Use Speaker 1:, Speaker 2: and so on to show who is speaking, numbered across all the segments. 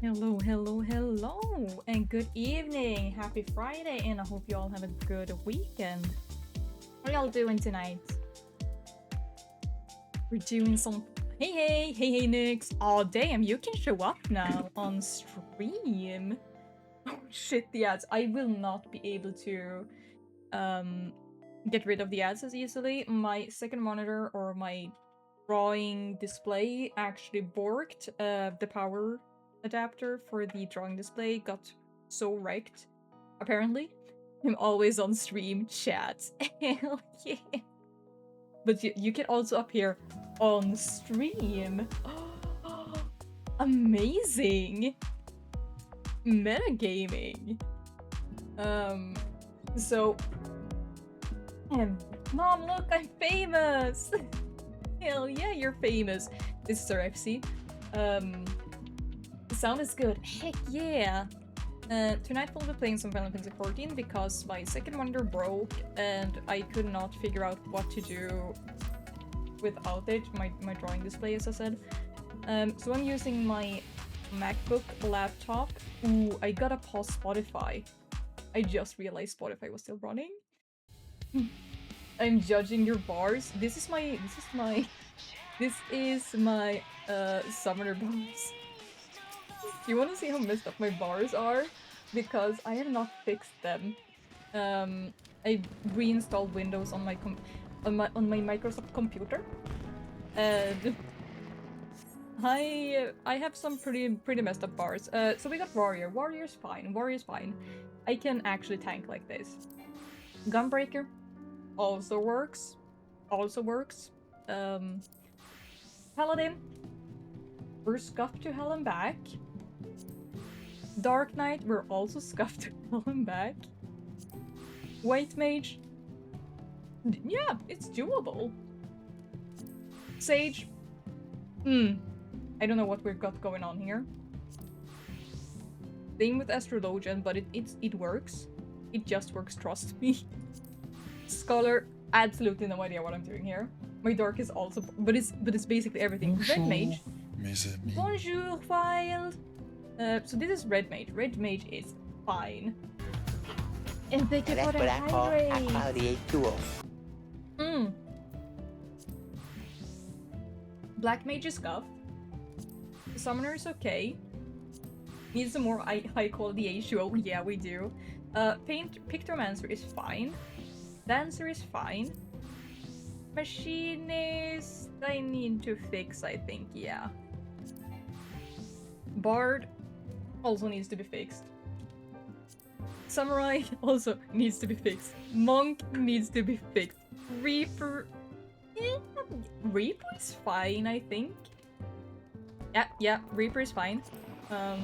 Speaker 1: Hello, hello, hello, and good evening. Happy Friday, and I hope you all have a good weekend. What are y'all doing tonight? We're doing some. Hey, Nix. Oh, damn, you can show up now on stream. Oh, shit, the ads. I will not be able to get rid of the ads as easily. My second monitor or my drawing display actually borked. The power adapter for the drawing display got so wrecked. Apparently, I'm always on stream chat. Hell yeah! But you can also appear on stream. Amazing! Metagaming. So, Mom, look, I'm famous. Hell yeah, you're famous. This is our FC. The sound is good. Heck yeah. Tonight we'll be playing some Final Fantasy XIV because my second monitor broke and I could not figure out what to do without it, my drawing display, as I said. So I'm using my MacBook laptop. Ooh, I gotta pause Spotify. I just realized Spotify was still running. I'm judging your bars. This is my summoner bars. Do you want to see how messed up my bars are? Because I have not fixed them. I reinstalled Windows on my Microsoft computer, and I have some pretty messed up bars. So we got Warrior. Warrior's fine. Warrior's fine. I can actually tank like this. Gunbreaker also works. Also works. Paladin. We're scuffed to hell and back. Dark Knight, we're also scuffed to hell and back. White Mage. Yeah, it's doable. Sage. I don't know what we've got going on here. Same with Astrologian, but it works. It just works, trust me. Scholar, absolutely no idea what I'm doing here. My Dark is also, but it's basically everything.
Speaker 2: Bonjour,
Speaker 1: Red Mage.
Speaker 2: mes amis.
Speaker 1: Bonjour, Wild. So this is Red Mage. Red Mage is fine. And thank you for the hydrate. Black Mage is scuffed. Summoner is okay. Needs some more high quality HUO. Yeah, we do. Pictomancer is fine. Dancer is fine. Machinist, I need to fix, I think, yeah. Bard also needs to be fixed. Samurai also needs to be fixed. Monk needs to be fixed. Reaper... Reaper is fine, I think. Yeah, Reaper is fine. I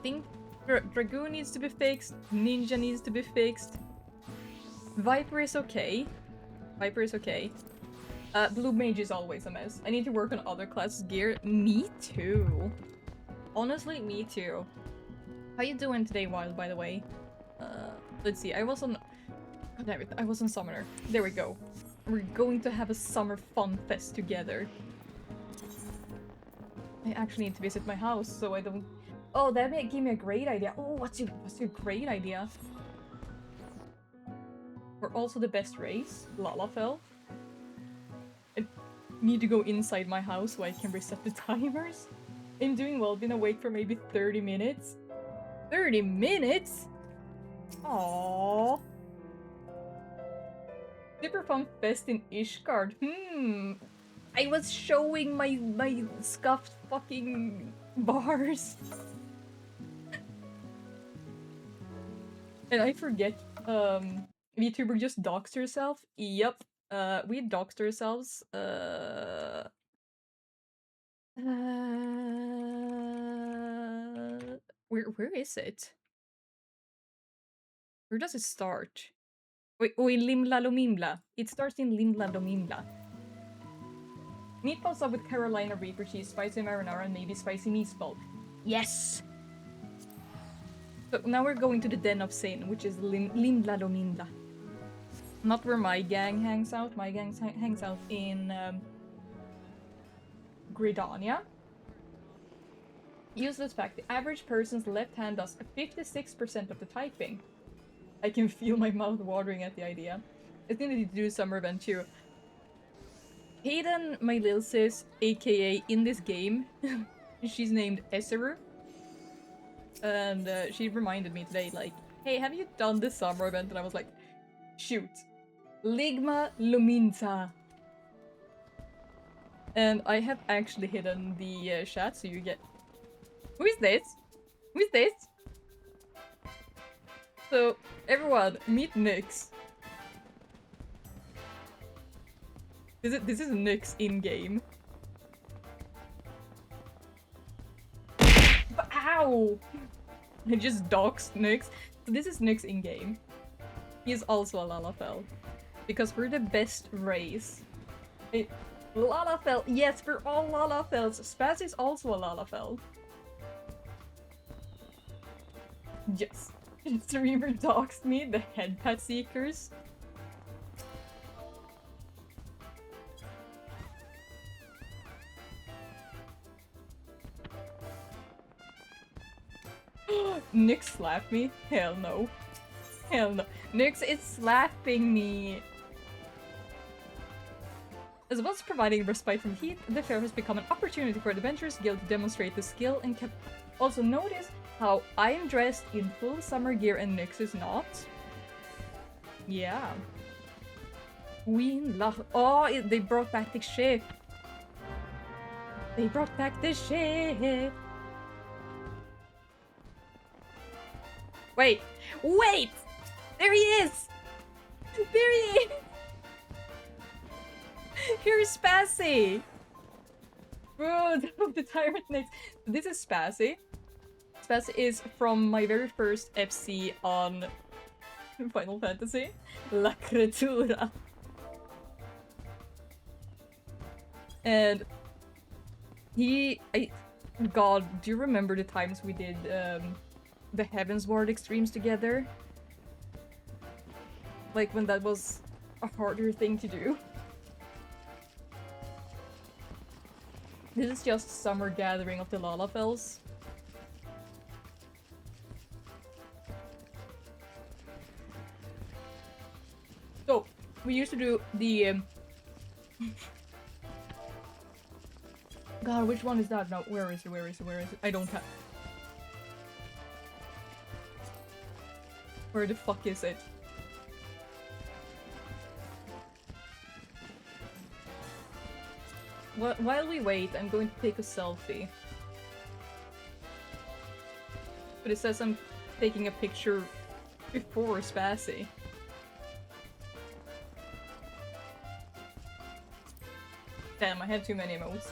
Speaker 1: think Dragoon needs to be fixed. Ninja needs to be fixed. Viper is okay. Viper is okay. Blue Mage is always a mess. I need to work on other classes' gear. Me too. Honestly, me too. How you doing today, Wild, by the way? Let's see, I was on... God damn it, I was on Summoner. There we go. We're going to have a summer fun fest together. I actually need to visit my house, so I don't... Oh, that may give me a great idea. Oh, what's your great idea? We're also the best race. Lalafell. I need to go inside my house so I can reset the timers. I'm doing well. Been awake for maybe 30 minutes. 30 minutes? Aww. Super fun fest in Ishgard. I was showing my scuffed fucking bars. And I forget, VTuber just doxed herself. Yep. We doxed ourselves. Where is it? Where does it start? Wait, in Limla Lomimla. It starts in Limla Lomimla. Meatballs up with Carolina Reaper cheese, spicy marinara, and maybe spicy meatball. Yes! So now we're going to the Den of Sin, which is Limla Lomimla. Not where my gang hangs out. My gang hangs out in Gridania. Useless fact, the average person's left hand does 56% of the typing. I can feel my mouth watering at the idea. I think they need to do a summer event too. Hayden, my little sis, aka in this game, she's named Esseru. And she reminded me today, like, hey, have you done this summer event? And I was like, shoot. Ligma Luminta. And I have actually hidden the chat, so you get... Who is this? Who is this? So, everyone, meet Nyx. This is Nyx in-game. Ow! I just doxed Nyx. So this is Nyx in-game. He is also a Lalafell. Because we're the best race. Lalafell! Yes, we're all Lalafells! Spaz is also a Lalafell. Yes. Streamer doxed me, the headpad seekers. Nyx slapped me? Hell no. Hell no. Nyx is slapping me. As well as providing respite from heat, the fair has become an opportunity for the Adventurers Guild to demonstrate the skill and also notice how I am dressed in full summer gear and Nyx is not. Yeah. Queen love. Oh, they brought back the ship. They brought back the ship. Wait! Wait! There he is! There he is! Here's Spazzy! Bro, the tyrant next. This is Spazzy. Spazzy is from my very first FC on Final Fantasy. La Creatura. And God, do you remember the times we did the Heavensward extremes together? Like when that was a harder thing to do. This is just summer gathering of the Lalafells. So, we used to do the God, which one is that? No, where is it? Where is it? Where is it? I don't have... Where the fuck is it? While we wait, I'm going to take a selfie. But it says I'm taking a picture before Spazzy. Damn, I had too many emotes.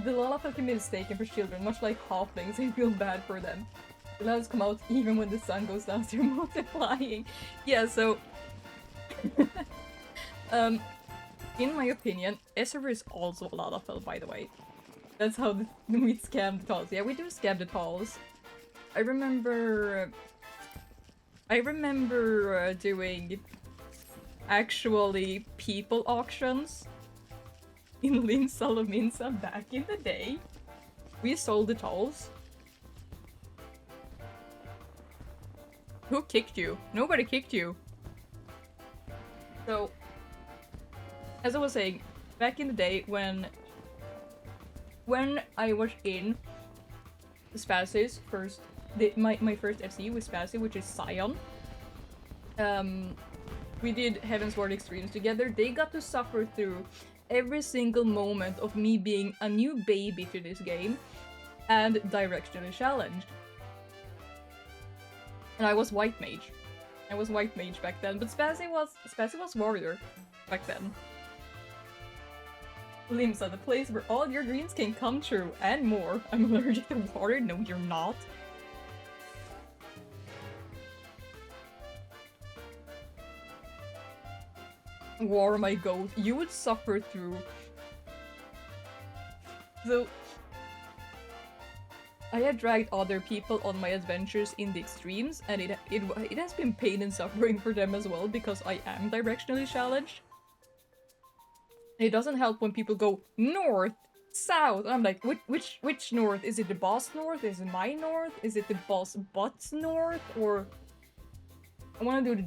Speaker 1: The Lalafell can be mistaken for children, much like halflings. I feel bad for them. The lalafels come out even when the sun goes down, so they're multiplying. Yeah, so... in my opinion, Esser is also a Lalafell, by the way. That's how we scam the tolls. Yeah, we do scam the tolls. I remember doing actually people auctions in Linsa Lominsa back in the day. We sold the tolls. Who kicked you? Nobody kicked you. So, as I was saying, back in the day when I was in Spazzy's first, my first FC with Spazzy, which is Scion. We did Heavensward Extremes together. They got to suffer through every single moment of me being a new baby to this game and directionally challenged. And I was White Mage. I was White Mage back then, but Spazzy was Warrior back then. Limsa, the place where all your dreams can come true and more. I'm allergic to water? No, you're not. War, my goat, you would suffer through. So, I had dragged other people on my adventures in the extremes, and it has been pain and suffering for them as well, because I am directionally challenged. It doesn't help when people go north, south. I'm like, which north? Is it the boss north? Is it my north? Is it the boss butts north? Or I want to do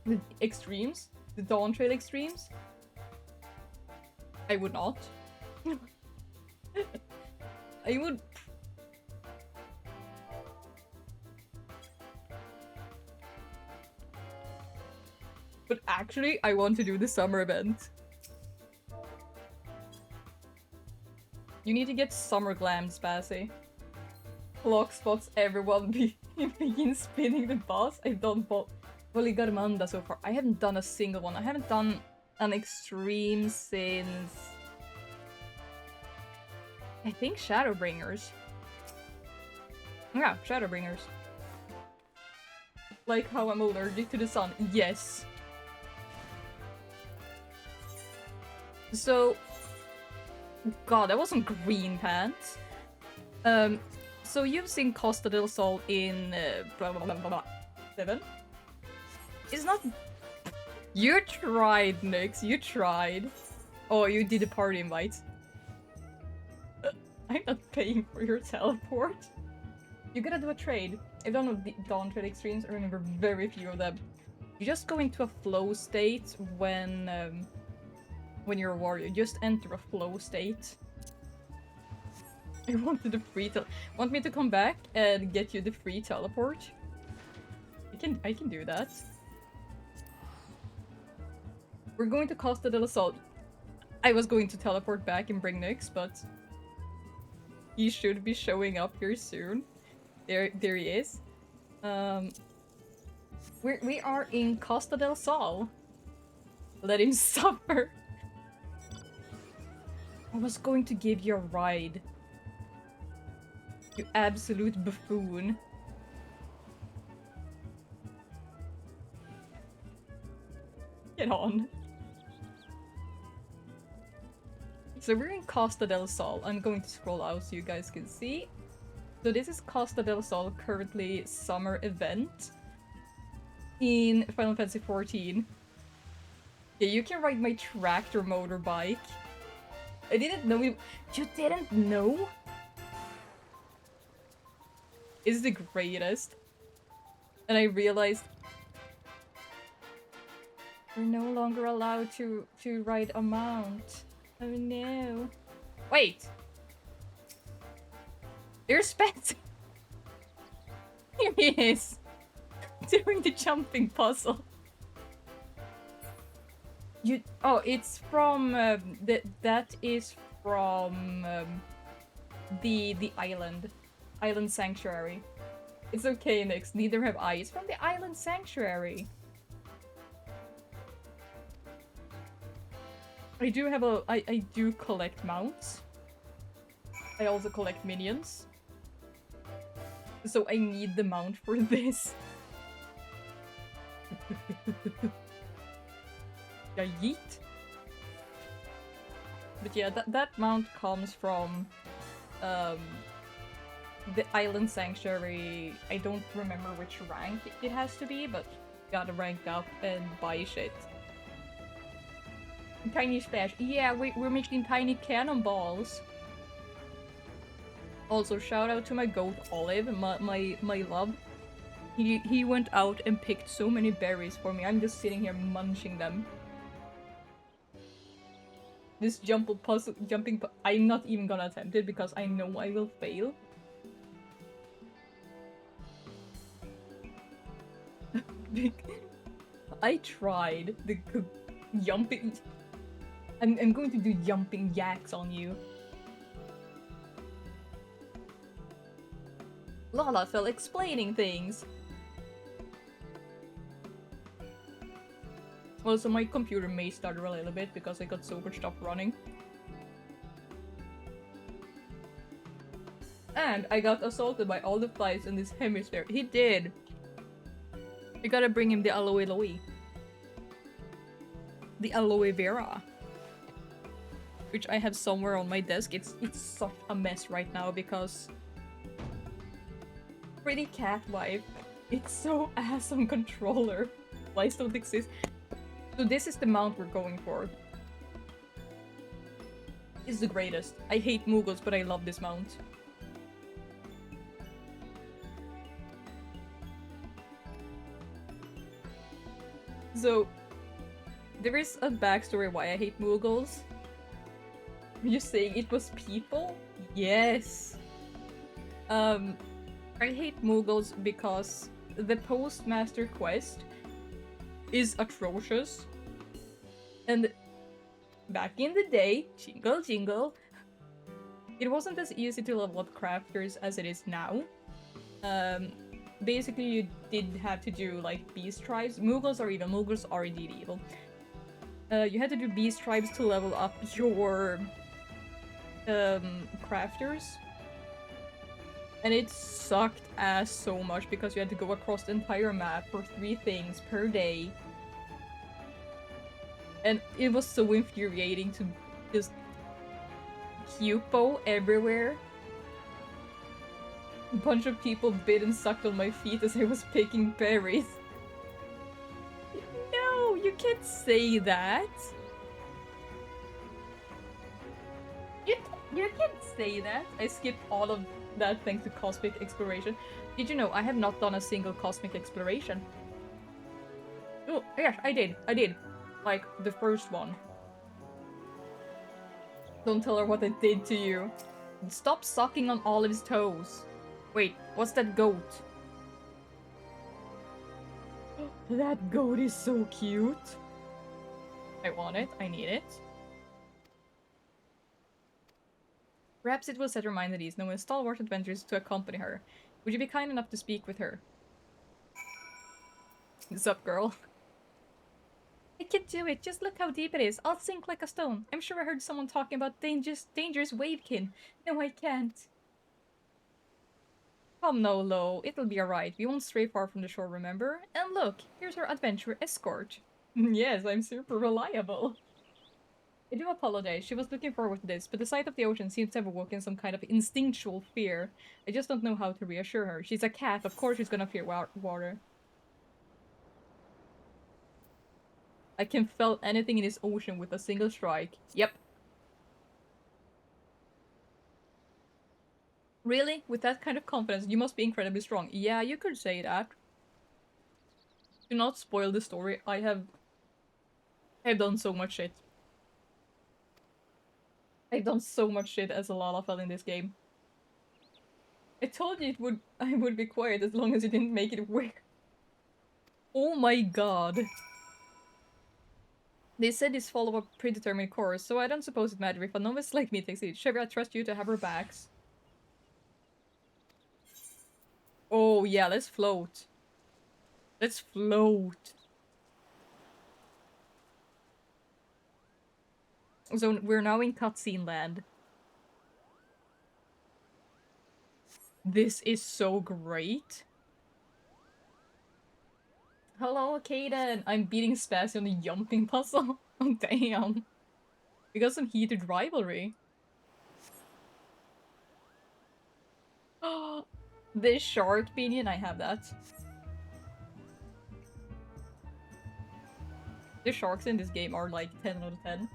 Speaker 1: the extremes, the Dawn Trail extremes. I would not. I would. But actually, I want to do the summer event. You need to get summer glam, Spassy. Clock spots everyone begin spinning the boss. I've done Polygarmanda so far. I haven't done a single one. I haven't done an extreme since... I think Shadowbringers. Yeah, Shadowbringers. Like how I'm allergic to the sun. Yes. So... God, that wasn't green pants. So you've seen Costa del Sol in blah blah blah blah blah 7? It's not. You tried, Nyx. You tried. Oh, you did a party invite. I'm not paying for your teleport. You gotta do a trade. I've done the Dawn Trade Extremes. I remember very few of them. You just go into a flow state when you're a warrior. Just enter a flow state. I wanted the free want me to come back and get you the free teleport? I can do that. We're going to Costa del Sol. I was going to teleport back and bring Nyx, but he should be showing up here soon. There he is. We are in Costa del Sol. Let him suffer. I was going to give you a ride. You absolute buffoon. Get on. So we're in Costa del Sol. I'm going to scroll out so you guys can see. So this is Costa del Sol, currently summer event in Final Fantasy XIV. Yeah, you can ride my tractor motorbike. I didn't know you didn't know? It's the greatest. And I realized we're no longer allowed to ride a mount. Oh no. Wait! There's Spencer! Here he is! Doing the jumping puzzle. Oh, it's from that is from the island sanctuary. It's okay, Nyx. Neither have I. It's from the island sanctuary. I do collect mounts. I also collect minions. So I need the mount for this. Yeah, yeet. But yeah, that mount comes from the island sanctuary. I don't remember which rank it has to be, but you gotta rank up and buy shit. Tiny splash. Yeah, we're making tiny cannonballs. Also, shout out to my goat Olive, my love. He went out and picked so many berries for me. I'm just sitting here munching them. This jumping puzzle, I'm not even gonna attempt it because I know I will fail. I tried the jumping. I'm going to do jumping jacks on you. Lala fell explaining things. Also, my computer may stutter a little bit because I got so much stuff running. And I got assaulted by all the flies in this hemisphere. He did! I gotta bring him the aloe. The aloe vera. Which I have somewhere on my desk. It's such a mess right now because... Pretty cat wife. It's so ass on controller. Flies don't exist. So this is the mount we're going for. is the greatest. I hate Mughals, but I love this mount. So, there is a backstory why I hate Mughals. You're saying it was people? Yes. I hate Mughals because the Postmaster quest is atrocious. And back in the day, jingle jingle, it wasn't as easy to level up crafters as it is now. Basically you did have to do like beast tribes. Mughals are evil. Mughals are indeed evil. You had to do beast tribes to level up your crafters. And it sucked ass so much because you had to go across the entire map for 3 things per day. And it was so infuriating to just Cupo everywhere. A bunch of people bit and sucked on my feet as I was picking berries. No, you can't say that. You can't say that. I skipped all of that thanks to Cosmic Exploration. Did you know I have not done a single Cosmic Exploration? Oh, yes, I did. I did. Like, the first one. Don't tell her what I did to you. Stop sucking on Olive's toes. Wait, what's that goat? That goat is so cute. I want it. I need it. Perhaps it will set her mind at ease, knowing stalwart adventurers to accompany her. Would you be kind enough to speak with her? What's up, girl? I can do it. Just look how deep it is. I'll sink like a stone. I'm sure I heard someone talking about dangerous wavekin. No, I can't. Come no, Lo. It'll be alright. We won't stray far from the shore, remember? And look, here's our adventure escort. Yes, I'm super reliable. I do apologize. She was looking forward to this, but the sight of the ocean seems to have awoken some kind of instinctual fear. I just don't know how to reassure her. She's a cat. Of course she's gonna fear water. I can fell anything in this ocean with a single strike. Yep. Really? With that kind of confidence, you must be incredibly strong. Yeah, you could say that. Do not spoil the story. I've done so much shit. I've done so much shit as a Lalafell in this game. I told you I would be quiet as long as you didn't make it weird. Oh my god. They said this follow a predetermined course, so I don't suppose it matters if a novice like me takes it. Chevy, I trust you to have her backs. Oh yeah, let's float. Let's float. So we're now in cutscene land. This is so great. Hello, Kaden. I'm beating Spazzy on the jumping puzzle. Oh, damn. We got some heated rivalry. Oh, this shark opinion, I have that. The sharks in this game are like 10 out of 10.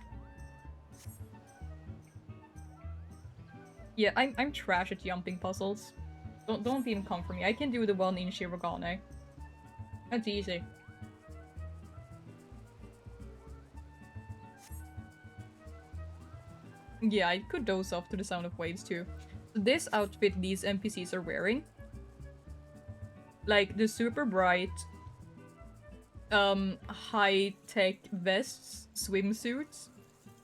Speaker 1: Yeah, I'm trash at jumping puzzles. Don't even come for me. I can do the one in Shirogane. That's easy. Yeah, I could doze off to the sound of waves too. This outfit these NPCs are wearing, like the super bright, high-tech vests, swimsuits,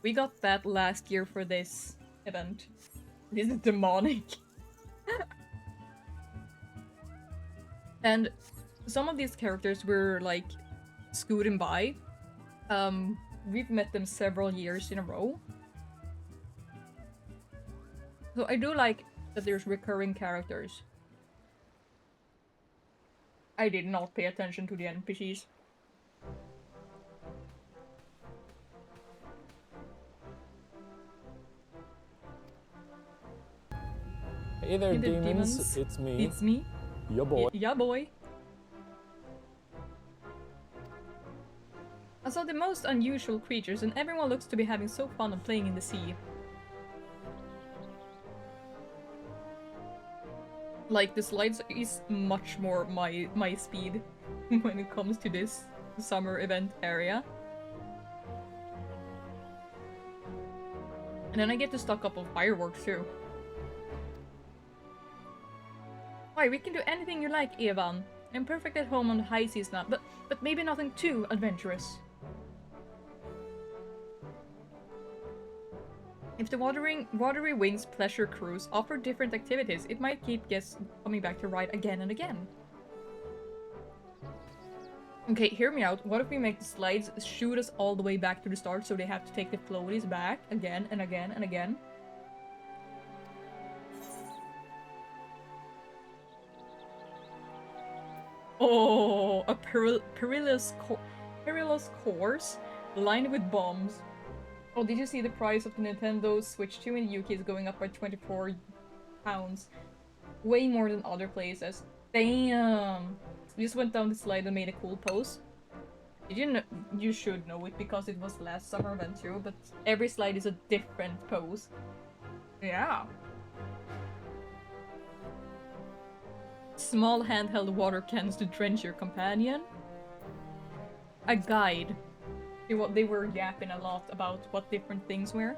Speaker 1: we got that last year for this event. This is demonic. And some of these characters were like scooting by. We've met them several years in a row. So I do like that there's recurring characters. I did not pay attention to the NPCs.
Speaker 2: Hey there, demons. It's me.
Speaker 1: It's me.
Speaker 2: Your boy.
Speaker 1: Yeah, boy. I saw the most unusual creatures, and everyone looks to be having so fun and playing in the sea. Like, the slides is much more my speed when it comes to this summer event area. And then I get to stock up on fireworks too. Why, we can do anything you like, Evan. I'm perfect at home on the high seas now, but maybe nothing too adventurous. If the Watery Wings pleasure cruise offer different activities, it might keep guests coming back to ride again and again. Okay, hear me out. What if we make the slides shoot us all the way back to the start so they have to take the floaties back again and again and again? Oh, a perilous course lined with bombs. Oh, did you see the price of the Nintendo Switch 2 in the UK is going up by £24? Way more than other places. Damn! Just went down the slide and made a cool pose. Did you know? You should know it because it was last summer event too, but every slide is a different pose. Yeah. Small handheld water cans to drench your companion. A guide. They were yapping a lot about what different things were.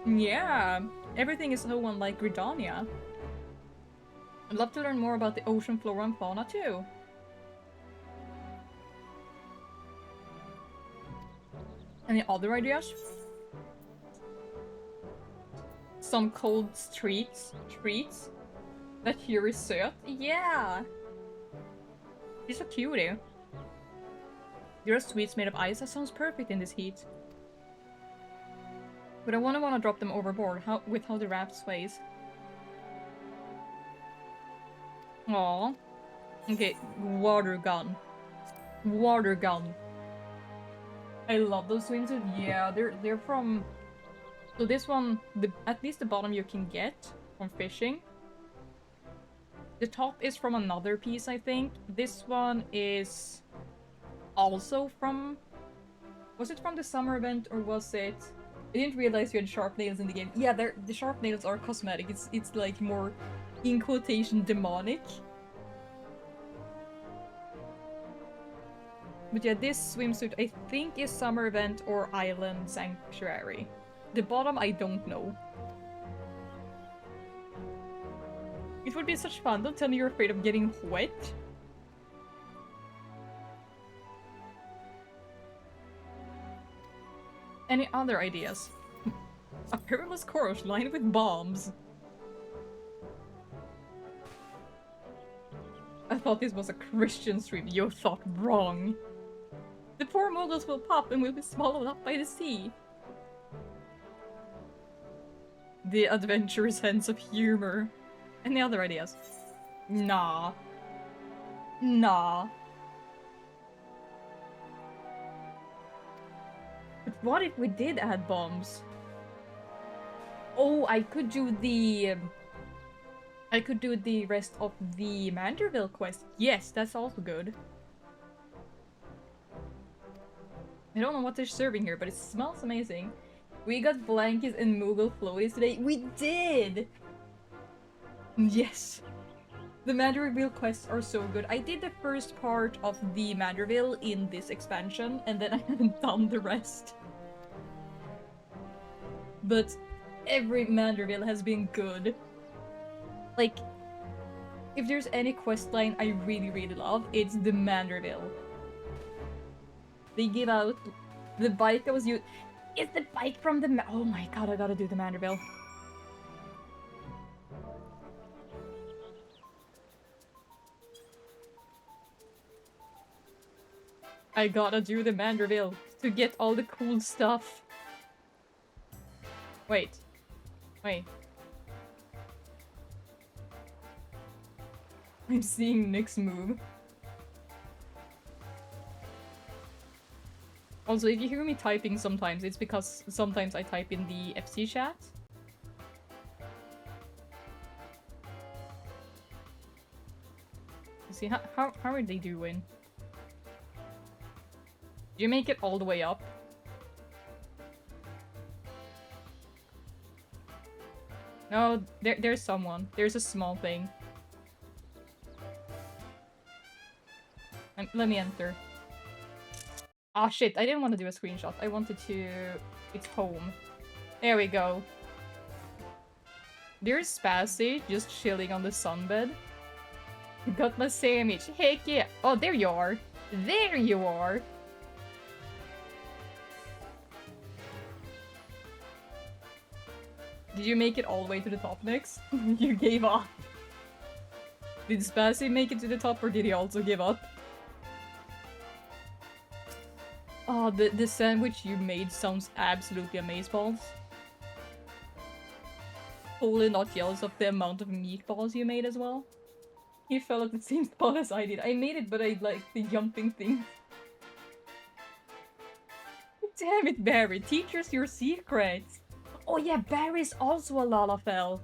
Speaker 1: Yeah, everything is so unlike Gridania. I'd love to learn more about the ocean flora and fauna too. Any other ideas? Some cold treats that here is söt. Yeah! She's a cutie. There are sweets made of ice. That sounds perfect in this heat. But I wanna drop them overboard with how the raft sways. Aww. Okay, water gun. Water gun. I love those swimsuits. Yeah, they're from... So this one, at least the bottom you can get from fishing. The top is from another piece, I think. This one is also from... Was it from the summer event or was it... I didn't realize you had sharp nails in the game. Yeah, the sharp nails are cosmetic. It's like more, in quotation, demonic. But yeah, this swimsuit I think is summer event or island sanctuary. The bottom I don't know. It would be such fun. Don't tell me you're afraid of getting wet. Any other ideas? A perilous course lined with bombs. I thought this was a Christian stream. You thought wrong. The poor moguls will pop and will be swallowed up by the sea. The adventurous sense of humor. Any other ideas? Nah. Nah. But what if we did add bombs? Oh, I could do the rest of the Manderville quest. Yes, that's also good. I don't know what they're serving here, but it smells amazing. We got blankets and Moogle floaties today. We did! Yes! The Manderville quests are so good. I did the first part of the Manderville in this expansion, and then I haven't done the rest. But every Manderville has been good. Like, if there's any questline I really, really love, it's the Manderville. They give out the bike that was used. It's the bike from the oh my god, I gotta do the Manderville. I gotta do the Manderville to get all the cool stuff. Wait. Wait. I'm seeing Nick's move. Also, if you hear me typing sometimes, it's because sometimes I type in the FC chat. See, how are they doing? Do you make it all the way up? No, there's someone. There's a small thing. Let me enter. Ah, shit, I didn't want to do a screenshot. I wanted to... It's home. There we go. There's Spazzy, just chilling on the sunbed. Got my sandwich. Heck yeah. Oh, there you are. There you are. Did you make it all the way to the top, Nyx? You gave up. Did Spazzy make it to the top, or did he also give up? Oh, the sandwich you made sounds absolutely amazeballs. Totally not jealous of the amount of meatballs you made as well. He fell at the same spot as I did. I made it, but I like the jumping thing. Damn it, Barry. Teach us your secrets. Oh yeah, Barry's also a Lalafell.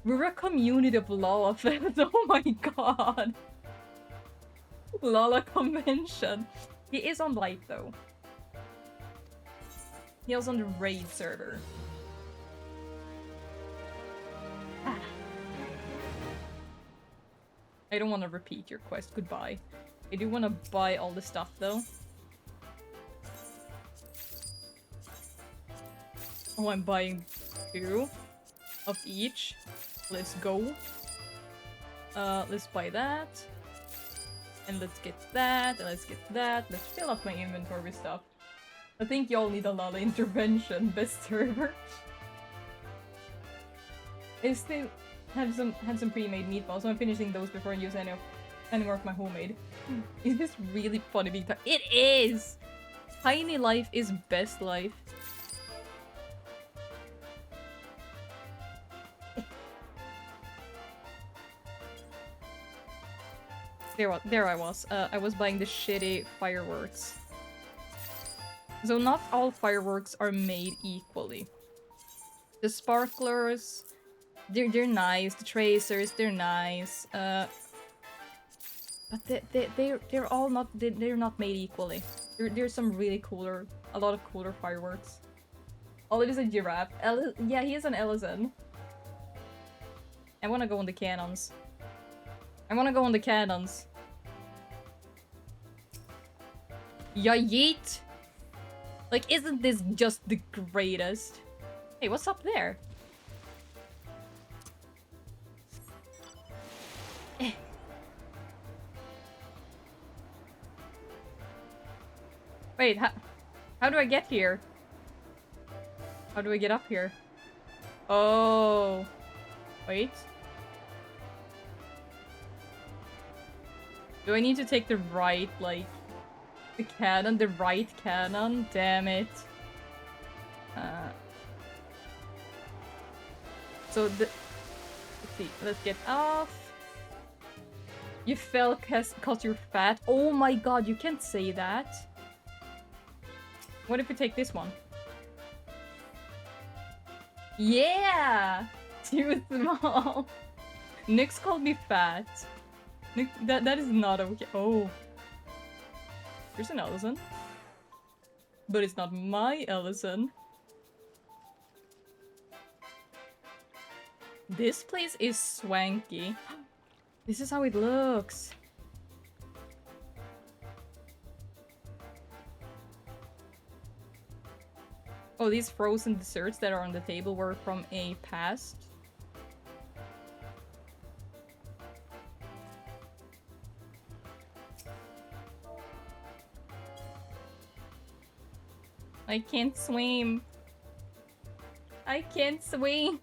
Speaker 1: We're a community of Lalafells. Oh my god. Lala convention. He is on light though. He was on the raid server. Ah. I don't want to repeat your quest. Goodbye. I do want to buy all the stuff though. Oh, I'm buying 2 of each. Let's go. Let's buy that. And let's get that, and let's get that. Let's fill up my inventory with stuff. I think y'all need a lot of intervention, best server. I still have some pre-made meatballs, so I'm finishing those before I use any more of my homemade. Is this really funny big time? It is! Tiny life is best life. There I was. I was buying the shitty fireworks. So not all fireworks are made equally. The sparklers, they're nice. The tracers, they're nice. But they're all not they're not made equally. There's some really a lot of cooler fireworks. Oh, it is a giraffe. Yeah, he is an Ellison. I wanna go on the cannons. Yeah, yeet! Like, isn't this just the greatest? Hey, what's up there? Eh. Wait, how do I get here? How do I get up here? Oh. Wait. Do I need to take the right, like... the right cannon? Damn it. So let's see, let's get off. You fell cause you're fat? Oh my god, you can't say that. What if we take this one? Yeah! Too small. Nyx called me fat. That is not okay. Oh. Here's an Ellison. But it's not my Ellison. This place is swanky. This is how it looks. Oh, these frozen desserts that are on the table were from a past. I can't swim. I can't swim.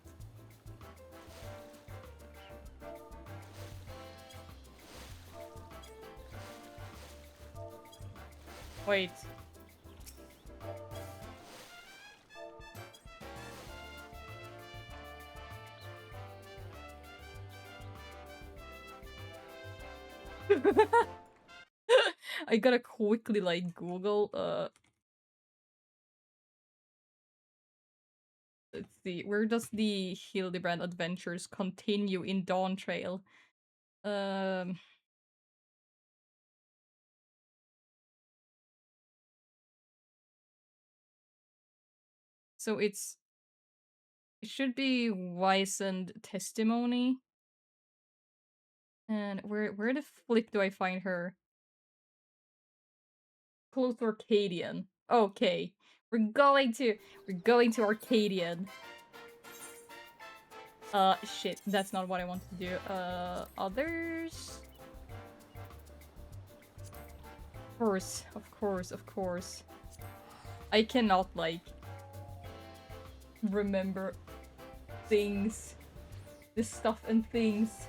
Speaker 1: Wait. I gotta quickly like Google let's see, where does the Hildebrand adventures continue in Dawn Trail? So it should be Wizened Testimony. And where the flip do I find her? Close to Arcadian. Okay. We're going to Arcadian. Shit, that's not what I wanted to do. Others? Of course. I cannot, like, remember things. This stuff and things.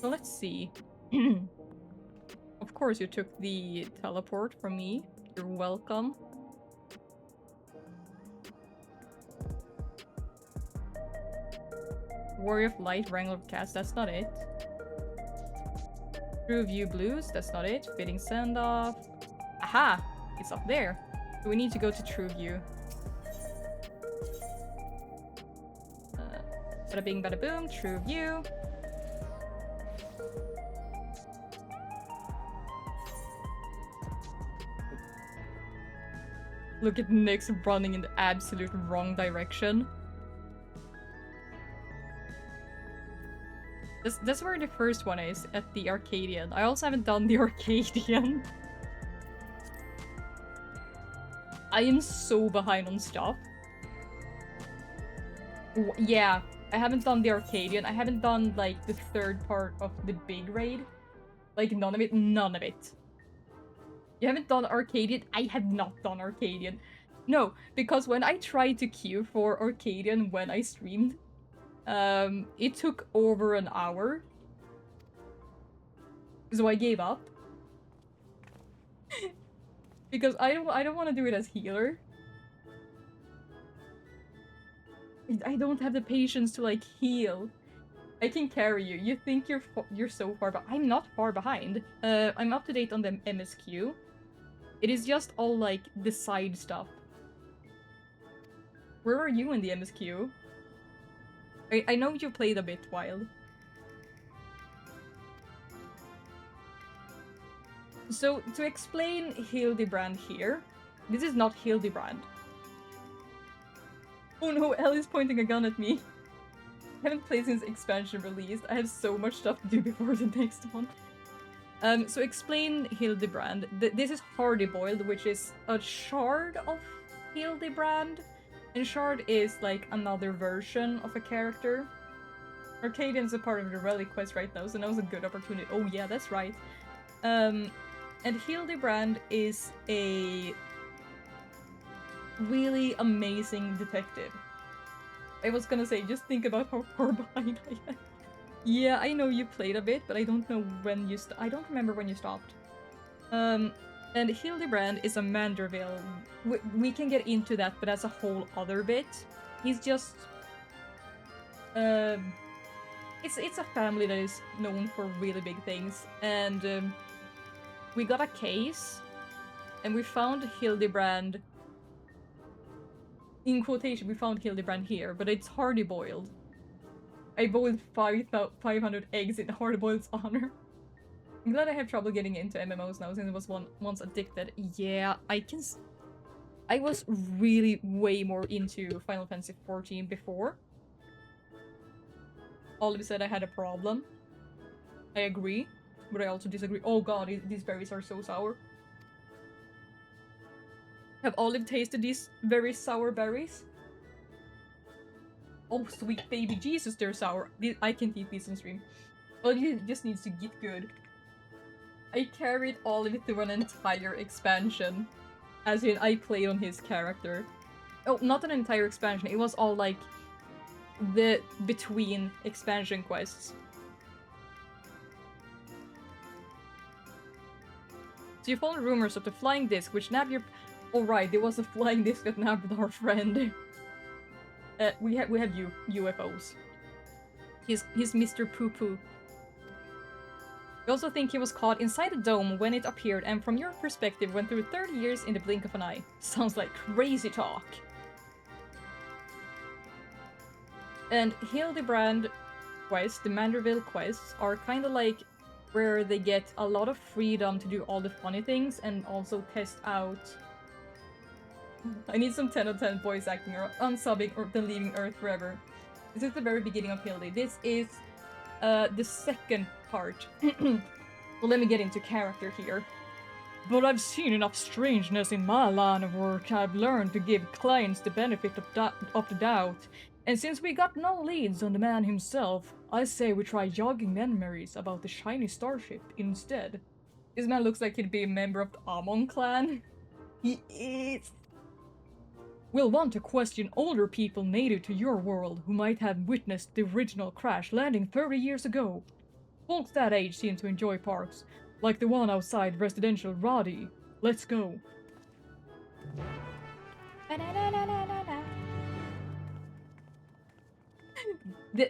Speaker 1: So let's see. Of course you took the teleport from me. You're welcome. Warrior of Light, Wrangler of Cats, that's not it. True View Blues, that's not it. Fitting Send-Off. Aha! It's up there. So we need to go to True View. Bada bing, bada boom, True View. Look at Nyx running in the absolute wrong direction. That's where the first one is, at the Arcadian. I also haven't done the Arcadian. I am so behind on stuff. Yeah, I haven't done the Arcadian. I haven't done, like, the third part of the big raid. Like, none of it. None of it. You haven't done Arcadian? I have not done Arcadian. No, because when I tried to queue for Arcadian when I streamed, it took over an hour. So I gave up. Because I don't want to do it as healer. I don't have the patience to, like, heal. I can carry you. You think you're so far, but I'm not far behind. I'm up to date on the MSQ. It is just all, like, the side stuff. Where are you in the MSQ? I know you played a bit, Wild. So, to explain Hildebrand here, this is not Hildebrand. Oh no, Ellie's pointing a gun at me. I haven't played since expansion released. I have so much stuff to do before the next one. So explain Hildebrand. This is Hardy Boiled, which is a shard of Hildebrand. And Shard is like another version of a character. Arcadian's a part of the Relic quest right now, so that was a good opportunity. Oh yeah, that's right. And Hildebrand is a really amazing detective. I was gonna say, just think about how far behind I am. Yeah, I know you played a bit, but I don't know when you I don't remember when you stopped. And Hildebrand is a Manderville. We can get into that, but that's a whole other bit. He's just... It's a family that is known for really big things. And we got a case, and we found Hildebrand... In quotation, we found Hildebrand here, but it's Hardy Boiled. I boiled 500 eggs in Hardy Boiled's honor. I'm glad I have trouble getting into MMOs now since I was once addicted. Yeah, I was really way more into Final Fantasy XIV before. Olive said I had a problem. I agree, but I also disagree. Oh god, these berries are so sour. Have Olive tasted these very sour berries? Oh, sweet baby Jesus, they're sour. I can't eat these on stream. Olive just needs to get good. I carried Olive through an entire expansion. As in, I played on his character. Oh, not an entire expansion. It was all, like, the between expansion quests. So you follow rumors of the flying disc, which nabbed your... Oh right, there was a flying disc that nabbed our friend. We have UFOs. He's Mr. Poo-Poo. We also think he was caught inside the dome when it appeared, and from your perspective went through 30 years in the blink of an eye. Sounds like crazy talk. And Hildebrand quests, the Manderville quests, are kind of like where they get a lot of freedom to do all the funny things and also test out I need some 10 of 10 voice acting or unsubbing or then leaving Earth forever. This is the very beginning of Hildy. This is the second part. Well, let me get into character here. But I've seen enough strangeness in my line of work. I've learned to give clients the benefit of the doubt. And since we got no leads on the man himself, I say we try jogging memories about the shiny starship instead. This man looks like he'd be a member of the Amon clan. He is. We'll want to question older people native to your world who might have witnessed the original crash landing 30 years ago. Folks that age seem to enjoy parks, like the one outside residential Roddy. Let's go.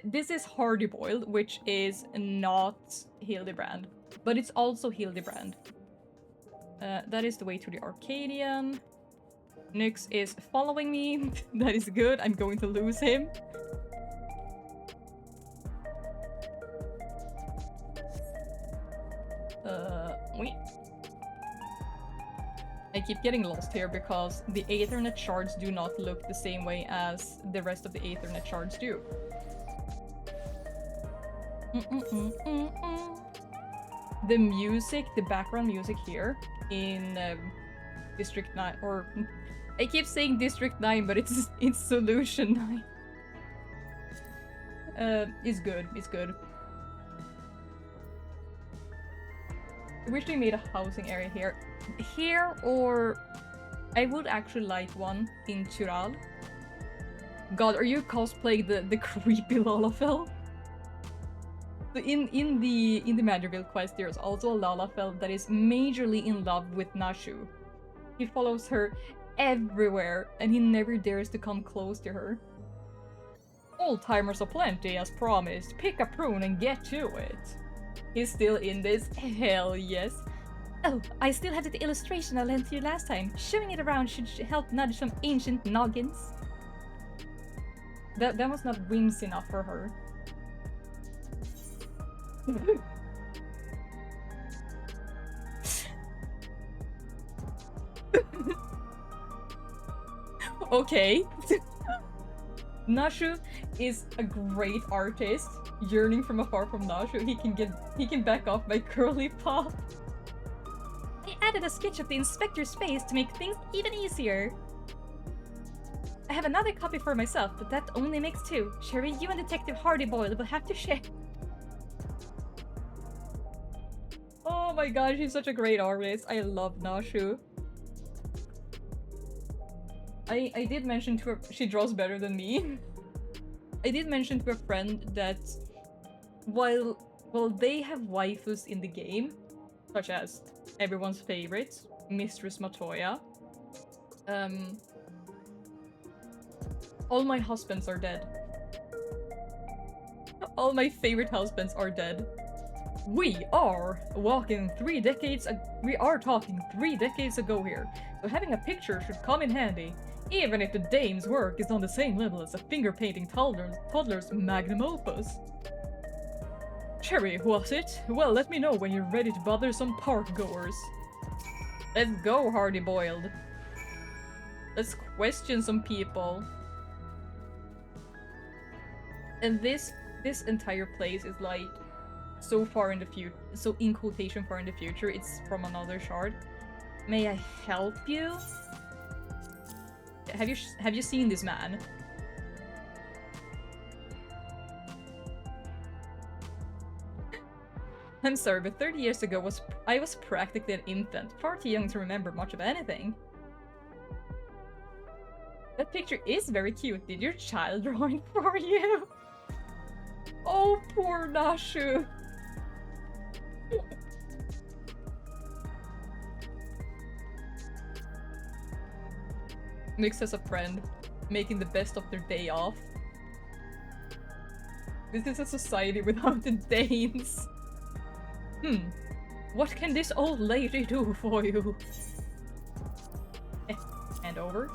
Speaker 1: This is Hardy Boiled, which is not Hildebrand, but it's also Hildebrand. That is the way to the Arcadian. Nyx is following me. That is good. I'm going to lose him. Wait. I keep getting lost here because the Aethernet shards do not look the same way as the rest of the Aethernet shards do. The music, the background music here in District 9, or I keep saying District 9, but it's Solution 9. It's good, it's good. I wish they made a housing area here. Here, or I would actually like one in Tural. God, are you cosplaying the creepy Lalafell? So in the Madrigal quest, there's also a Lalafell that is majorly in love with Nashu. He follows her everywhere, and he never dares to come close to her. Old-timers aplenty, as promised. Pick a prune and get to it. He's still in this? Hell yes. Oh, I still have that illustration I lent you last time. Showing it around should help nudge some ancient noggins. That was not whims enough for her. Okay. Nashu is a great artist. Yearning from afar from Nashu, he can back off my curly paw. I added a sketch of the inspector's face to make things even easier. I have another copy for myself, but that only makes two. Sherry, you and Detective Hardy Boyle will have to share. Oh my gosh, she's such a great artist. I love Nashu. I did mention to her, she draws better than me. I did mention to a friend that while they have waifus in the game, such as everyone's favorite, Mistress Matoya, all my husbands are dead. All my favorite husbands are dead. We are talking 3 decades ago here, so having a picture should come in handy, even if the dame's work is on the same level as a finger-painting toddler's magnum opus. Cherry, was it? Well, let me know when you're ready to bother some park-goers. Let's go, Hardy Boiled. Let's question some people. And this entire place is like so far in the future, so in quotation far in the future, it's from another shard. May I help you? Have you seen this man? I'm sorry, but 30 years ago I was practically an infant, far too young to remember much of anything. That picture is very cute. Did your child draw it for you? Oh, poor Nashu. Nyx has a friend, making the best of their day off. This is a society without the Danes. What can this old lady do for you? Hand over.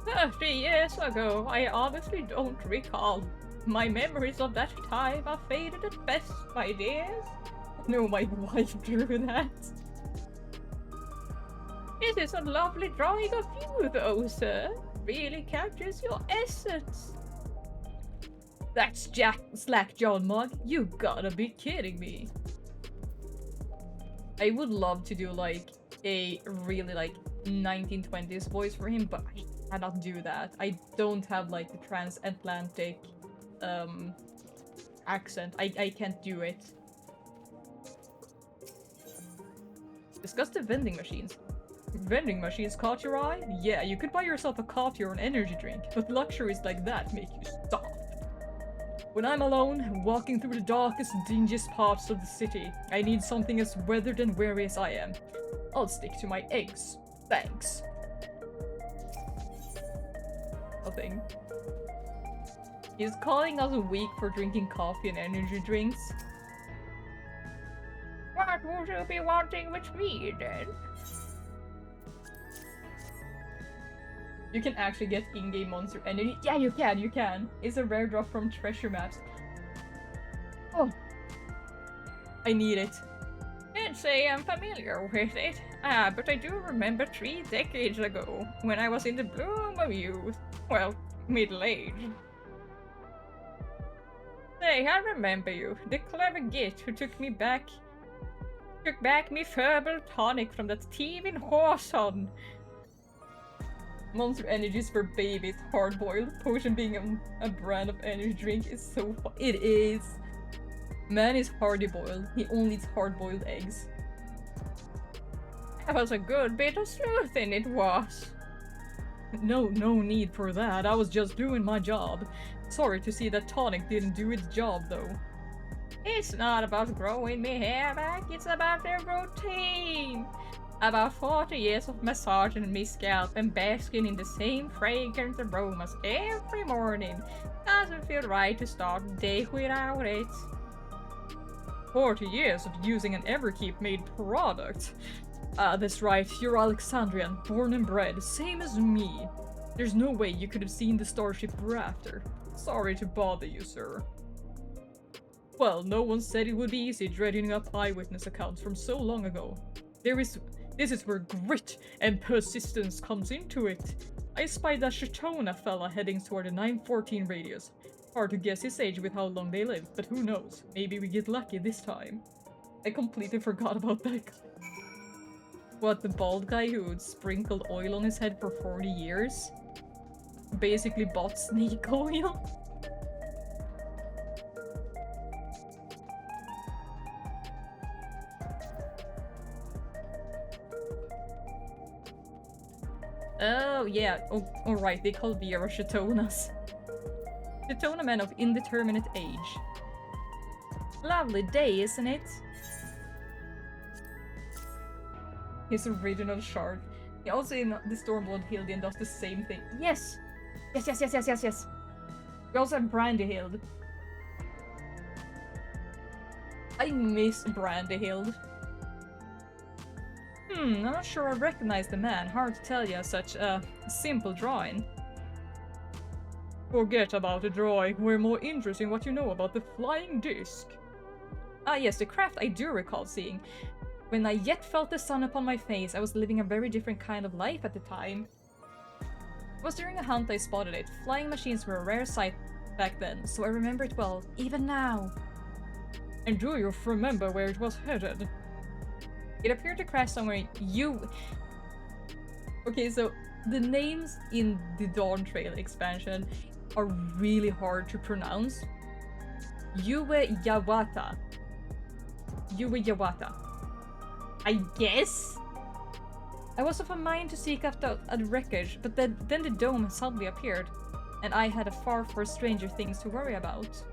Speaker 1: 30 years ago, I honestly don't recall. My memories of that time are faded at best, my dears. No, my wife drew that. It is a lovely drawing of you, though, sir. Really captures your essence. That's Jack Slack John Mug. You gotta be kidding me. I would love to do like a really like 1920s voice for him, but I cannot do that. I don't have like the transatlantic accent. I can't do it. Discuss the vending machines. Vending machines caught your eye? Yeah, you could buy yourself a coffee or an energy drink, but luxuries like that make you soft. When I'm alone, walking through the darkest, dingiest parts of the city, I need something as weathered and weary as I am. I'll stick to my eggs. Thanks. Nothing. He's calling us weak for drinking coffee and energy drinks. What would you be wanting with me, then? You can actually get in-game monster energy. Yeah, you can. It's a rare drop from treasure maps. Oh. I need it. Can't say I'm familiar with it. But I do remember 3 decades ago, when I was in the bloom of youth. Well, middle-aged. Say, I remember you. The clever git who took back me verbal tonic from that thieving whoreson. Monster energies for babies, hard-boiled. Potion being a brand of energy drink is so fun. It is. Man is hardy-boiled. He only eats hard-boiled eggs. That was a good bit of sleuthing, it was. No need for that. I was just doing my job. Sorry to see that tonic didn't do its job, though. It's not about growing me hair back, it's about the routine. About 40 years of massaging my scalp and basking in the same fragrant aromas every morning. Doesn't feel right to start the day without it. 40 years of using an Everkeep-made product. That's right, you're Alexandrian, born and bred, same as me. There's no way you could have seen the starship Rafter. Sorry to bother you, sir. Well, no one said it would be easy dredging up eyewitness accounts from so long ago. This is where grit and persistence comes into it. I spied that Shatona fella heading toward the 914 radius. Hard to guess his age with how long they live, but who knows? Maybe we get lucky this time. I completely forgot about that guy. What, the bald guy who'd sprinkled oil on his head for 40 years? Basically bought snake oil? Oh, yeah. Oh, alright, they call Vera Shatonas. Shatona men of indeterminate age. Lovely day, isn't it? His original shard. He also in the Stormblood Hildian does the same thing. Yes! Yes. We also have Brandyhild. I miss Brandyhild. I'm not sure I recognize the man. Hard to tell you such a simple drawing. Forget about the drawing. We're more interested in what you know about the flying disc. Ah yes, the craft I do recall seeing. When I yet felt the sun upon my face, I was living a very different kind of life at the time. It was during a hunt I spotted it. Flying machines were a rare sight back then, so I remember it well, even now. And do you remember where it was headed? It appeared to crash somewhere Okay, so the names in the Dawn Trail expansion are really hard to pronounce. Yue Yawata. I guess? I was of a mind to seek after a wreckage, but then the dome suddenly appeared, and I had a far stranger things to worry about.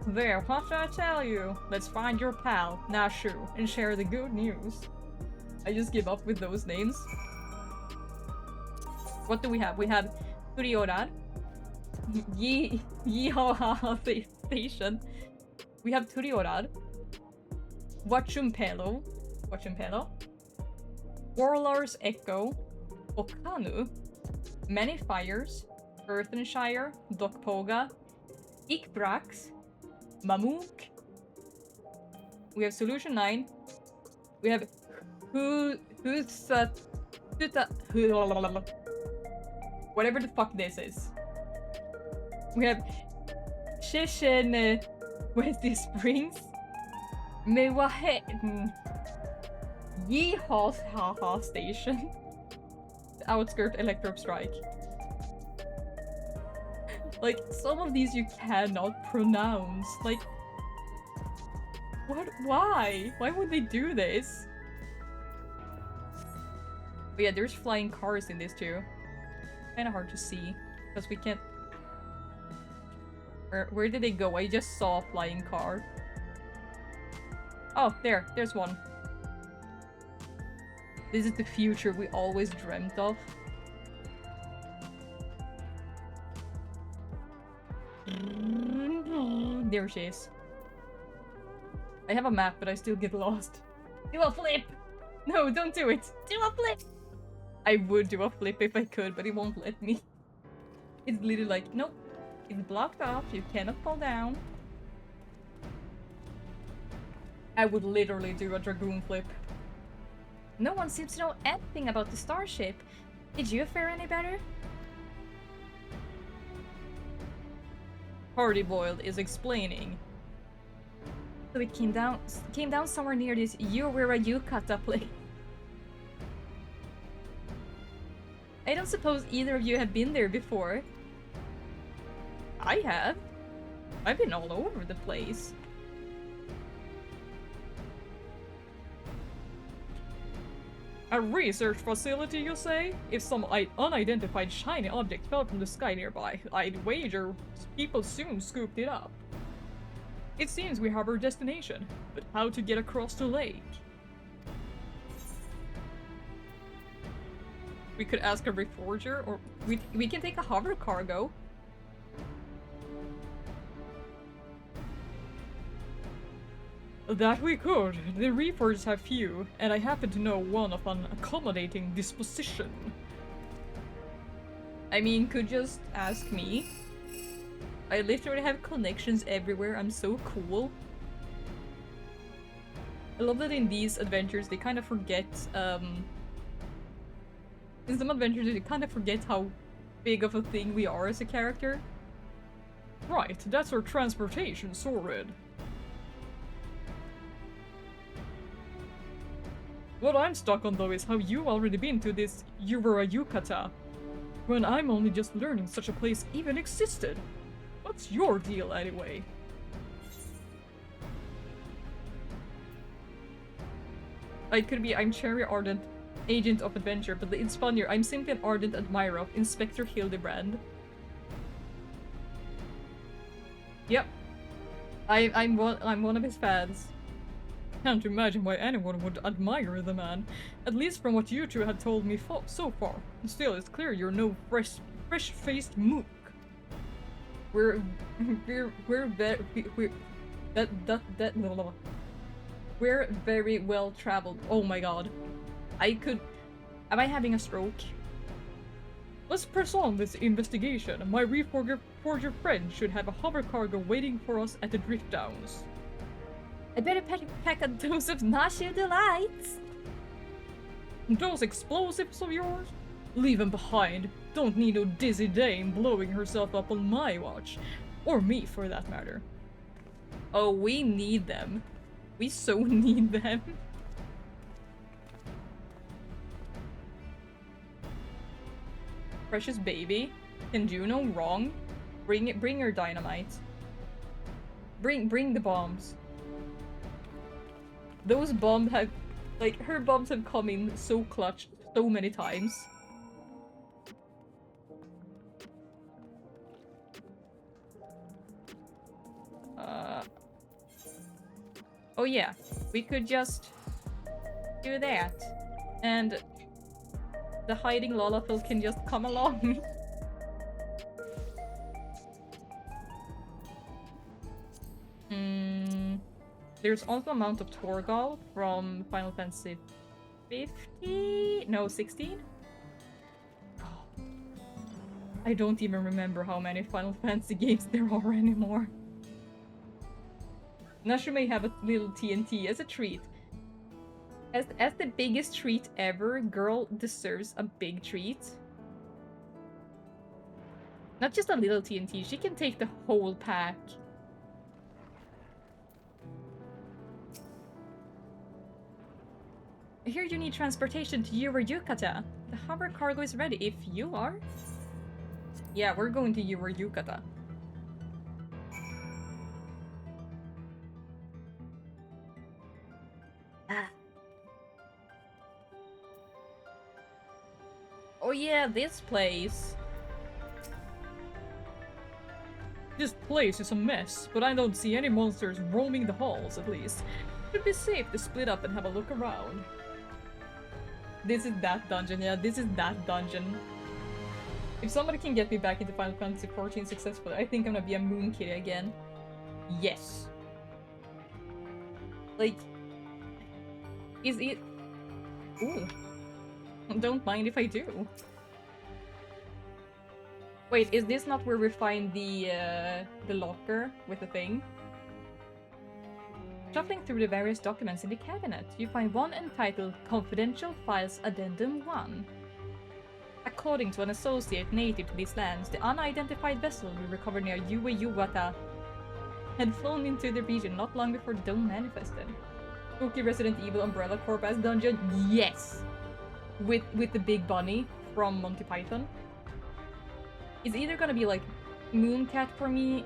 Speaker 1: There, what should I tell you? Let's find your pal, Nashu, and share the good news. I just give up with those names. What do we have? We have Turiorar, Yeehaw Station. We have Turiorar, Wachumpelo, Warlord's Echo, Okanu, Many Fires, Earthenshire, Dokpoga, Ikbrax, Mamook, We have Solution 9. We have whatever the fuck this is. We have Shishin Westy Springs. Yeehaw Station. Outskirt Electro Strike. Like, some of these you cannot pronounce. Like, what? Why? Why would they do this? But yeah, there's flying cars in this too. Kinda hard to see, because we can't... Where did they go? I just saw a flying car. Oh, there's one. This is the future we always dreamt of. There she is. I have a map, but I still get lost. Do a flip! No, don't do it! Do a flip! I would do a flip if I could, but it won't let me. It's literally like, nope. It's blocked off, you cannot fall down. I would literally do a dragoon flip. No one seems to know anything about the starship. Did you fare any better? Hardy Boiled is explaining. So we came down somewhere near this Yukata place. I don't suppose either of you have been there before. I have. I've been all over the place. A research facility, you say? If some unidentified shiny object fell from the sky nearby, I'd wager people soon scooped it up. It seems we have our destination, but how to get across the lake? We could ask a reforger, or we can take a hover cargo. That we could. The reforgers have few, and I happen to know one of an accommodating disposition. I mean, could just ask me. I literally have connections everywhere, I'm so cool. I love that in these adventures they kind of forget, in some adventures they kind of forget how big of a thing we are as a character. Right, that's our transportation sorted. What I'm stuck on though is how you've already been to this Yukata, when I'm only just learning such a place even existed. What's your deal anyway? I'm Cherry Ardent, agent of adventure, but it's funnier, I'm simply an ardent admirer of Inspector Hildebrand. Yep. I'm one of his fans. Can't imagine why anyone would admire the man, at least from what you two had told me so far. Still, it's clear you're no fresh-faced mook. We're very well traveled. Oh my god. Am I having a stroke? Let's press on this investigation. My reforger friend should have a hover cargo waiting for us at the drift downs. I better pack a dose of nausea delights. Those explosives of yours? Leave them behind. Don't need no dizzy dame blowing herself up on my watch. Or me, for that matter. Oh, we need them. We so need them. Precious baby. Can do no wrong. Bring her dynamite. Bring the bombs. Those bombs have, like, her bombs have come in so clutch so many times. Oh yeah, we could just do that. And the hiding Lalafell can just come along. There's also amount of Torgal from Final Fantasy 50? No, 16? I don't even remember how many Final Fantasy games there are anymore. Nashu may have a little TNT as a treat. As the biggest treat ever, girl deserves a big treat. Not just a little TNT, she can take the whole pack. I hear you need transportation to Yukata. The hover cargo is ready if you are. Yeah, we're going to Yukata. Oh yeah, this place. This place is a mess, but I don't see any monsters roaming the halls, at least. It'd be safe to split up and have a look around. This is that dungeon, yeah, this is that dungeon. If somebody can get me back into Final Fantasy XIV successfully, I think I'm gonna be a Moon Kitty again. Yes. Like... Is it... Ooh. Don't mind if I do. Wait, is this not where we find the locker with the thing? Shuffling through the various documents in the cabinet, you find one entitled Confidential Files Addendum 1. According to an associate native to these lands, the unidentified vessel we recovered near Yukata had flown into the region not long before the dome manifested. Spooky Resident Evil Umbrella Corp as dungeon? Yes! With the big bunny from Monty Python. It's either gonna be like Mooncat for me.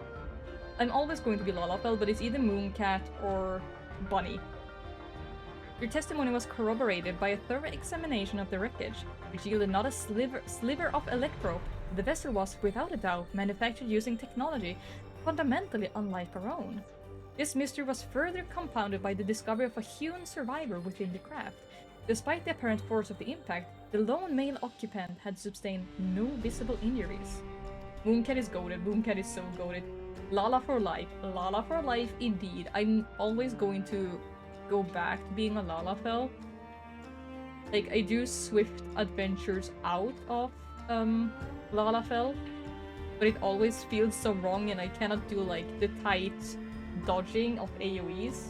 Speaker 1: I'm always going to be Lalafell, but it's either Mooncat or Bunny. Your testimony was corroborated by a thorough examination of the wreckage, which yielded not a sliver of electro. The vessel was, without a doubt, manufactured using technology fundamentally unlike our own. This mystery was further compounded by the discovery of a hewn survivor within the craft. Despite the apparent force of the impact, the lone male occupant had sustained no visible injuries. Mooncat is goated, Mooncat is so goated. Lala for life indeed. I'm always going to go back to being a Lalafell. Like, I do swift adventures out of Lalafell, but it always feels so wrong and I cannot do like the tight dodging of AoEs.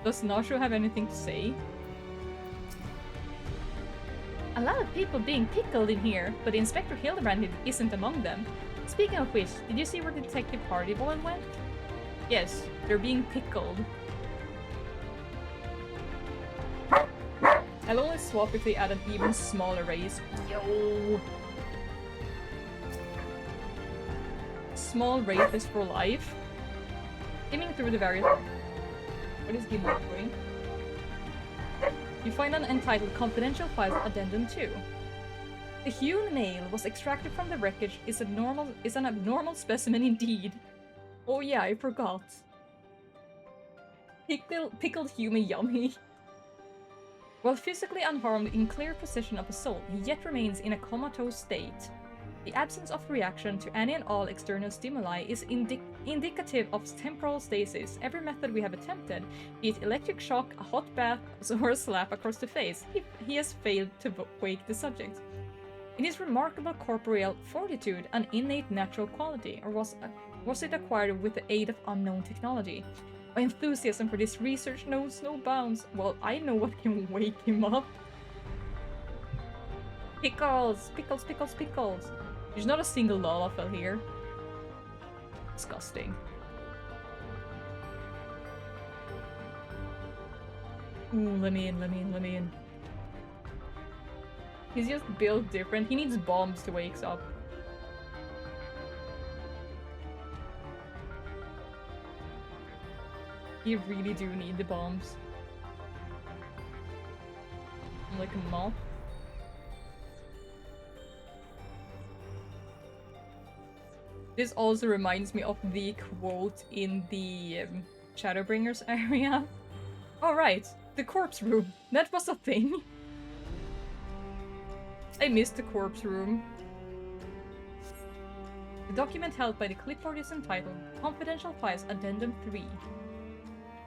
Speaker 1: Does Nashu have anything to say? A lot of people being pickled in here, but Inspector Hildebrand isn't among them. Speaking of which, did you see where the Detective Party Boy went? Yes, they're being pickled. I'll only swap if they add an even smaller race. Yo! Small Wraith is for life. Skimming through the various... What is Gimli doing? You find an entitled Confidential Files Addendum 2. The hewn nail was extracted from the wreckage is an abnormal specimen indeed. Oh yeah, I forgot. Pickled human yummy. While physically unharmed in clear possession of a soul, he yet remains in a comatose state. The absence of reaction to any and all external stimuli is indicative of temporal stasis. Every method we have attempted, be it electric shock, a hot bath, or a slap across the face, he has failed to wake the subject. In his remarkable corporeal fortitude, an innate natural quality, or was it acquired with the aid of unknown technology? My enthusiasm for this research knows no bounds. Well, I know what can wake him up. Pickles! Pickles, pickles, pickles! There's not a single Lalafell here. Disgusting. Ooh, let me in. He's just built different. He needs bombs to wake up. You really do need the bombs. I'm like a moth. This also reminds me of the quote in the Shadowbringers area. Oh right, the corpse room. That was a thing. I missed the corpse room. The document held by the clipboard is entitled Confidential Files Addendum 3.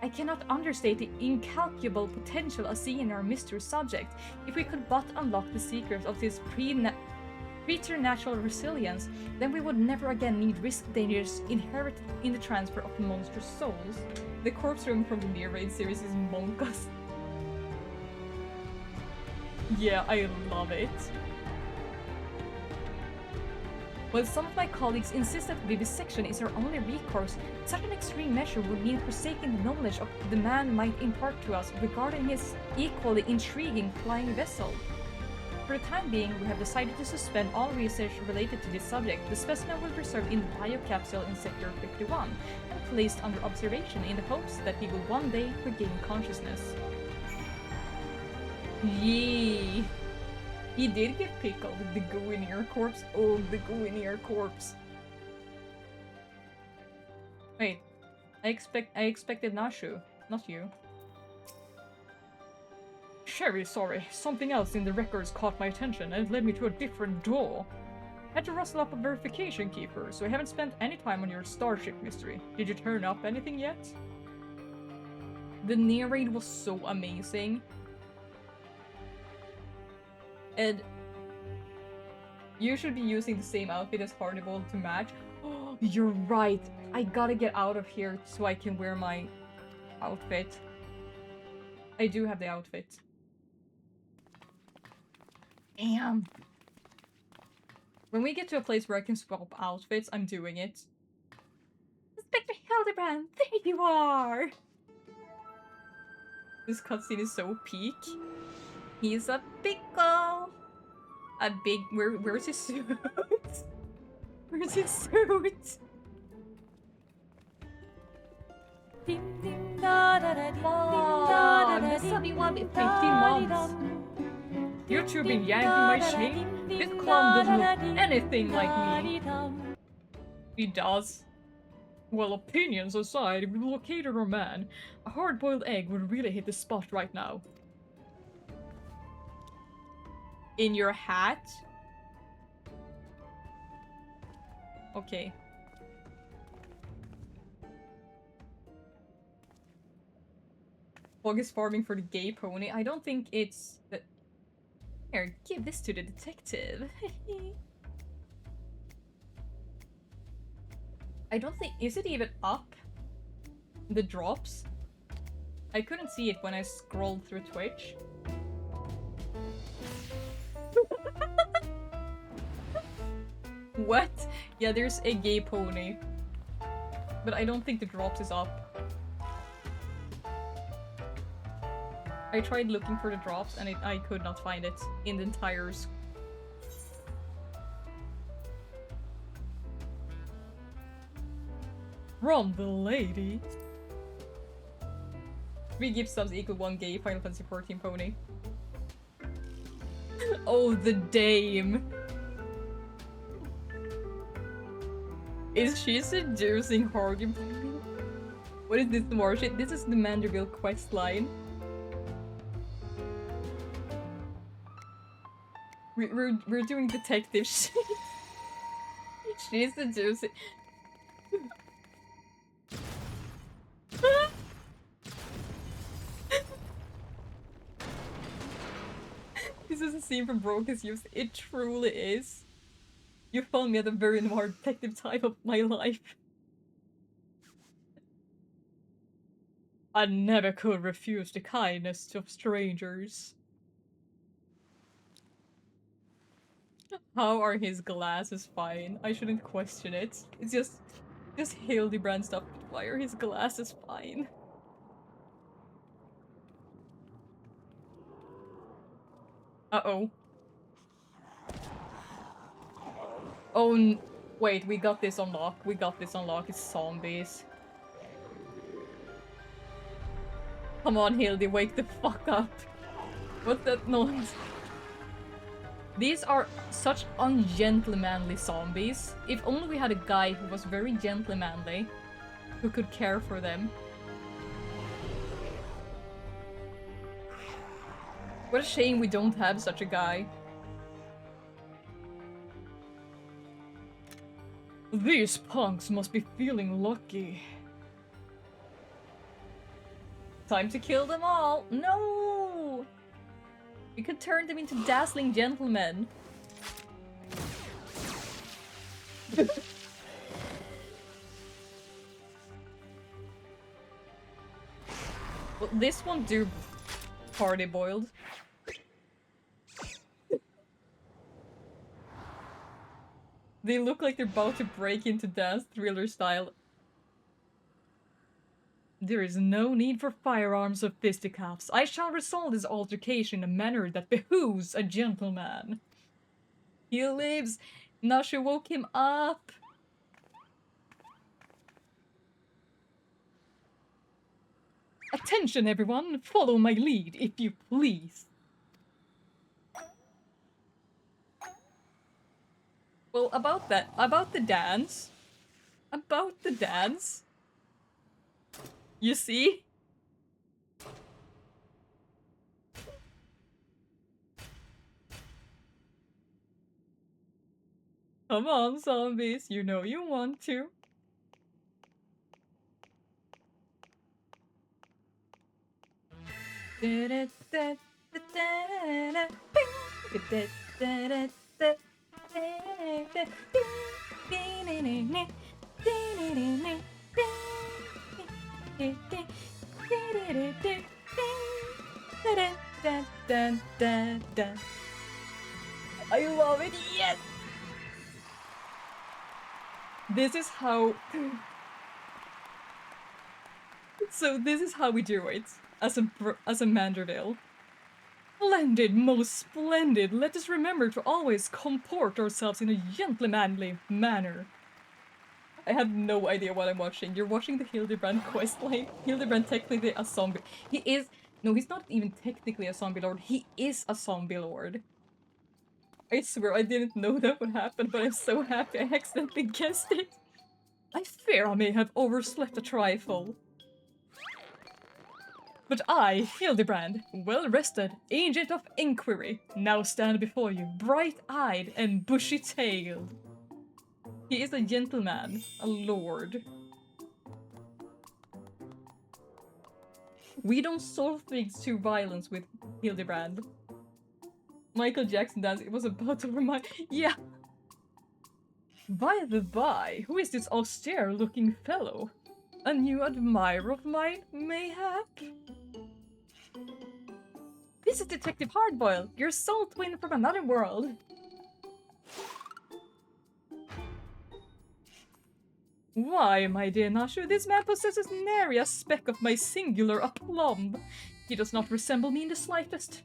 Speaker 1: I cannot understate the incalculable potential I see in our mystery subject. If we could but unlock the secrets of this preternatural resilience, then we would never again need risk dangers inherited in the transfer of monstrous souls. The corpse room from the Near Raid series is monkus. Yeah, I love it. While some of my colleagues insist that vivisection is our only recourse, such an extreme measure would mean forsaking the knowledge of the man might impart to us regarding his equally intriguing flying vessel. For the time being, we have decided to suspend all research related to this subject. The specimen will be preserved in the biocapsule in Sector 51 and placed under observation in the hopes that he will one day regain consciousness. Yee! He did get pickled, the Guinea corpse. Oh, the Guinea corpse. Wait, I expected Nashu, not you. Very sorry. Something else in the records caught my attention and led me to a different door. Had to rustle up a verification key first, so I haven't spent any time on your Starship mystery. Did you turn up anything yet? The Near Raid was so amazing. And you should be using the same outfit as Carnival to match. Oh, you're right. I gotta get out of here so I can wear my outfit. I do have the outfit. Damn. When we get to a place where I can swap outfits, I'm doing it. Inspector Hildebrand, there you are! This cutscene is so peak. He's a pickle! A big... Where's his suit? Where's his suit? Mom! 15 months! You two been yanking my chain? This clown doesn't look anything like me. He does. Well, opinions aside, if we located our man, a hard-boiled egg would really hit the spot right now. In your hat? Okay. Fog is farming for the gay pony. I don't think it's the... Here, give this to the detective. I don't think... Is it even up? The drops? I couldn't see it when I scrolled through Twitch. What? Yeah, there's a gay pony. But I don't think the drops is up. I tried looking for the drops and I could not find it in the entire From the lady. 3 gift subs equal 1 gay Final Fantasy XIV pony. Oh, the dame. Is she seducing Hargan? What is this more shit? This is the Manderville quest line. We're doing detective shit. She's seducing. This is a scene from Broca's Youth. It truly is. You found me at the very noir detective time of my life. I never could refuse the kindness of strangers. How are his glasses fine? I shouldn't question it. It's just Hildebrand stuff. Why are his glasses fine? Uh-oh. Oh, wait, we got this on lock. We got this on lock. It's zombies. Come on, Hildy, wake the fuck up. What's that noise? These are such ungentlemanly zombies. If only we had a guy who was very gentlemanly, who could care for them. What a shame we don't have such a guy. These punks must be feeling lucky. Time to kill them all! No! We could turn them into dazzling gentlemen. Well, this won't do party boiled. They look like they're about to break into dance thriller style. There is no need for firearms or fisticuffs. I shall resolve this altercation in a manner that behooves a gentleman. He lives. Nasha woke him up. Attention, everyone! Follow my lead, if you please. Well, about the dance. About the dance. You see? Come on, zombies, you know you want to. I love it, yes! This is how... So this is how we do it, as a Manderdale. Splendid, most splendid! Let us remember to always comport ourselves in a gentlemanly manner. I have no idea what I'm watching. You're watching the Hildebrand questline. Hildebrand technically a zombie. He is... No, he's not even technically a zombie lord. He is a zombie lord. I swear I didn't know that would happen, but I'm so happy I accidentally guessed it. I fear I may have overslept a trifle. But I, Hildebrand, well-rested, agent of inquiry, now stand before you, bright-eyed and bushy-tailed. He is a gentleman, a lord. We don't solve things to violence with Hildebrand. Michael Jackson dance, it was about to remind- Yeah! By the by, who is this austere-looking fellow? A new admirer of mine, mayhap? This is Detective Hardboil, your soul twin from another world. Why, my dear Nashu, this man possesses nary a speck of my singular aplomb. He does not resemble me in the slightest.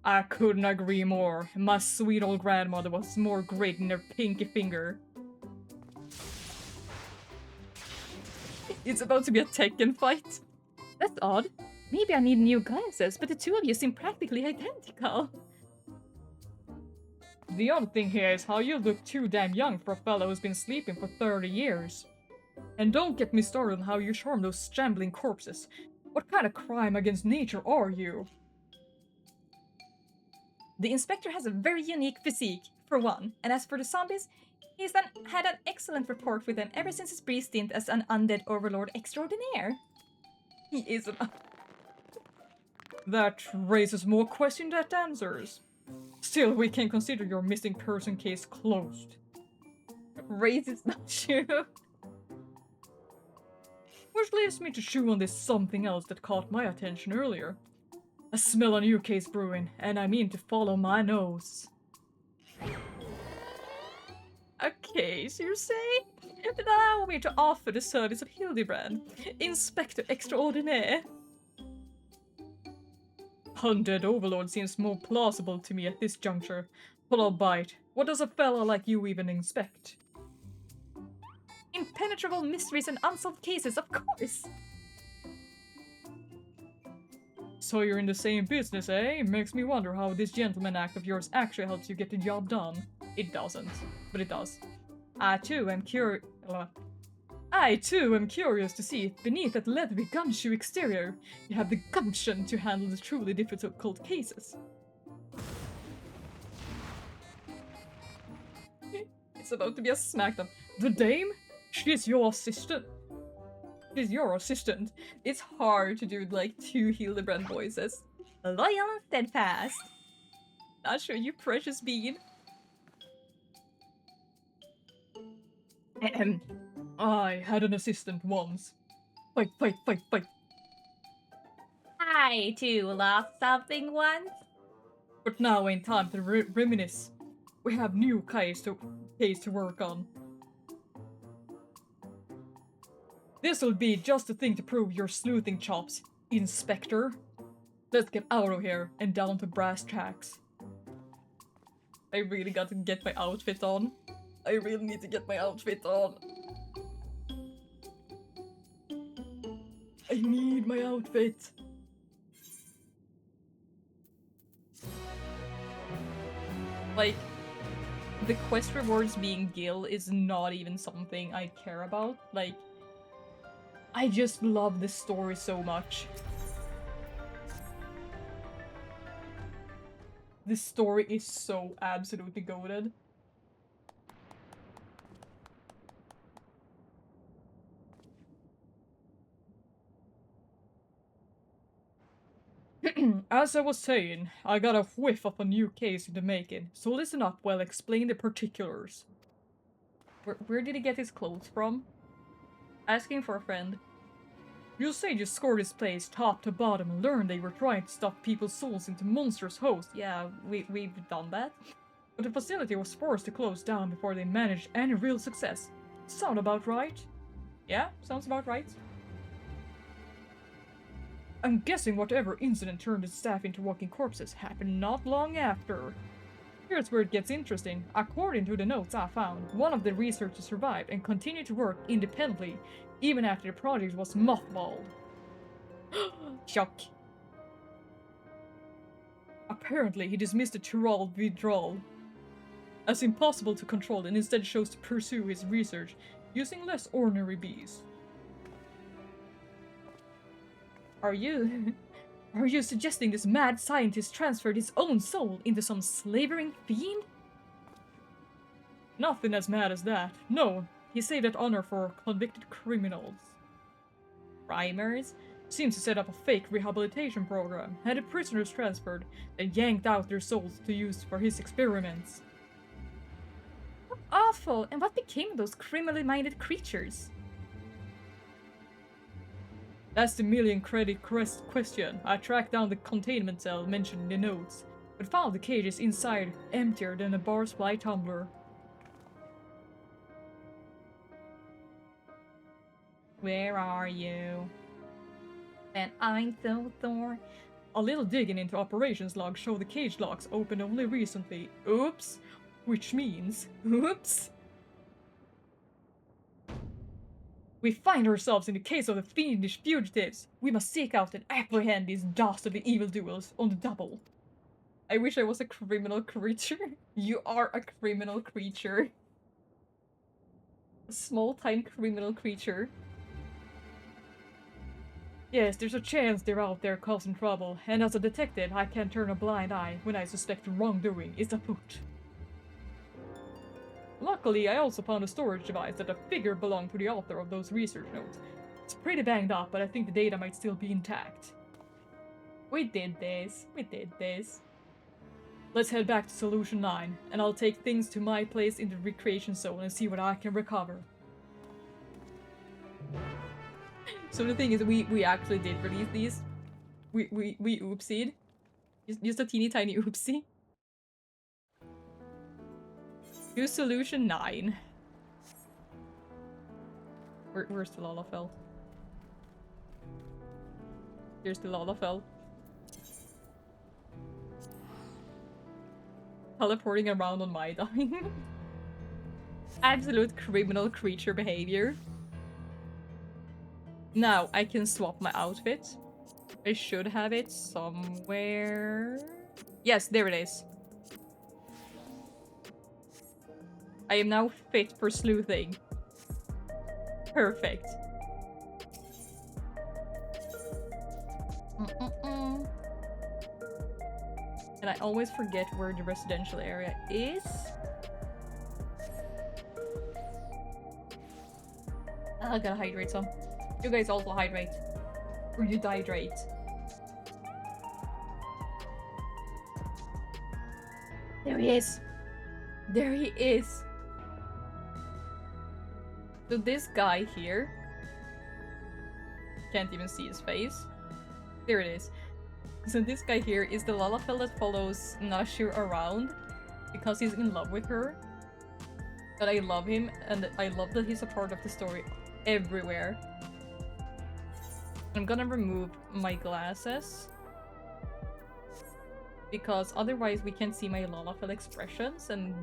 Speaker 1: I couldn't agree more. My sweet old grandmother was more great in her pinky finger. It's about to be a Tekken fight. That's odd. Maybe I need new glasses, but the two of you seem practically identical. The odd thing here is how you look too damn young for a fellow who's been sleeping for 30 years. And don't get me started on how you charm those shambling corpses. What kind of crime against nature are you? The inspector has a very unique physique, for one, and as for the zombies, he's had an excellent rapport with them ever since his brief stint as an undead overlord extraordinaire. He is an... That raises more questions than answers. Still, we can consider your missing person case closed. Raises not true. Which leaves me to chew on this something else that caught my attention earlier. I smell a new case brewing, and I mean to follow my nose. A case, you say? Allow me to offer the service of Hildebrand, Inspector Extraordinaire. Undead Overlord seems more plausible to me at this juncture, but I'll bite. What does a fella like you even inspect? Impenetrable mysteries and unsolved cases, of course! So you're in the same business, eh? Makes me wonder how this gentleman act of yours actually helps you get the job done. It doesn't, but it does. I too am curious to see if beneath that leathery gumshoe exterior, you have the gumption to handle the truly difficult cases. It's about to be a smackdown. The dame? She's your assistant. She's your assistant. It's hard to do like two Hildebrand voices. Loyal and steadfast. Not sure, you precious bean. I had an assistant once. Fight, fight, fight, fight. I too lost something once. But now ain't time to reminisce. We have new case to work on. This'll be just the thing to prove your sleuthing chops, Inspector. Let's get out of here and down to brass tacks. I really got to get my outfit on. I really need to get my outfit on. I need my outfit. Like, the quest rewards being Gil is not even something I care about. Like, I just love this story so much. This story is so absolutely goated. As I was saying, I got a whiff of a new case in the making, so listen up while I explain the particulars. Where did he get his clothes from? Asking for a friend. You say you scored this place top to bottom and learned they were trying to stuff people's souls into monstrous hosts. Yeah, we've done that. But the facility was forced to close down before they managed any real success. Sound about right? Yeah, sounds about right. I'm guessing whatever incident turned the staff into walking corpses happened not long after. Here's where it gets interesting. According to the notes I found, one of the researchers survived and continued to work independently even after the project was mothballed. Shock. Apparently, he dismissed the Chiral withdrawal as impossible to control and instead chose to pursue his research using less ordinary bees. Are you suggesting this mad scientist transferred his own soul into some slavering fiend? Nothing as mad as that. No, he saved that honor for convicted criminals. Primers? Seems to set up a fake rehabilitation program, had the prisoners transferred, then yanked out their souls to use for his experiments. What awful! And what became of those criminally minded creatures? That's the million-credit question. I tracked down the containment cell mentioned in the notes, but found the cages inside emptier than a bar supply tumbler. Where are you? And I'm so sore. A little digging into operations logs show the cage locks opened only recently. Oops. Which means, oops. We find ourselves in the case of the fiendish fugitives. We must seek out and apprehend these dastardly evildoers on the double. I wish I was a criminal creature. You are a criminal creature. A small-time criminal creature. Yes, there's a chance they're out there causing trouble, and as a detective, I can't turn a blind eye when I suspect wrongdoing is afoot. Luckily, I also found a storage device that I figure belonged to the author of those research notes. It's pretty banged up, but I think the data might still be intact. We did this. We did this. Let's head back to Solution 9, and I'll take things to my place in the recreation zone and see what I can recover. So the thing is, we actually did release these. We oopsied. Just a teeny tiny oopsie. To Solution 9. Where's the Lalafell? Here's the Lalafell. Teleporting around on my dime. Absolute criminal creature behavior. Now, I can swap my outfit. I should have it somewhere. Yes, there it is. I am now fit for sleuthing. Perfect. And I always forget where the residential area is. I gotta hydrate some. You guys also hydrate. Or you dehydrate. There he is. There he is. So this guy here, can't even see his face. There it is. So this guy here is the Lalafell that follows Nashu around because he's in love with her. But I love him, and I love that he's a part of the story everywhere. I'm gonna remove my glasses because otherwise we can't see my Lalafell expressions, and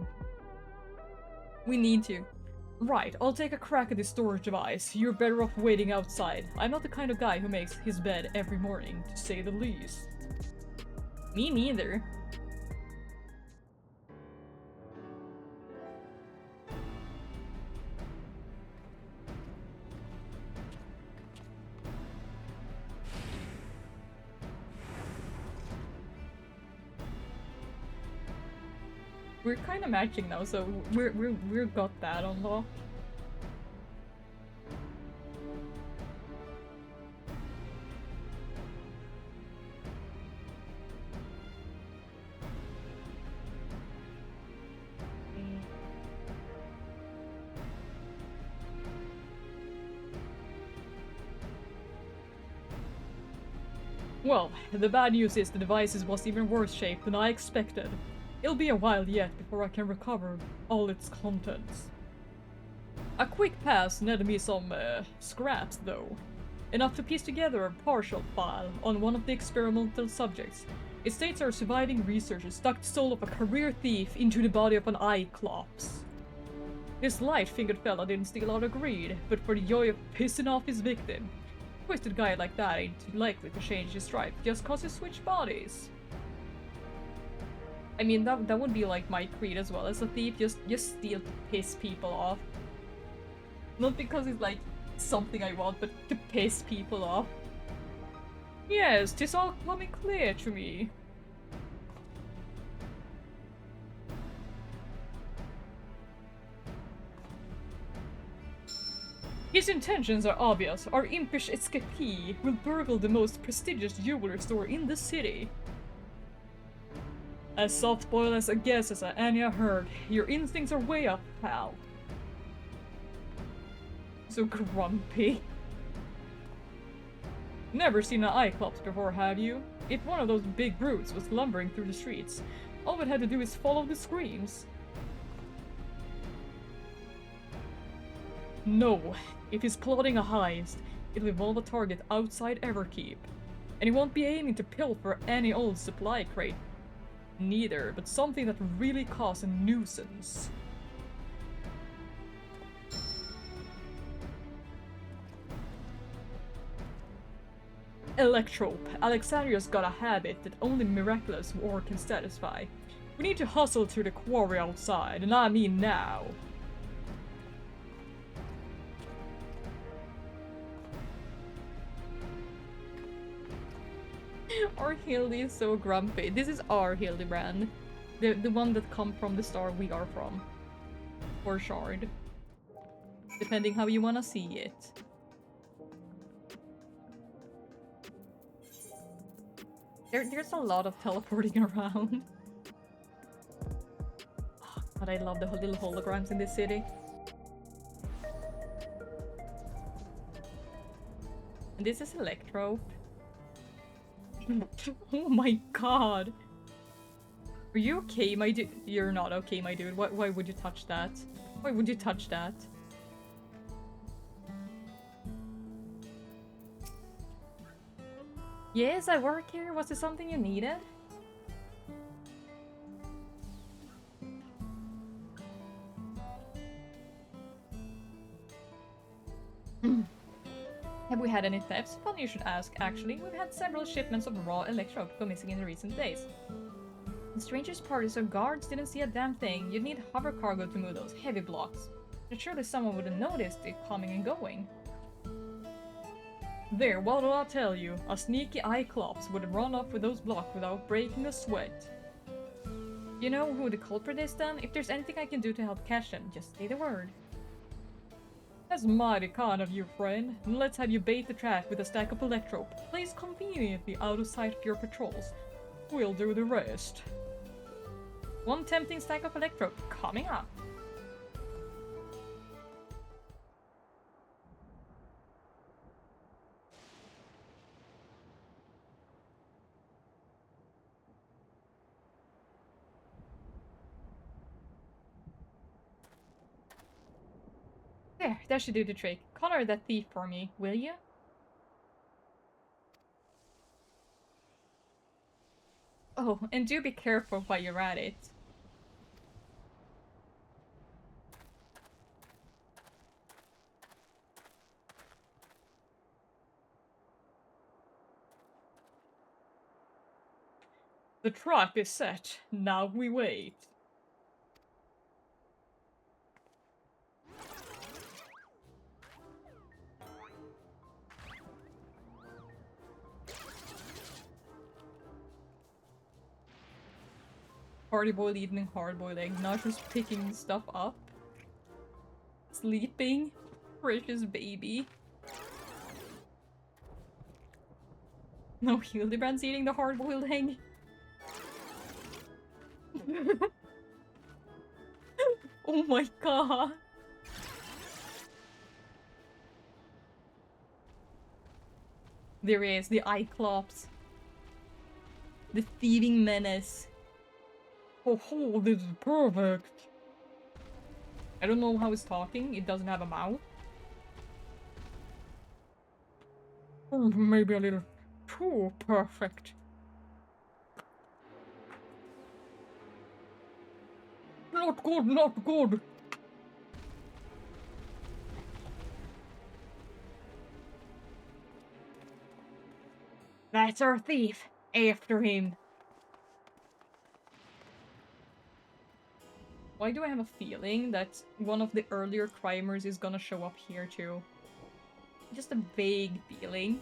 Speaker 1: we need to. Right, I'll take a crack at this storage device. You're better off waiting outside. I'm not the kind of guy who makes his bed every morning, to say the least. Me neither. We're kind of matching now, so we're got that unlocked. Well, the bad news is the device was even worse shape than I expected. It'll be a while yet before I can recover all its contents. A quick pass netted me some scraps though. Enough to piece together a partial file on one of the experimental subjects. It states our surviving researcher stuck the soul of a career thief into the body of an Cyclops. This light-fingered fella didn't steal out of greed, but for the joy of pissing off his victim. A twisted guy like that ain't likely to change his stripe just cause he switched bodies. I mean, that would be like my creed as well as a thief, just steal to piss people off. Not because it's like something I want, but to piss people off. Yes, 'tis all coming clear to me. His intentions are obvious. Our impish escapee will burgle the most prestigious jewelry store in the city. As soft-boiled as a guess as Anya heard, your instincts are way up, pal. So grumpy. Never seen an Cyclops before, have you? If one of those big brutes was lumbering through the streets, all it had to do is follow the screams. No, if he's plotting a heist, it'll involve a target outside Everkeep. And he won't be aiming to pilfer any old supply crate. Neither, but something that would really cause a nuisance. Electrope. Alexandria's got a habit that only miraculous war can satisfy. We need to hustle to the quarry outside, and I mean now. Our Hildy is so grumpy. This is our Hildebrand. The one that come from the star we are from. Or Shard. Depending how you wanna see it. There's a lot of teleporting around. But I love the little holograms in this city. And this is Electro. Oh my god. Are you okay, my dude? You're not okay, my dude. Why would you touch that? Why would you touch that? Yes, I work here. Was there something you needed? Have we had any thefts? Funny you should ask, actually. We've had several shipments of raw electro go missing in the recent days. The strangest part is our guards didn't see a damn thing. You'd need hover cargo to move those heavy blocks. But surely someone would have noticed it coming and going. There, what will I tell you? A sneaky Cyclops would have run off with those blocks without breaking a sweat. You know who the culprit is then? If there's anything I can do to help catch them, just say the word. That's mighty kind of you, friend. Let's have you bait the trap with a stack of electro, placed conveniently out of sight of your patrols. We'll do the rest. One tempting stack of electro coming up. There, that should do the trick. Color that thief for me, will you? Oh, and do be careful while you're at it. The trap is set. Now we wait. Hard-boiled eating hard-boiled egg, not just picking stuff up. Sleeping. Precious baby. No, Hildebrand's eating the hard-boiled egg. Oh my god. There he is, the Cyclops. The thieving menace. Oh, this is perfect. I don't know how it's talking. It doesn't have a mouth. Maybe a little too perfect. Not good, not good. That's our thief. After him. Why do I have a feeling that one of the earlier crimers is gonna show up here too? Just a vague feeling.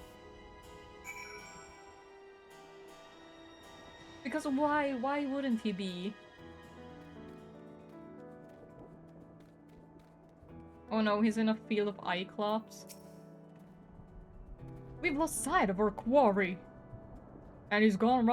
Speaker 1: Because why? Why wouldn't he be? Oh no, he's in a field of Cyclops. We've lost sight of our quarry. And he's gone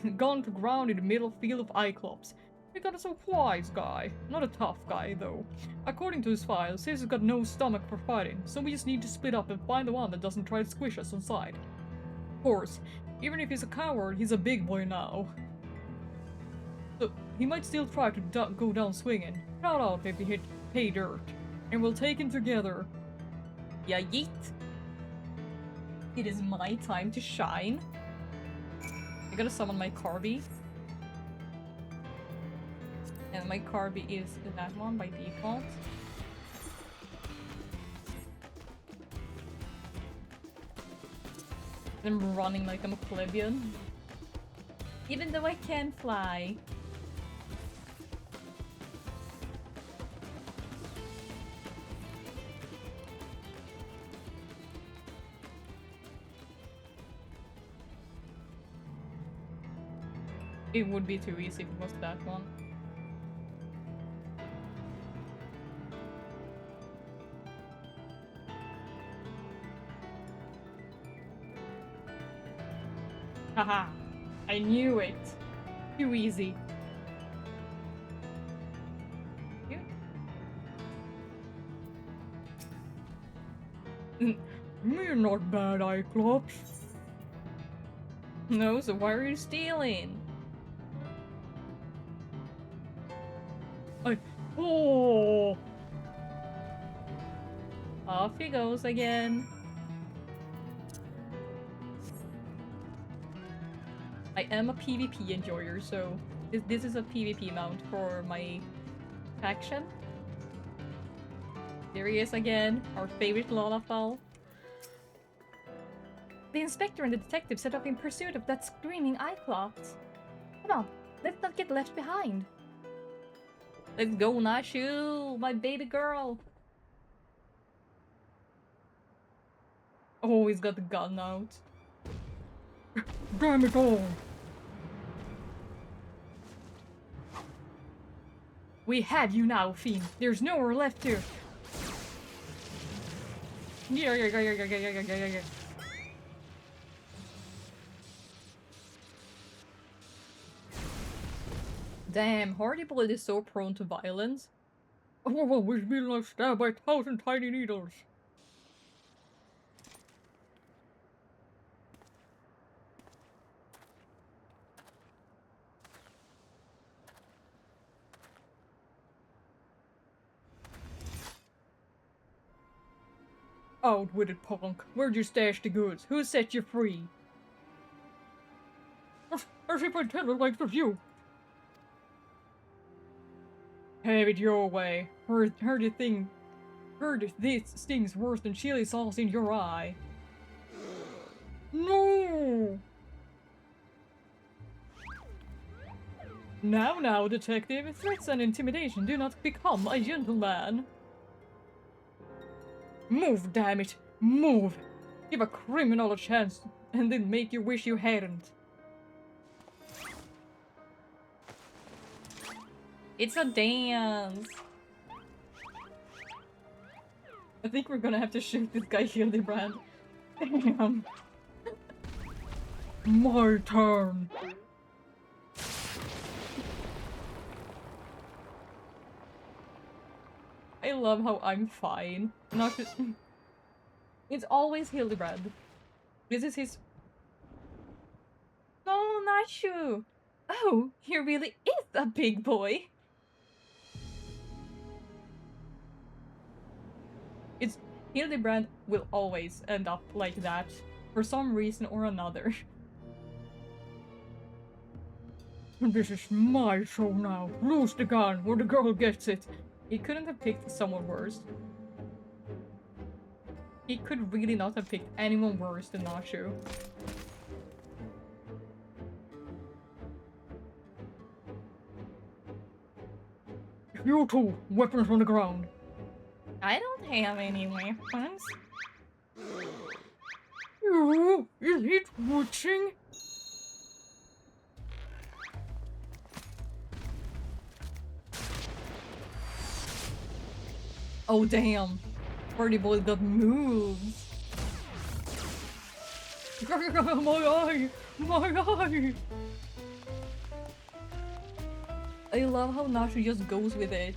Speaker 1: to ground in the middle field of Cyclops. We got a surprise guy. Not a tough guy, though. According to his file, says he's got no stomach for fighting, so we just need to split up and find the one that doesn't try to squish us on sight. Of course, even if he's a coward, he's a big boy now. So, he might still try to go down swinging. Shout out if he hit pay dirt. And we'll take him together. Yeah, yeet. It is my time to shine. I gotta summon my Carby. And my Carby is that one by default. I'm running like I'm a plebeian. Even though I can fly. It would be too easy if it was that one. Haha! I knew it! Too easy. You're not bad, Cyclops. No, so why are you stealing? Oh! Off he goes again. I am a PvP enjoyer, so this is a PvP mount for my faction. There he is again, our favorite Lollapal. The inspector and the detective set off in pursuit of that screaming Cyclops. Come on, let's not get left behind. Let's go, Nashu, my baby girl. Oh, he's got the gun out. Damn it all. We have you now, Fiend. There's nowhere left here. Yeah. Damn, Hardyboy is so prone to violence. Oh, we've been like stabbed by 1,000 tiny needles. Out with it, punk. Where'd you stash the goods? Who set you free? As if I tell the likes of you. Have it your way. Heard this stings worse than chili sauce in your eye. No! Now, detective, threats and intimidation do not become a gentleman. Move, damn it! Move! Give a criminal a chance, and then make you wish you hadn't. It's a dance! I think we're gonna have to shoot this guy Hildebrand. Damn. My turn! I love how I'm fine. Not just... It's always Hildebrand. This is his... No, Nacho! Oh, he really is a big boy! It's... Hildebrand will always end up like that. For some reason or another. This is my show now. Lose the gun where the girl gets it. He couldn't have picked someone worse. He could really not have picked anyone worse than Nacho. You two, weapons on the ground. I don't have any weapons. You, is it watching? Oh damn, Party Boy got moves. My eye! My eye! I love how Nacho just goes with it.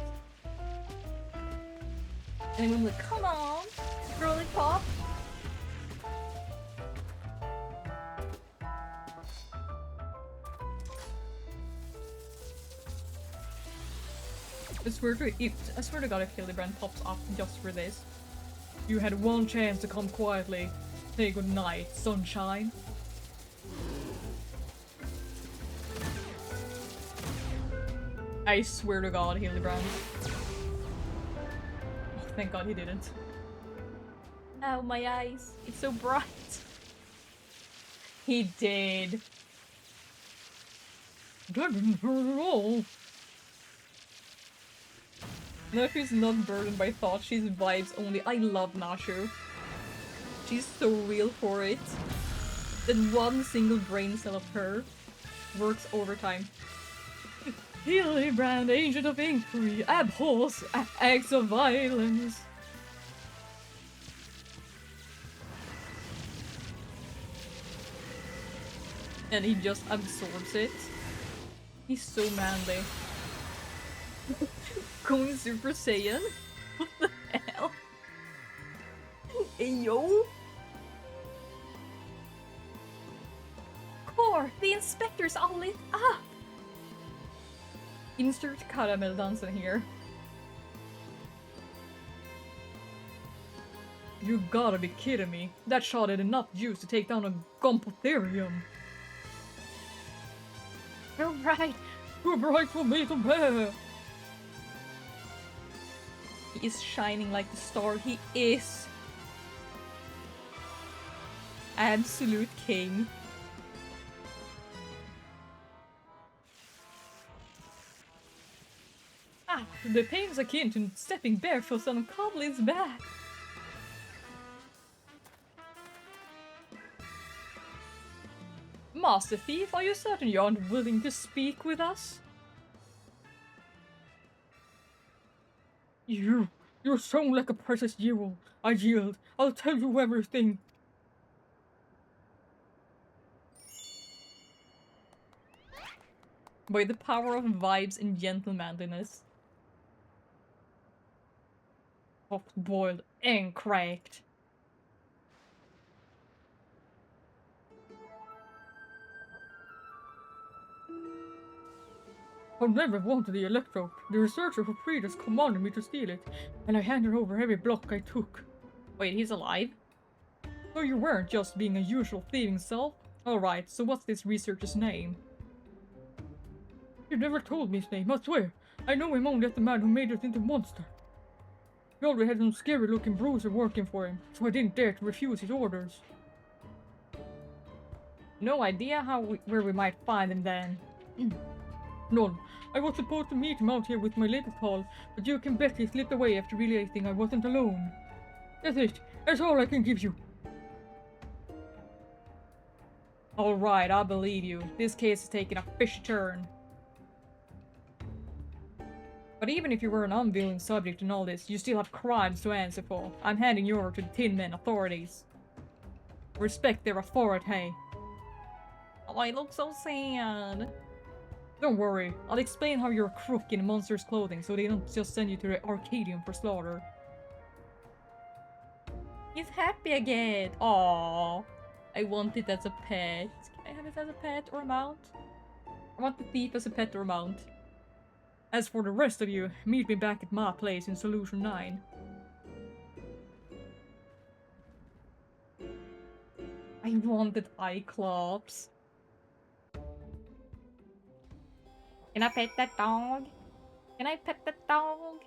Speaker 1: And I'm like, come on, girly pop. I swear to God if Hildebrand pops up just for this. You had one chance to come quietly. Say goodnight, sunshine. I swear to God, Hildebrand. Oh, thank God he didn't. Ow, my eyes. It's so bright. He did. That didn't hurt at all. Nacho's not burdened by thought, she's vibes only. I love Nacho. She's so real for it. That one single brain cell of her works overtime. Hildebrand, agent of inquiry, abhors acts of violence. And he just absorbs it. He's so manly. Going Super Saiyan? What the hell? Hey yo! Core, the inspector's all lit up! Insert caramel dance in here. You gotta be kidding me. That shot had enough juice to take down a Gumpotherium. You're right. Too bright for me to bear. He is shining like the star he is. Absolute king. Ah, the pain's akin to stepping barefoot on a goblin's back. Master Thief, are you certain you aren't willing to speak with us? You sound like a precious jewel. I yield. I'll tell you everything. By the power of vibes and gentlemanliness. Soft-boiled and cracked. I never wanted the electrode. The researcher for Frida's commanded me to steal it, and I handed over every block I took. Wait, he's alive? So you weren't just being a usual thieving self? Alright, so what's this researcher's name? You never told me his name, I swear. I know him only as the man who made us into monster. He already had some scary-looking bruiser working for him, so I didn't dare to refuse his orders. No idea where we might find him then. None. I was supposed to meet him out here with my little pal, but you can bet he slipped away after realizing I wasn't alone. That's it. That's all I can give you. Alright, I believe you. This case is taking a fishy turn. But even if you were an unwilling subject in all this, you still have crimes to answer for. I'm handing you over to the Tin Men authorities. Respect their authority. Oh, I look so sad. Don't worry, I'll explain how you're a crook in monster's clothing so they don't just send you to the Arcadium for slaughter. He's happy again. Aww. I want it as a pet. Can I have it as a pet or a mount? I want the thief as a pet or a mount. As for the rest of you, meet me back at my place in Solution 9. I wanted eye clops. Can I pet that dog? Can I pet that dog?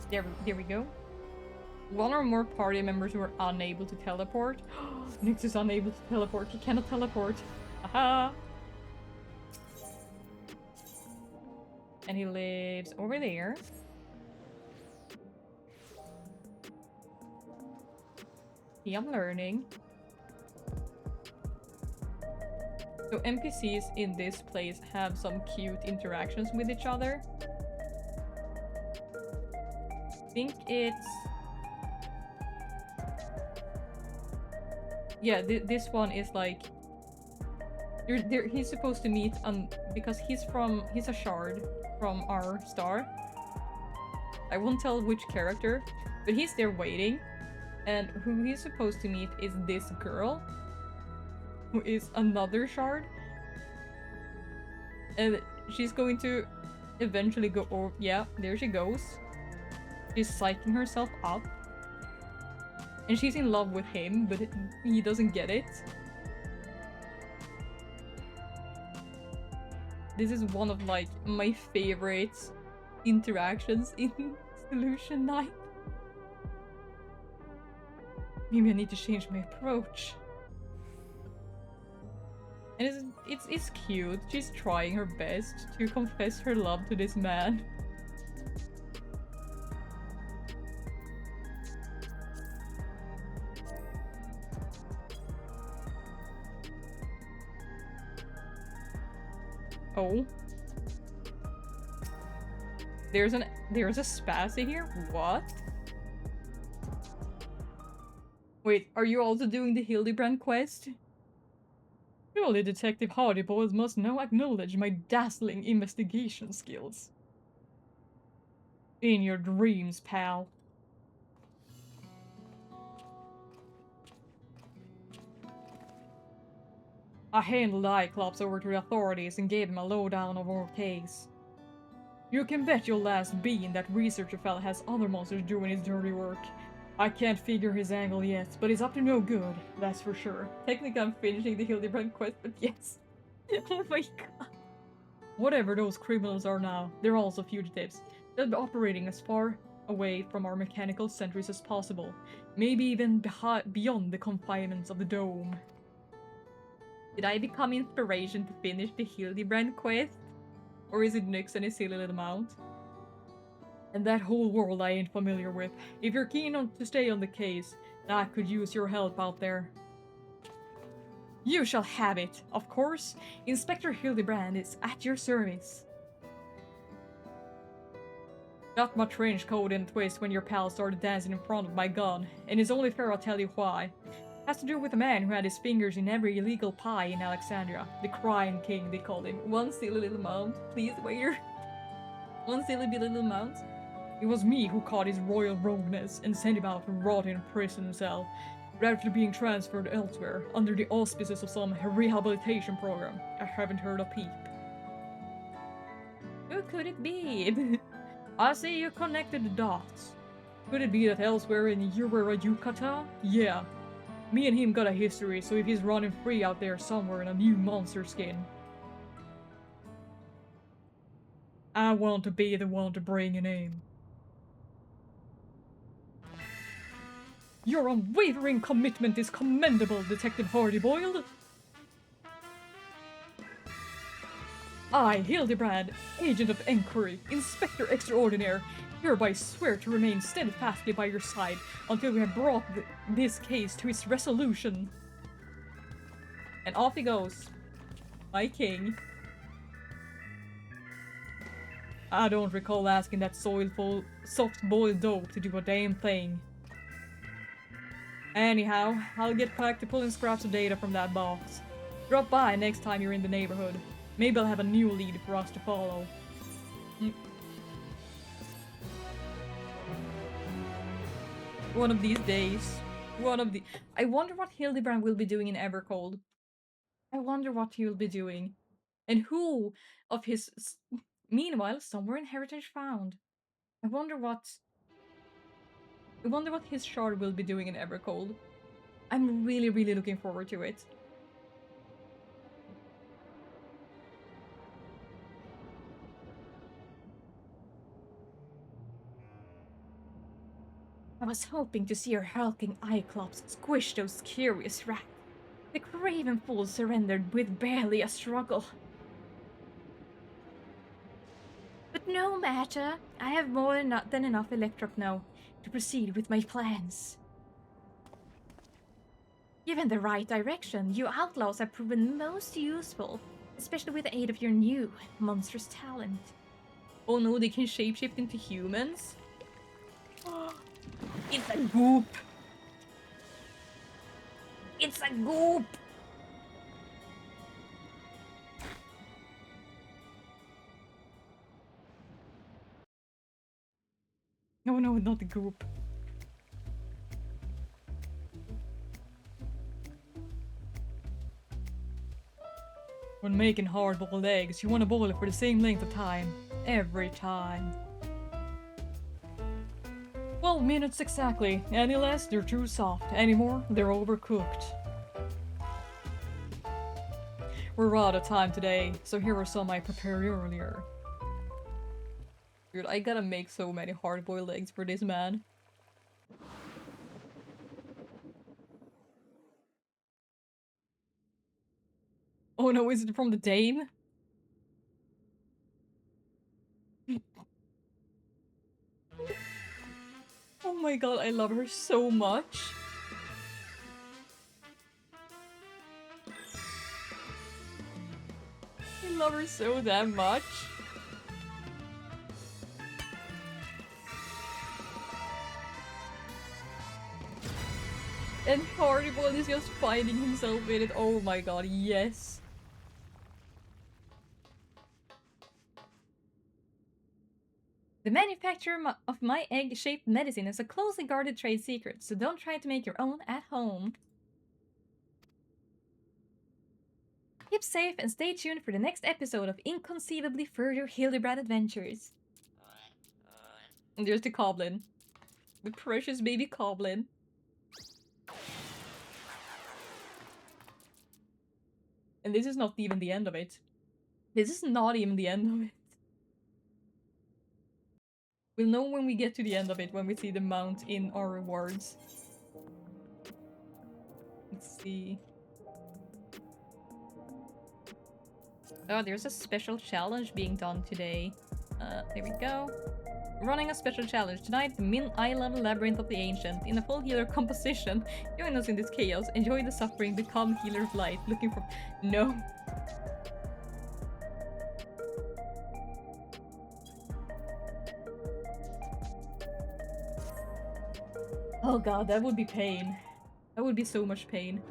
Speaker 1: There we go. One or more party members who are unable to teleport. Nyx is unable to teleport. He cannot teleport. Aha! And he lives over there. See, I'm learning. So NPCs in this place have some cute interactions with each other. I think it's... Yeah, this one is like... he's supposed to meet... because he's a shard from our star. I won't tell which character, but he's there waiting. And who he's supposed to meet is this girl, who is another shard. And she's going to eventually go over... Yeah, there she goes. She's psyching herself up. And she's in love with him, but he doesn't get it. This is one of, like, my favorite interactions in Solution 9. Maybe I need to change my approach. And it's cute. She's trying her best to confess her love to this man. Oh. There's a spazzy here? What? Wait, are you also doing the Hildebrand quest? Surely Detective Hardyboys must now acknowledge my dazzling investigation skills. In your dreams, pal. I handed Cyclops over to the authorities and gave him a lowdown of our case. You can bet your last bean that researcher fella has other monsters doing his dirty work. I can't figure his angle yet, but he's up to no good, that's for sure. Technically I'm finishing the Hildebrand quest, but yes. Oh my god. Whatever those criminals are now, they're also fugitives. They'll be operating as far away from our mechanical sentries as possible. Maybe even beyond the confinements of the dome. Did I become inspiration to finish the Hildebrand quest? Or is it Nyx and his silly little mount? And that whole world I ain't familiar with. If you're keen on to stay on the case, then I could use your help out there. You shall have it. Of course, Inspector Hildebrand is at your service. Got my trench coat in a twist when your pal started dancing in front of my gun, and it's only fair I'll tell you why. Has to do with a man who had his fingers in every illegal pie in Alexandria. The Crime King, they called him. One silly little mount. Please, waiter. One silly little mount. It was me who caught his royal rogueness and sent him out to rot in a prison cell, rather being transferred elsewhere, under the auspices of some rehabilitation program. I haven't heard a peep. could it be? I see you connected the dots. Could it be that elsewhere in Yucatan? Yeah. Me and him got a history, so if he's running free out there somewhere in a new monster skin, I want to be the one to bring in him. Your unwavering commitment is commendable, Detective Hardy-Boiled. I, Hildebrand, Agent of Enquiry, Inspector Extraordinaire, hereby swear to remain steadfastly by your side until we have brought this case to its resolution. And off he goes. My king. I don't recall asking that soilful, soft-boiled dope to do a damn thing. Anyhow, I'll get back to pulling scraps of data from that box. Drop by next time you're in the neighborhood. Maybe I'll have a new lead for us to follow. One of these days. I wonder what Hildebrand will be doing in Evercold. I wonder what he will be doing. And who of his... Meanwhile, somewhere in Heritage found. I wonder what his shard will be doing in Evercold. I'm really, really looking forward to it. I was hoping to see your hulking Cyclops squish those curious rats. The craven fool surrendered with barely a struggle. But no matter, I have more than enough Electroc now to proceed with my plans. Given the right direction, you outlaws have proven most useful, especially with the aid of your new monstrous talent. Oh no, they can shapeshift into humans? It's a goop! It's a goop! No, no, not the goop. When making hard-boiled eggs, you want to boil it for the same length of time. Every time. 12 minutes exactly. Any less, they're too soft. Any more, they're overcooked. We're out of time today, so here are some I prepared earlier. Dude, I gotta make so many hard-boiled eggs for this man. Oh no, is it from the Dame? Oh my god, I love her so much. I love her so damn much. And Hardy-Boiled is just finding himself in it. Oh my god, yes. The manufacture of my egg-shaped medicine is a closely guarded trade secret, so don't try to make your own at home. Keep safe and stay tuned for the next episode of Inconceivably Further Hildebrand Adventures. And there's the Coblin. The precious baby Coblin. And this is not even the end of it. This is not even the end of it. We'll know when we get to the end of it, when we see the mount in our rewards. Let's see. Oh, there's a special challenge being done today. There we go. Running a special challenge tonight, the Min Island Labyrinth of the Ancient, in a full healer composition. Join us in this chaos, enjoy the suffering, become healer of light. Looking for... No. Oh god, that would be pain. That would be so much pain.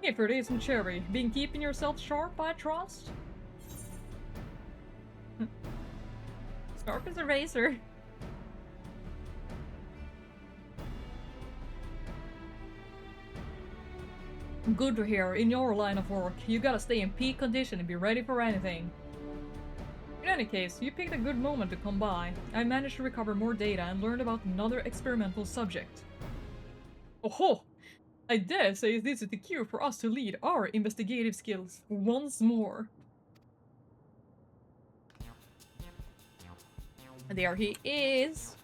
Speaker 1: If it isn't Cherry, been keeping yourself sharp, I trust? Sharp as a razor. Good to hear. In your line of work, you gotta stay in peak condition and be ready for anything. You any case, you picked a good moment to come by. I managed to recover more data and learned about another experimental subject. Oh-ho! I dare say this is the cue for us to lead our investigative skills once more. There he is.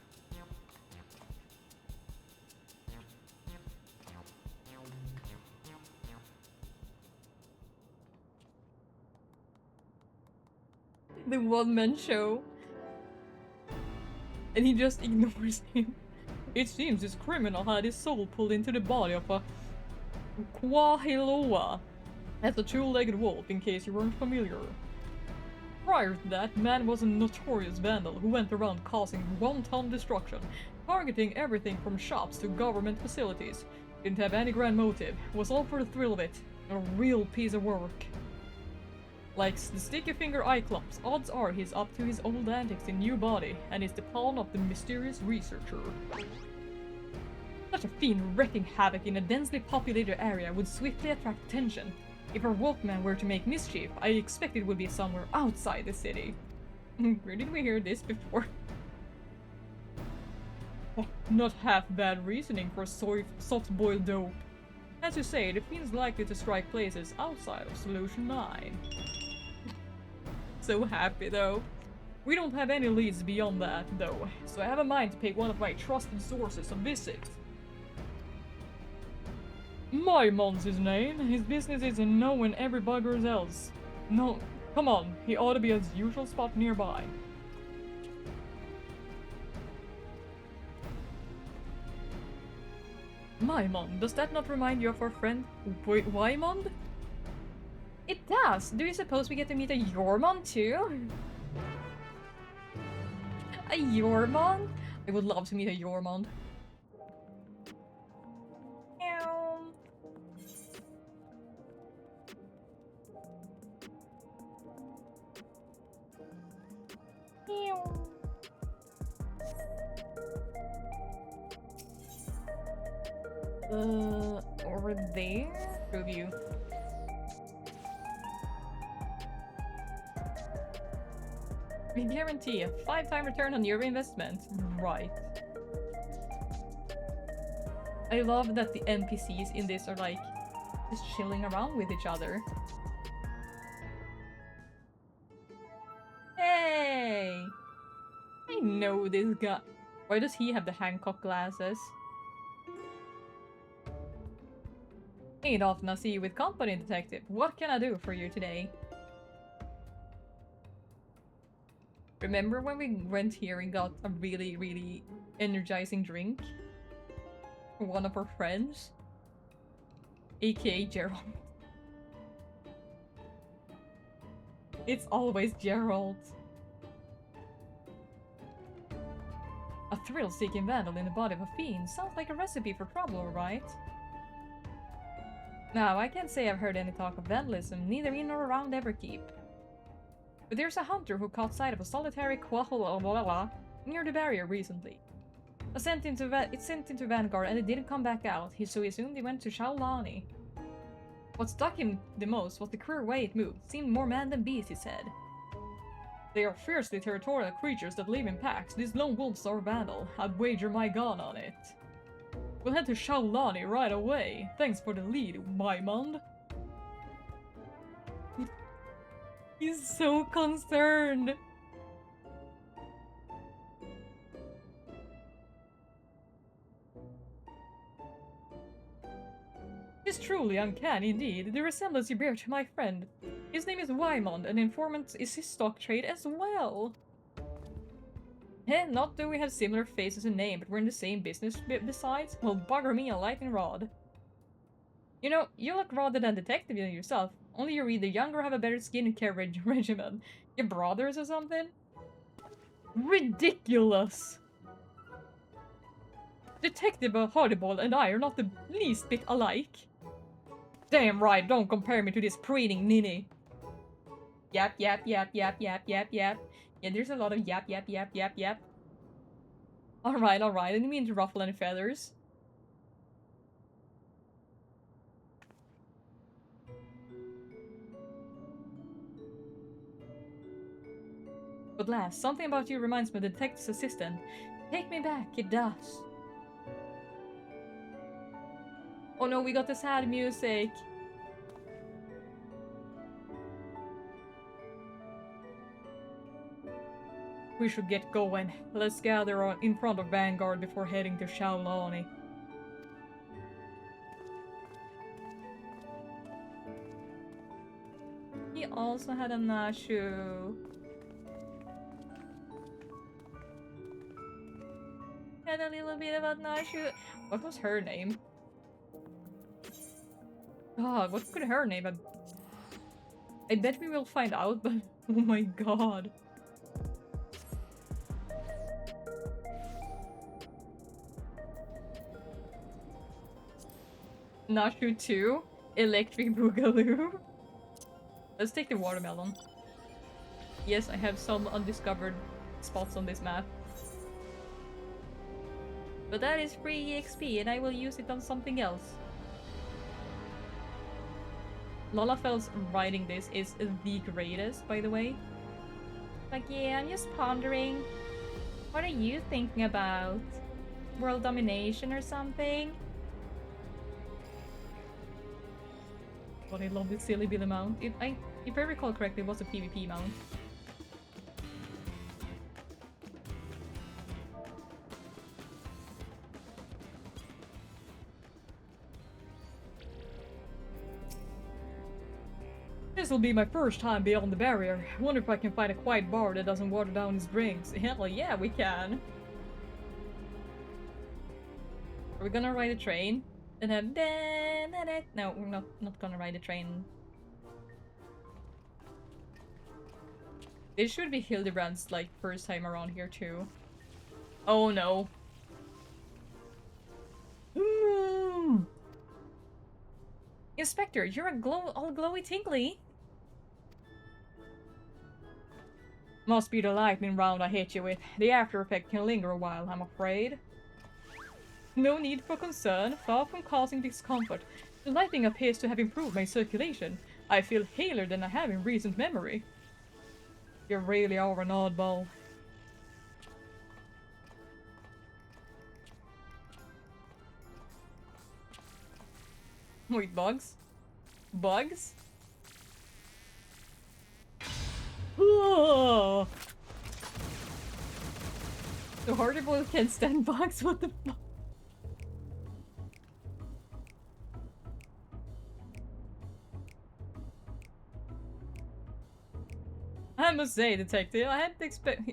Speaker 1: The one-man show. And he just ignores him. It seems this criminal had his soul pulled into the body of a Kwahiloa. That's a two-legged wolf, in case you weren't familiar. Prior to that, man was a notorious vandal who went around causing wanton destruction, targeting everything from shops to government facilities. Didn't have any grand motive, was all for the thrill of it. A real piece of work. Likes the sticky finger eye clumps, odds are he's up to his old antics in new body, and is the pawn of the mysterious researcher. Such a fiend wreaking havoc in a densely populated area would swiftly attract attention. If our wolfman were to make mischief, I expect it would be somewhere outside the city. Where did we hear this before? Oh, not half bad reasoning for soft-boiled dope. As you say, the fiend's likely to strike places outside of Solution 9. So happy though. We don't have any leads beyond that though, so I have a mind to pay one of my trusted sources a visit. Maimon's his name. His business is in knowing every bugger else. No, come on, he ought to be at his usual spot nearby. Maimon, does that not remind you of our friend Waimond? It does! Do you suppose we get to meet a Yormon too? A Yormon? I would love to meet a Yormon. Over there? Review. We guarantee a 5-time return on your investment. Right. I love that the NPCs in this are like just chilling around with each other. Hey! I know this guy. Why does he have the Hancock glasses? Ain't often I see you with company, detective. What can I do for you today? Remember when we went here and got a really, really energizing drink? For one of our friends? AKA Gerald. It's always Gerald. A thrill-seeking vandal in the body of a fiend. Sounds like a recipe for trouble, right? Now, I can't say I've heard any talk of vandalism, neither in or around Everkeep. But there's a hunter who caught sight of a solitary Quaholalala near the barrier recently. It sent into Vanguard and it didn't come back out, so he assumed he went to Shaolani. What struck him the most was the queer way it moved. Seemed more man than beast, he said. They are fiercely territorial creatures that live in packs. These lone wolves are vandal. I'd wager my gun on it. We'll head to Shaolani right away. Thanks for the lead, Maimond. He's so concerned. It's truly uncanny indeed, the resemblance you bear to my friend. His name is Waimond, and informant is his stock trade as well. Not that we have similar faces and name, but we're in the same business besides. Well, bugger me a lightning rod. You know, you look rather than detective than yourself. Only you're either younger or have a better skincare regimen. Your brothers or something? Ridiculous! Detective Hardyball and I are not the least bit alike. Damn right, don't compare me to this preening ninny. Yap, yap, yap, yap, yap, yap, yap. Yeah, there's a lot of yap, yap, yap, yap, yap. Alright, I didn't mean to ruffle any feathers. at last. Something about you reminds me of the detective's assistant. Take me back, it does. Oh no, we got the sad music. We should get going. Let's gather in front of Vanguard before heading to Shaolani. He also had a Nashu. Had a little bit about Nashu. What was her name? God, what could her name have? I bet we will find out, but oh my god. Nashu 2, Electric Boogaloo. Let's take the watermelon. Yes, I have some undiscovered spots on this map. But that is free EXP and I will use it on something else. Lalafel's writing this is the greatest, by the way. Like, yeah, I'm just pondering. What are you thinking about? World domination or something? But I love this silly Billy mount. If I recall correctly, it was a PvP mount. This will be my first time beyond the barrier. I wonder if I can find a quiet bar that doesn't water down his drinks. Hell yeah, we can. Are we gonna ride a train? And then no, we're not gonna ride a train. This should be Hildebrand's like first time around here too. Oh no. Inspector, you're all glowy tingly. Must be the lightning round I hit you with. The after effect can linger a while, I'm afraid. No need for concern, far from causing discomfort. The lightning appears to have improved my circulation. I feel healer than I have in recent memory. You really are an oddball. Wait, bugs? Bugs? Oh! The Harder can't stand bugs? What the fuck? I must say, detective, I hadn't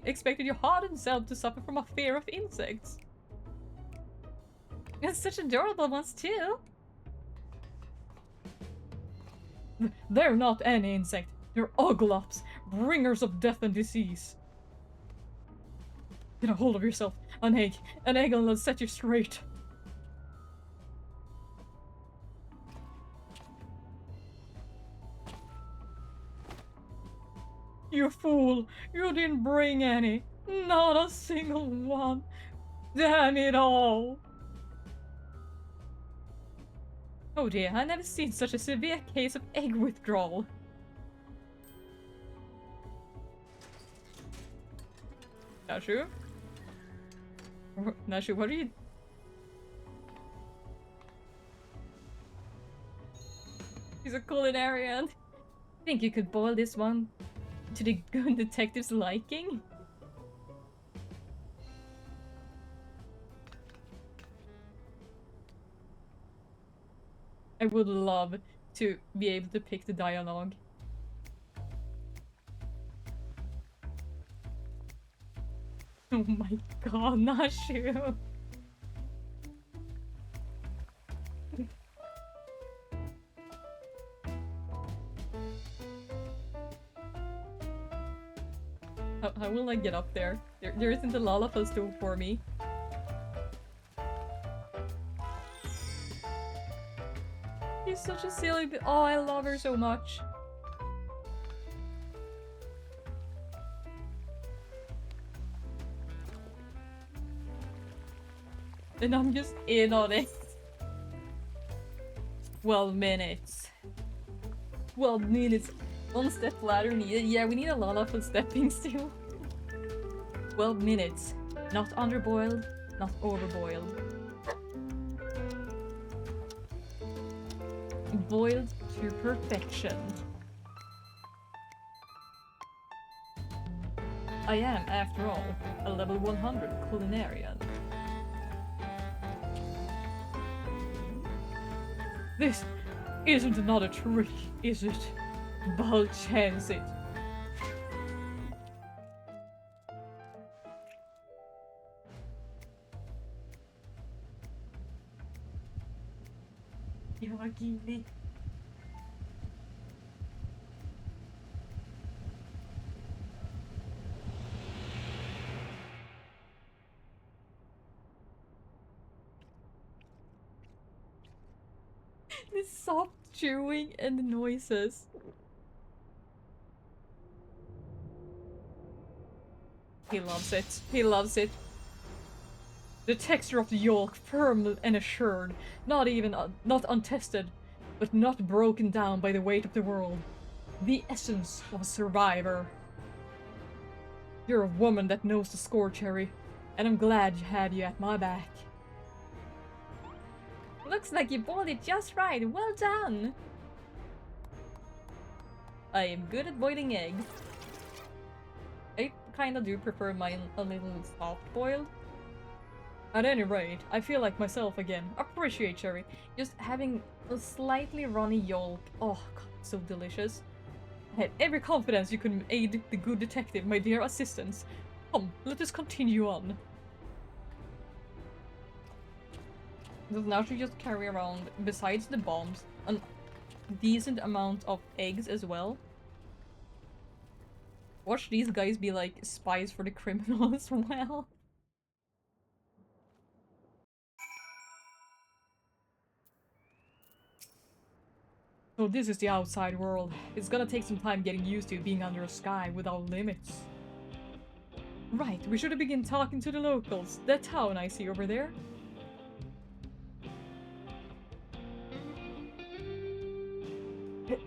Speaker 1: expected your hardened self to suffer from a fear of insects. And such adorable ones, too. They're not any insect. They're oglops, bringers of death and disease. Get a hold of yourself. An egg will set you straight. You fool! You didn't bring any! Not a single one! Damn it all! Oh dear, I've never seen such a severe case of egg withdrawal. Nashu? Nashu, what are you... He's a culinarian. Think you could boil this one to the good detective's liking? I would love to be able to pick the dialogue. Oh my god, Nashu! How will I get up there? There isn't a Lalafell stool for me. She's such a silly bit. Oh, I love her so much. And I'm just in on it. 12 minutes. 12 minutes. One step ladder needed. Yeah, we need a Lalafell stepping stool. 12 minutes. Not underboiled, not overboiled. Boiled to perfection. I am, after all, a level 100 culinarian. This isn't another trick, is it? By chance it. Yagini. The soft chewing and the noises. He loves it. He loves it. The texture of the yolk, firm and assured, not untested, but not broken down by the weight of the world. The essence of a survivor. You're a woman that knows the score, Cherry, and I'm glad you had you at my back. Looks like you boiled it just right. Well done. I am good at boiling eggs. I kinda do prefer mine a little soft boiled. At any rate, I feel like myself again. Appreciate Cherry. Just having a slightly runny yolk. Oh god, so delicious. I had every confidence you could aid the good detective, my dear assistants. Come, let us continue on. So now she just carry around, besides the bombs, a decent amount of eggs as well. Watch these guys be like spies for the criminal as well. So this is the outside world. It's gonna take some time getting used to being under a sky without limits. Right, we should begin talking to the locals. That town I see over there.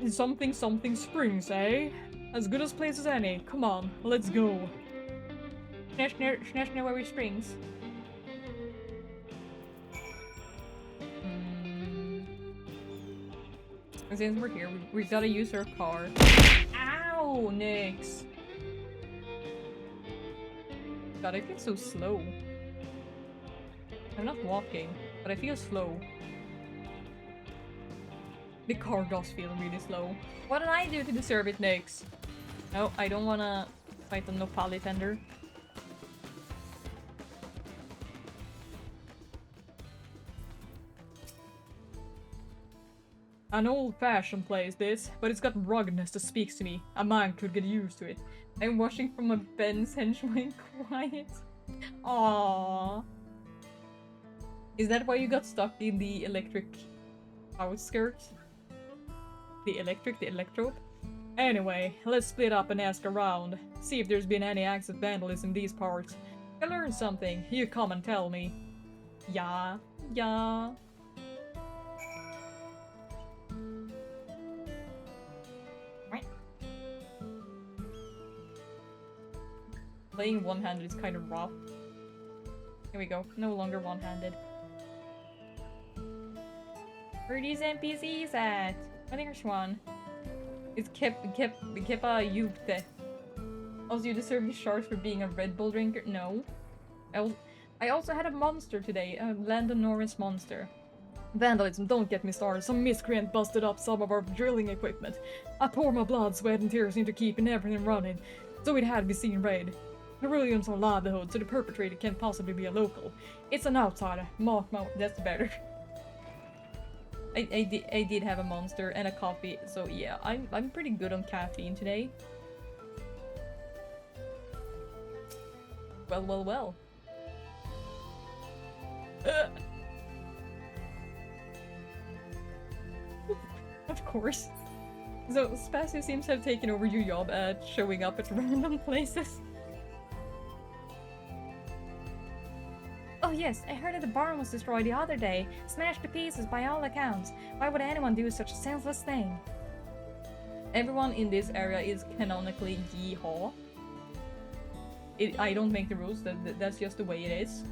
Speaker 1: Something something springs, eh? As good a place as any. Come on, let's go. Snashnerary Springs. And since we're here, we gotta use our car. Ow, Nix! God, I feel so slow. I'm not walking, but I feel slow. The car does feel really slow. What did I do to deserve it, Nix? No, I don't wanna fight the Nopali tender. An old-fashioned place, this, but it's got ruggedness that speaks to me. A man could get used to it. I'm watching from a Ben's henchman quiet. Aww. Is that why you got stuck in the electric outskirts? The electrode? Anyway, let's split up and ask around. See if there's been any acts of vandalism in these parts. If I learn something, you come and tell me. Yeah. Playing one-handed is kind of rough. Here we go. No longer one-handed. Where are these NPCs at? I think there's one. It's Kepa Yukte. Also, you deserve your shards for being a Red Bull drinker? No. I also had a monster today. A Landon Norris monster. Vandalism, don't get me started. Some miscreant busted up some of our drilling equipment. I poured my blood, sweat, and tears into keeping everything running, so it had to be seen red. The Williams are livelihood, so the perpetrator can't possibly be a local. It's an outsider. Mark my... That's better. I did have a monster and a coffee, so yeah, I'm pretty good on caffeine today. Well. Of course. So, Spazio seems to have taken over your job at showing up at random places. Oh yes, I heard that the barn was destroyed the other day. Smashed to pieces by all accounts. Why would anyone do such a senseless thing? Everyone in this area is canonically Yeehaw. I don't make the rules. That's just the way it is.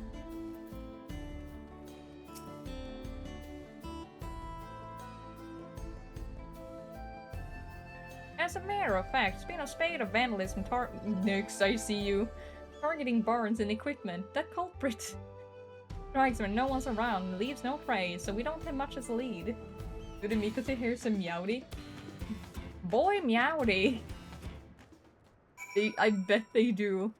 Speaker 1: As a matter of fact, it's been a spate of vandalism. Nix, I see you. Targeting barns and equipment. That culprit strikes when no one's around and leaves no prey, so we don't have much as a lead. Do the Mikote hear some meowdy? Boy, meowdy! I bet they do.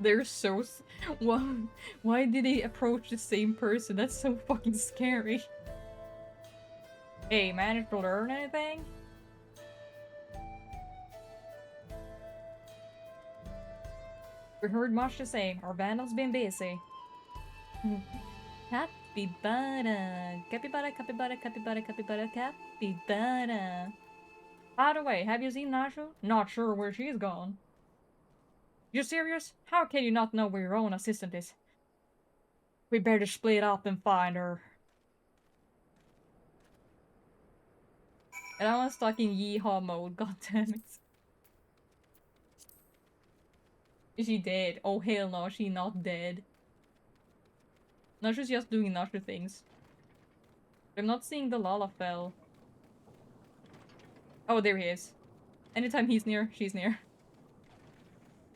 Speaker 1: They're so... Why did they approach the same person? That's so fucking scary. Hey, managed to learn anything? We heard much to say. Our vandal's been busy. Capybara. Capybara, capybara, capybara, capybara, capybara. By the way, have you seen Nashu? Not sure where she's gone. You serious? How can you not know where your own assistant is? We better split up and find her. And I was stuck in yeehaw mode, goddammit. Is she dead? Oh hell no, she's not dead. No, she's just doing Nashu things. I'm not seeing the Lalafell. Oh, there he is. Anytime he's near, she's near.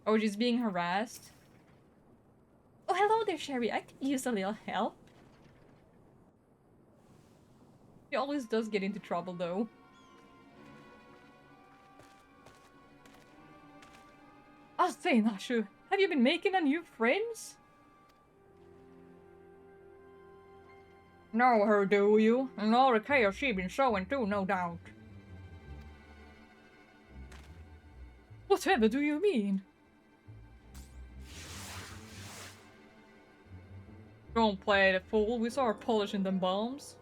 Speaker 1: Oh, she's being harassed. Oh, hello there, Sherry. I could use a little help. She always does get into trouble, though. I say, Nashu, have you been making a new friends? Know her, do you? And all the chaos she been showing too, no doubt. Whatever do you mean? Don't play the fool, we saw her polishing them bombs.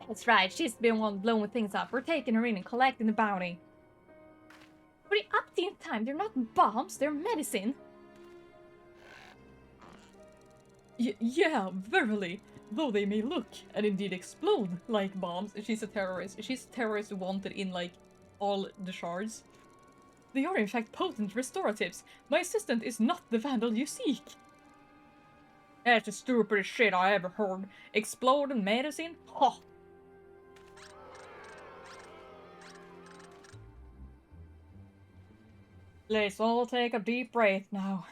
Speaker 1: That's right, she's been one blowing things up. We're taking her in and collecting the bounty. But up the time, they're not bombs, they're medicine. Yeah, verily. Though they may look, and indeed explode, like bombs, she's a terrorist. She's a terrorist wanted in, like, all the shards. They are in fact potent restoratives. My assistant is not the vandal you seek. That's the stupidest shit I ever heard. Exploding medicine? Ha! Let's all take a deep breath now.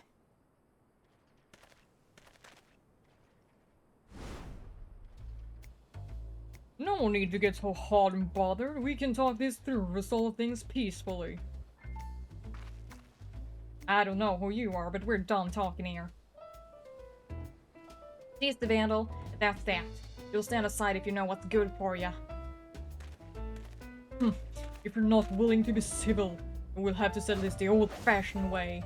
Speaker 1: No need to get so hot and bothered. We can talk this through, resolve things peacefully. I don't know who you are, but we're done talking here. She's the vandal, that's that. You'll stand aside if you know what's good for ya. If you're not willing to be civil, we'll have to settle this the old-fashioned way.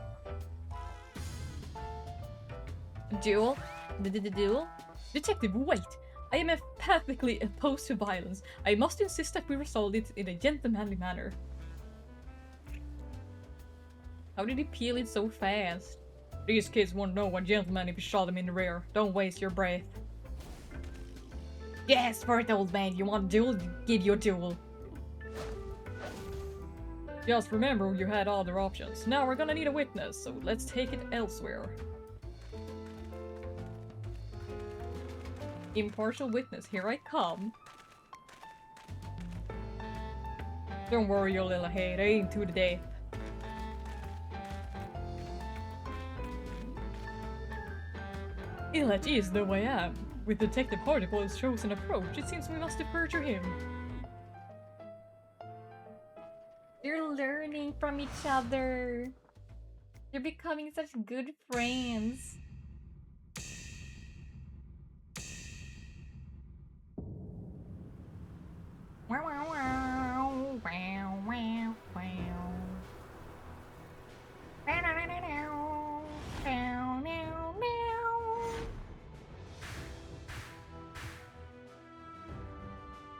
Speaker 1: Duel? Duel? Detective, wait! I am perfectly opposed to violence. I must insist that we resolve it in a gentlemanly manner. How did he peel it so fast? These kids won't know a gentleman if you shot them in the rear. Don't waste your breath. Yes, for it, old man. You want a duel? Give you a duel. Just remember you had other options. Now we're gonna need a witness, so let's take it elsewhere. Impartial witness, here I come. Don't worry, your little head, I ain't to the death. Ill at ease though I am, with Detective Hartible's chosen approach, it seems we must defer to him. They're learning from each other. They're becoming such good friends. Wow, wow, wow, wow, wow, wow.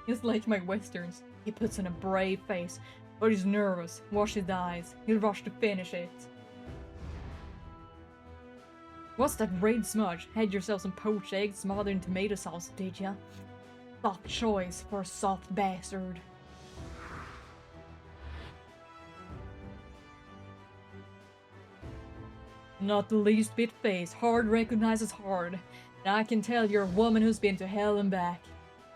Speaker 1: He's like my westerns. He puts on a brave face, but he's nervous. Watch his eyes. He'll rush to finish it. What's that red smudge? Had yourself some poached eggs smothered in tomato sauce, did ya? Soft choice for a soft bastard. Not the least bit face. Hard recognizes hard. And I can tell you're a woman who's been to hell and back.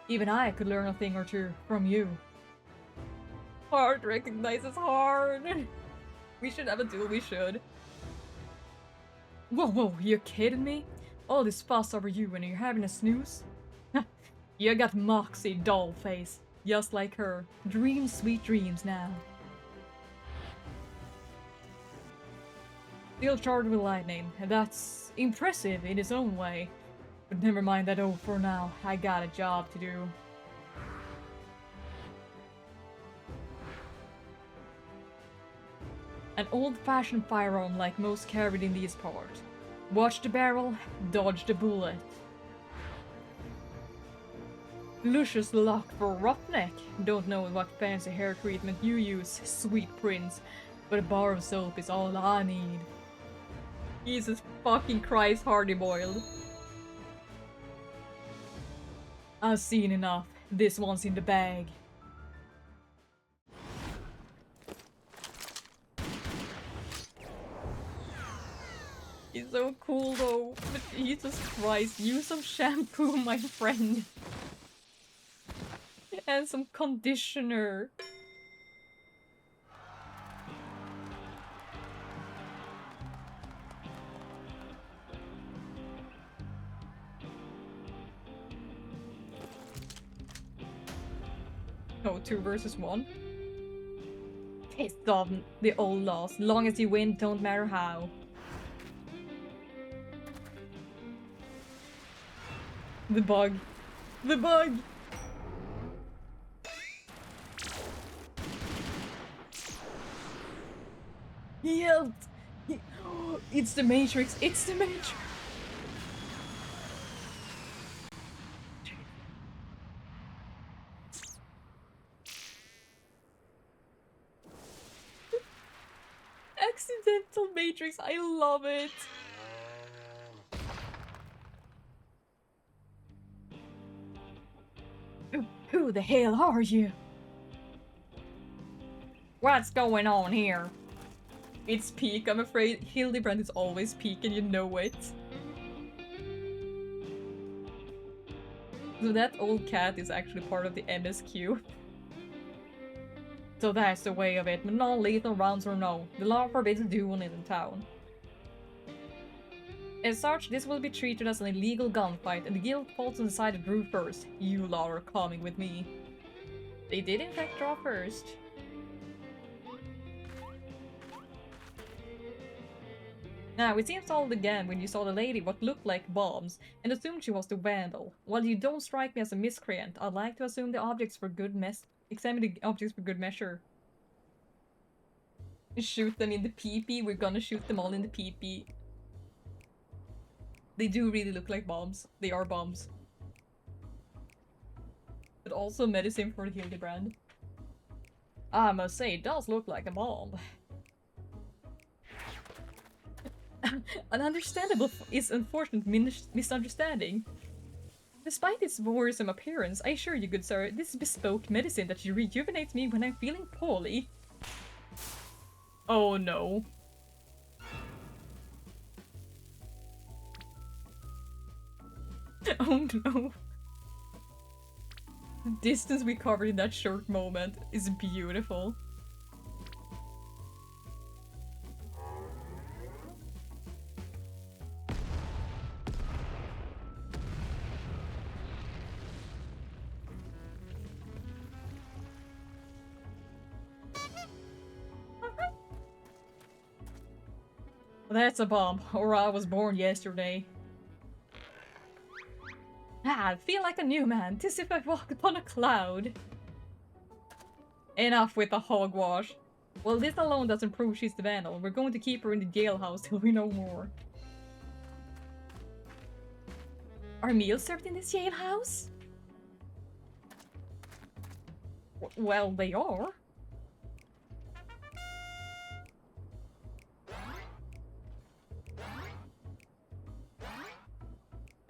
Speaker 1: Even I could learn a thing or two from you. Hard recognizes hard. We should have a duel, we should. Whoa, you kidding me? All this fuss over you and you're having a snooze? You got moxie, doll face. Just like her. Dream sweet dreams now. Still charged with lightning. That's impressive in its own way. But never mind that for now. I got a job to do. An old-fashioned firearm like most carried in these parts. Watch the barrel, dodge the bullet. Luscious luck for Roughneck. Don't know what fancy hair treatment you use, sweet prince, but a bar of soap is all I need. Jesus fucking Christ, Hardy boiled. I've seen enough. This one's in the bag. He's so cool though, but Jesus Christ, use some shampoo, my friend. And some conditioner. Oh, 2 versus 1? Pissed off the old laws. Long as you win, don't matter how. The bug. The bug! He helped! It's the Matrix! It's the Matrix! Accidental Matrix, I love it! Who the hell are you? What's going on here? It's peak, I'm afraid. Hildebrand is always peak and you know it. So that old cat is actually part of the MSQ. So that's the way of it, but non-lethal rounds or no. The law forbids dueling in town. As such, this will be treated as an illegal gunfight, and the guild falls on the side that drew first. You law are coming with me. They did in fact draw first. Now, it seems all again when you saw the lady what looked like bombs, and assumed she was the vandal. While you don't strike me as a miscreant, I'd like to assume the objects for good examine the objects for good measure. Shoot them in the pee-pee, we're gonna shoot them all in the pee-pee. They do really look like bombs. They are bombs. But also medicine for Hildebrand. I must say, it does look like a bomb. An understandable is unfortunate misunderstanding. Despite its worrisome appearance, I assure you, good sir, this is bespoke medicine that rejuvenates me when I'm feeling poorly. Oh no. Oh no. The distance we covered in that short moment is beautiful. That's a bomb, or I was born yesterday. I feel like a new man, 'tis if I walk upon a cloud. Enough with the hogwash. Well, this alone doesn't prove she's the vandal. We're going to keep her in the jailhouse till we know more. Are meals served in this jailhouse? Well, they are.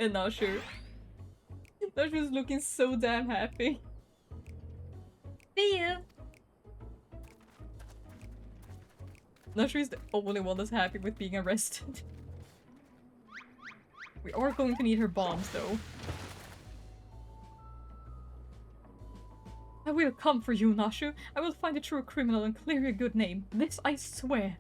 Speaker 1: And Nashu. Nashu's looking so damn happy. See you! Nashu is the only one that's happy with being arrested. We are going to need her bombs, though. I will come for you, Nashu. I will find the true criminal and clear your good name. This I swear.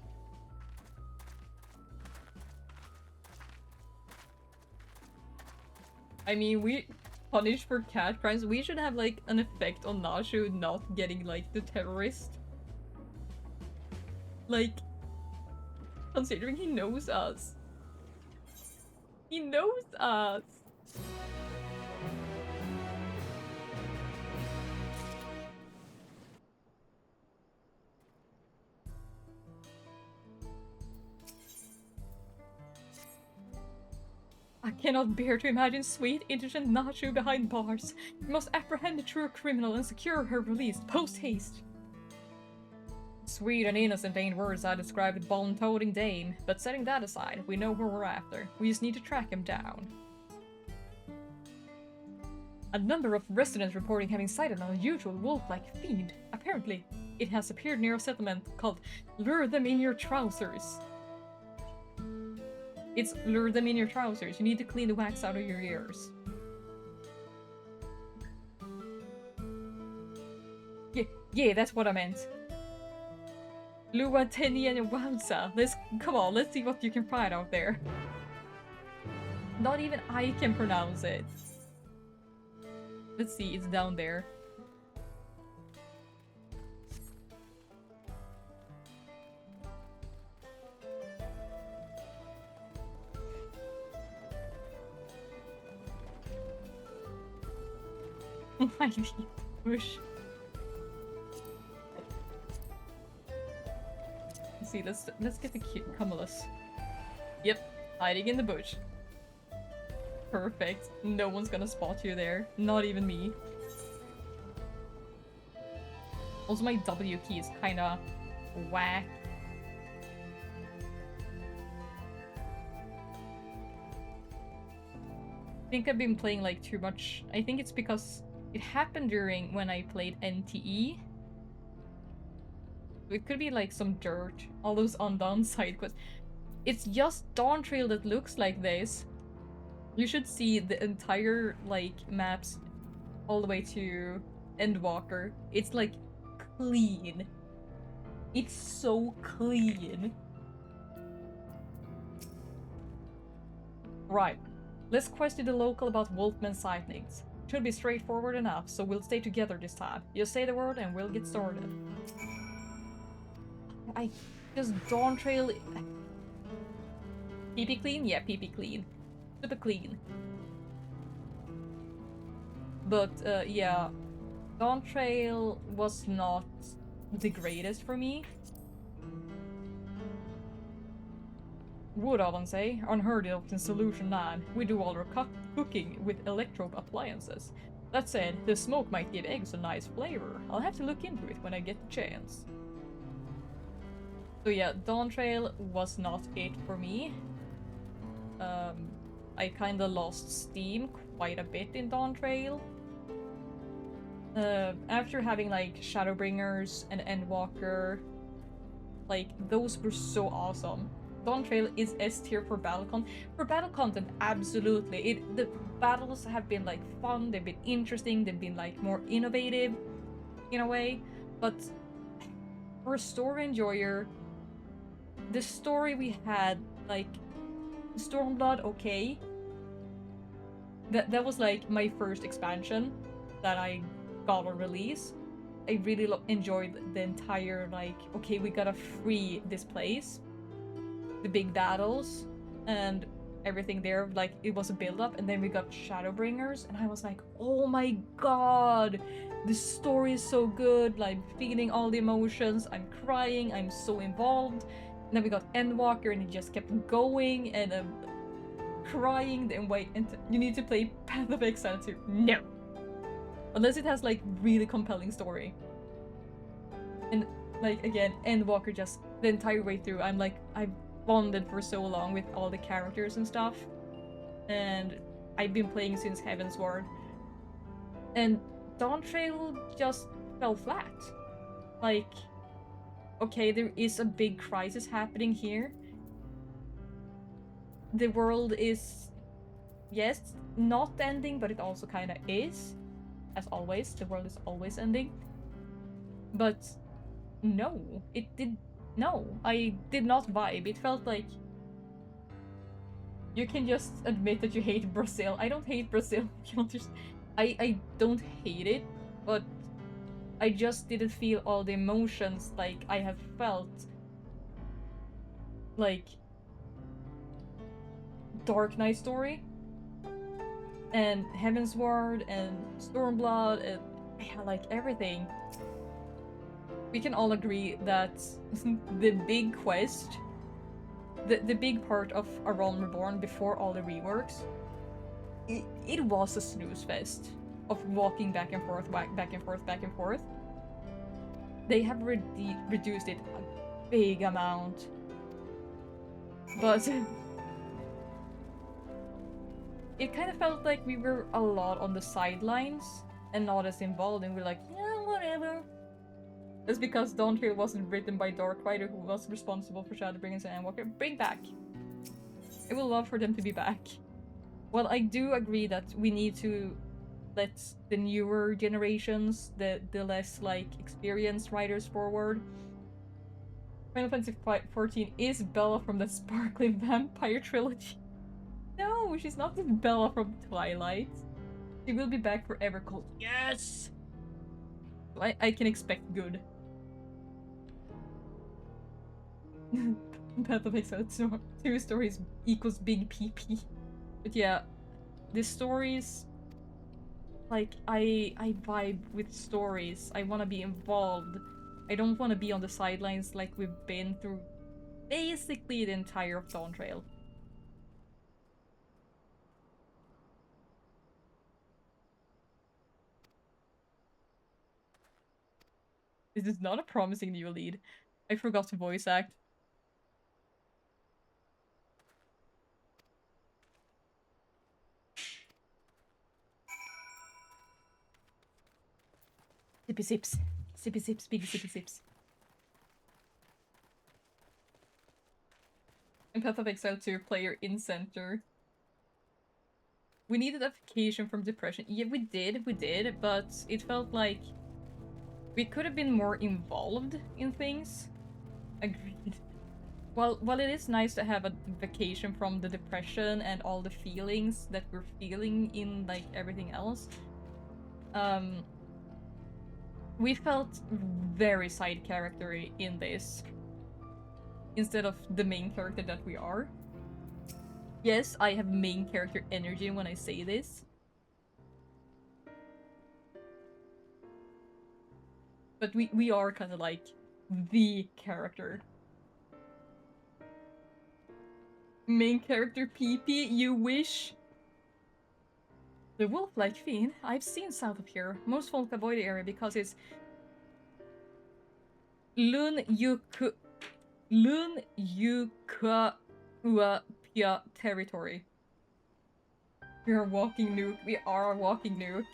Speaker 1: I mean, we punish for cat crimes. We should have, like, an effect on Nashu not getting, like, the terrorist. Like, considering he knows us. He knows us! I cannot bear to imagine sweet, innocent Nashu behind bars. We must apprehend the true criminal and secure her release post-haste. Sweet and innocent ain't words I describe with bone-toting dame, but setting that aside, we know who we're after. We just need to track him down. A number of residents reporting having sighted an unusual wolf-like fiend. Apparently, it has appeared near a settlement called Lure Them in Your Trousers. It's lure them in your trousers. You need to clean the wax out of your ears. Yeah, that's what I meant. Lua Tenian Wowza. Come on, let's see what you can find out there. Not even I can pronounce it. Let's see, it's down there. I need to push. Let's see, let's get the cumulus. Yep, hiding in the bush. Perfect. No one's gonna spot you there. Not even me. Also, my W key is kinda whack. I think I've been playing like too much. I think it's because it happened during when I played NTE. It could be like some dirt, all those undone side quests. It's just Dawn Trail that looks like this. You should see the entire like maps all the way to Endwalker. It's like clean. It's so clean. Right. Let's question the local about Wolfman sightings. Should be straightforward enough, so we'll stay together this time. You say the word and we'll get started. I just Dawn Trail. PP clean? Yeah, PP clean. Super clean. But yeah, Dawn Trail was not the greatest for me. Would Alan say, unheard of in Solution 9, we do all our cooking with electro appliances. That said, the smoke might give eggs a nice flavor. I'll have to look into it when I get the chance. So yeah, Dawn Trail was not it for me. I kinda lost steam quite a bit in Dawn Trail. After having like Shadowbringers and Endwalker, like those were so awesome. Dawn Trail is S tier for battle content. For battle content, absolutely. The battles have been like fun, they've been interesting, they've been like more innovative in a way. But for a story enjoyer, the story we had, like Stormblood, okay. That was like my first expansion that I got on release. I really enjoyed the entire like, okay, we gotta free this place. The big battles and everything there, like it was a build-up, and then we got Shadowbringers and I was like, oh my god, this story is so good, like feeling all the emotions, I'm crying, I'm so involved. And then we got Endwalker and it just kept going, and crying, then wait, and you need to play Path of Exile 2. No! Unless it has like really compelling story. And like again, Endwalker just the entire way through, I'm like, I've bonded for so long with all the characters and stuff. And I've been playing since Heavensward. And Dawntrail just fell flat. Like, okay, there is a big crisis happening here. The world is, yes, not ending, but it also kind of is. As always, the world is always ending. But no, I did not vibe. It felt like you can just admit that you hate Brazil. I don't hate Brazil. I don't hate it, but I just didn't feel all the emotions like I have felt like Dark Knight Story and Heavensward and Stormblood and yeah, like everything. We can all agree that the big quest, the big part of A Realm Reborn before all the reworks, it was a snooze fest of walking back and forth, back and forth, back and forth. They have reduced it a big amount. But it kind of felt like we were a lot on the sidelines and not as involved, and we're like, yeah, whatever. That's because Dawntrail wasn't written by Darkrider, who was responsible for Shadowbringers and Endwalker. Bring back! I would love for them to be back. Well, I do agree that we need to let the newer generations, the less, like, experienced writers forward. Final Fantasy XIV is Bella from the Sparkling Vampire trilogy. No, she's not the Bella from Twilight. She will be back forever called Yes! I can expect good. Path of Exile 2 stories equals big PP. But yeah, the stories, like, I vibe with stories. I want to be involved. I don't want to be on the sidelines like we've been through basically the entire of Dawntrail. This is not a promising new lead. I forgot to voice act. Sippy sips. Sippy sips, big sippy sips. And Path of Exile 2 player in center. We needed a vacation from depression. Yeah, we did, but it felt like we could have been more involved in things. Agreed. While it is nice to have a vacation from the depression and all the feelings that we're feeling in, like, everything else, we felt very side character in this instead of the main character that we are. Yes, I have main character energy when I say this. But we are kind of like the character. Main character PP, you wish? The wolf-like fiend? I've seen south of here. Most folk avoid the area because it's Lun Yuka Pia territory. We are a walking nuke. We are a walking nuke.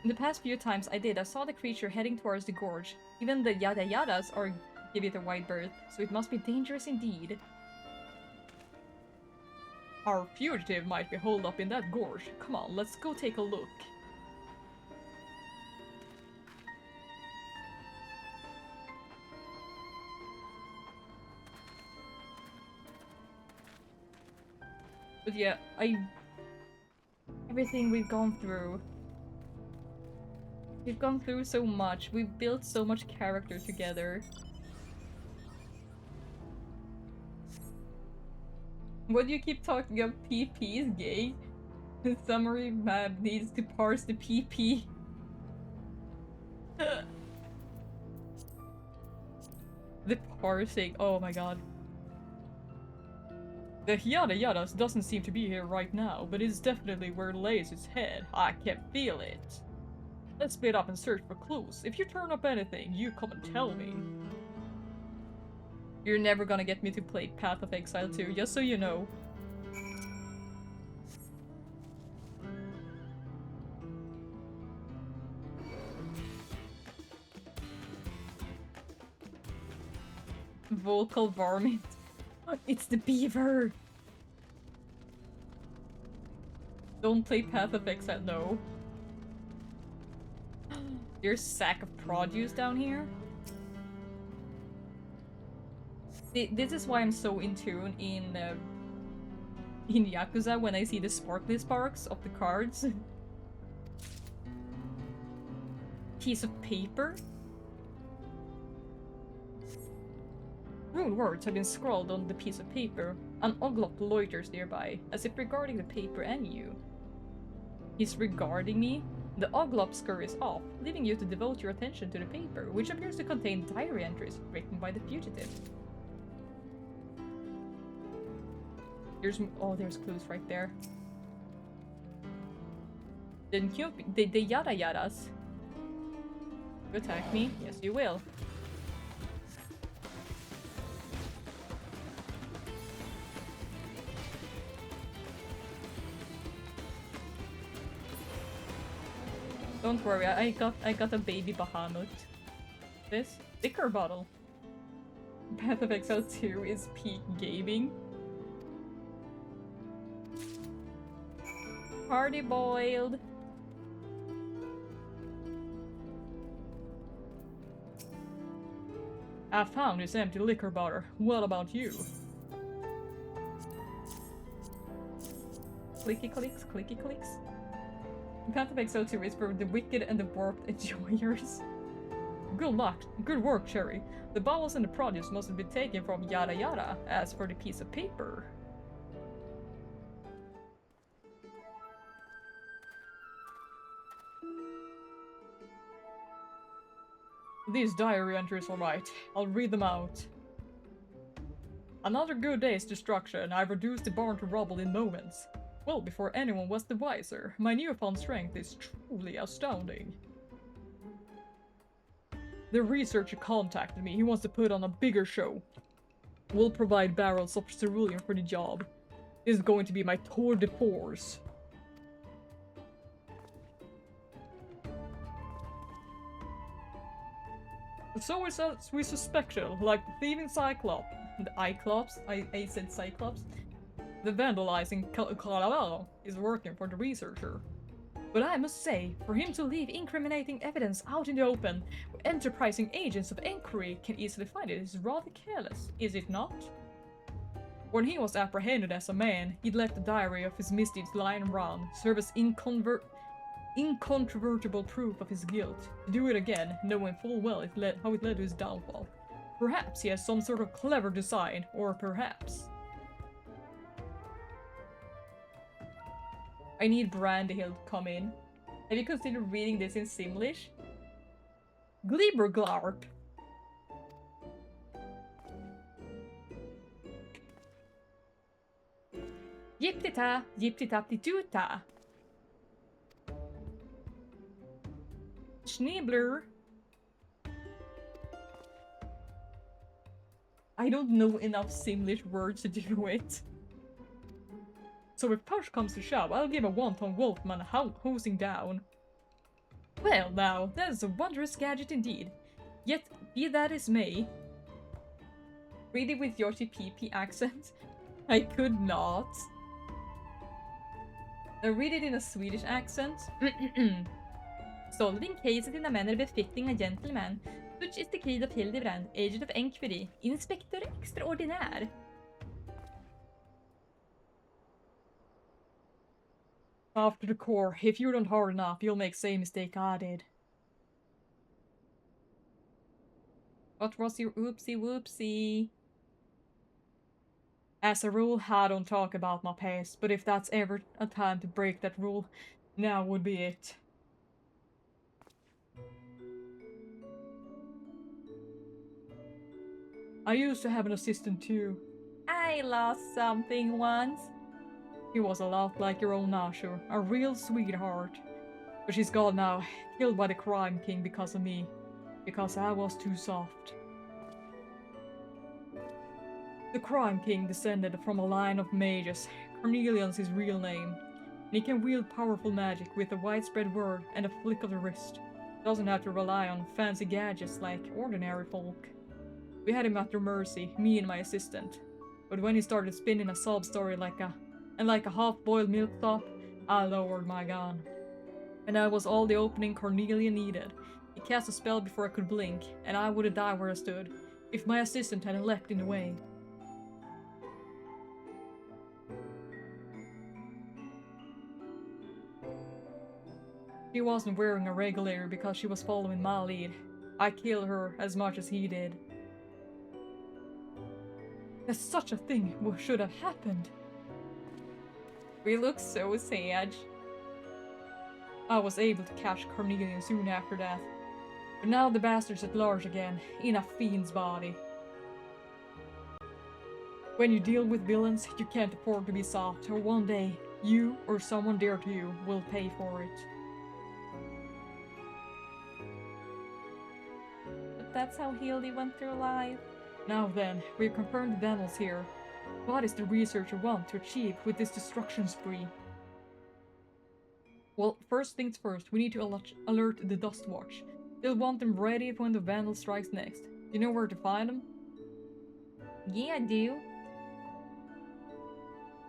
Speaker 1: In the past few times I saw the creature heading towards the gorge. Even the yada yadas are give it a wide berth, so it must be dangerous indeed. Our fugitive might be holed up in that gorge. Come on, let's go take a look. But yeah, everything we've gone through. We've gone through so much. We've built so much character together. What do you keep talking about? PP is gay? The summary map needs to parse the PP. The parsing, oh my god. The yada yadas doesn't seem to be here right now, but it's definitely where it lays its head. I can feel it. Let's split up and search for clues. If you turn up anything, you come and tell me. You're never gonna get me to play Path of Exile 2, just so you know. Vocal varmint. It's the beaver! Don't play Path of Exile, no. There's a sack of produce down here. See, this is why I'm so in tune in Yakuza when I see the sparkly sparks of the cards. Piece of paper. Rude words have been scrawled on the piece of paper. An oglop loiters nearby, as if regarding the paper and you. He's regarding me? The oglop scurries off, leaving you to devote your attention to the paper, which appears to contain diary entries written by the fugitive. There's clues right there. Didn't you? The yada yadas. You attack me? Yes, you will. Don't worry, I got a baby Bahamut. This liquor bottle. Path of Exile 2 is peak gaming. Party boiled. I found this empty liquor bottle. What about you? Clicky clicks, clicky clicks. Path of Exile 2 is for the wicked and the warped enjoyers. Good luck. Good work, Cherry. The bottles and the produce must have been taken from yada yada. As for the piece of paper... These diary entries are right. I'll read them out. Another good day's destruction. I've reduced the barn to rubble in moments. Well, before anyone was the wiser. My newfound strength is truly astounding. The researcher contacted me. He wants to put on a bigger show. We'll provide barrels of cerulean for the job. This is going to be my tour de force. So it's as we suspected, like the thieving Cyclops, the Iclops, I said Cyclops, the vandalizing Calavero is working for the researcher. But I must say, for him to leave incriminating evidence out in the open, where enterprising agents of inquiry can easily find it, is rather careless, is it not? When he was apprehended as a man, he'd let the diary of his misdeeds lying around, serve as incontrovertible proof of his guilt. To do it again, knowing full well how it led to his downfall. Perhaps he has some sort of clever design, or perhaps... I need Brandyhill to come in. Have you considered reading this in Simlish? Glieberglarp. Yiptita, yiptitaptituta. Schneebler. I don't know enough Simlish words to do it. So if push comes to shove, I'll give a wonton wolfman hosing down. Well now, that is a wondrous gadget indeed. Yet, be that as may... Read it with Yoshi PP accent? I could not. Now read it in a Swedish accent. Solid encased in a manner befitting a gentleman, such is the creed of Hildebrand, agent of inquiry, Inspector Extraordinaire. After the core, if you don't hard enough, you'll make same mistake I did. What was your oopsie whoopsie? As a rule, I don't talk about my past, but if that's ever a time to break that rule, now would be it. I used to have an assistant too. I lost something once. He was a lot like your own Nashor, a real sweetheart. But she's gone now, killed by the Crime King because of me. Because I was too soft. The Crime King descended from a line of mages. Cornelian's his real name. And he can wield powerful magic with a widespread word and a flick of the wrist. Doesn't have to rely on fancy gadgets like ordinary folk. We had him at your mercy, me and my assistant. But when he started spinning a sob story like a half-boiled milksop, I lowered my gun. And that was all the opening Cornelia needed. He cast a spell before I could blink, and I would have died where I stood, if my assistant hadn't leapt in the way. She wasn't wearing a regulator because she was following my lead. I killed her as much as he did. That such a thing should have happened. We look so sad. I was able to catch Cornelia soon after that. But now the bastard's at large again, in a fiend's body. When you deal with villains, you can't afford to be soft, or one day, you or someone dear to you will pay for it. But that's how Hildy went through life. Now then, we've confirmed the Vandals here. What is the researcher want to achieve with this destruction spree? Well, first things first, we need to alert the Dust Watch. They'll want them ready when the Vandal strikes next. Do you know where to find them? Yeah, I do.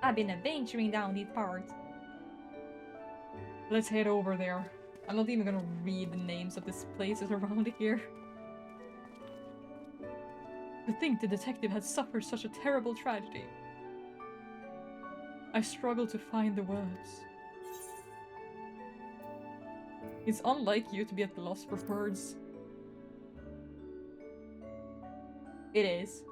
Speaker 1: I've been adventuring down these parts. Let's head over there. I'm not even gonna read the names of these places around here. To think the detective had suffered such a terrible tragedy. I struggle to find the words. It's unlike you to be at the loss for words. It is.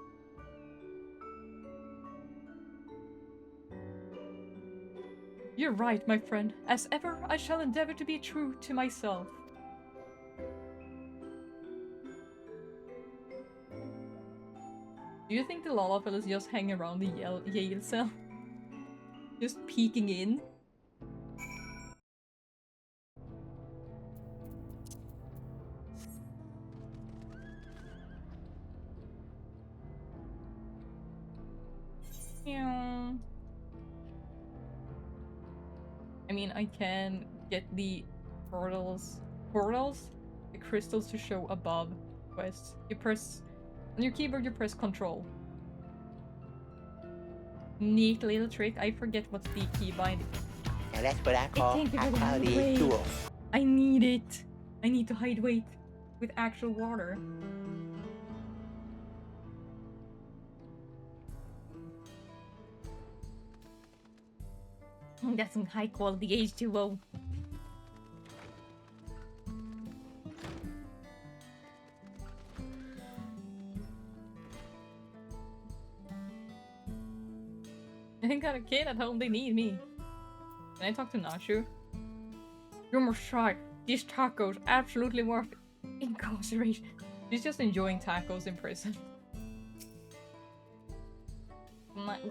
Speaker 1: You're right, my friend. As ever, I shall endeavor to be true to myself. Do you think the Lala fellas just hang around the Yale cell? Just peeking in? Yeah. I mean, I can get the portals, the crystals to show above quests. You press, on your keyboard you press Control. Neat little trick, I forget what's the keybind.
Speaker 3: Now that's what I call high-quality duo.
Speaker 1: I need it! I need to hide weight with actual water. That's some high quality H2O. I got a kid at home, they need me. Can I talk to Nashu? You're more shy. These tacos absolutely worth incarceration. She's just enjoying tacos in prison.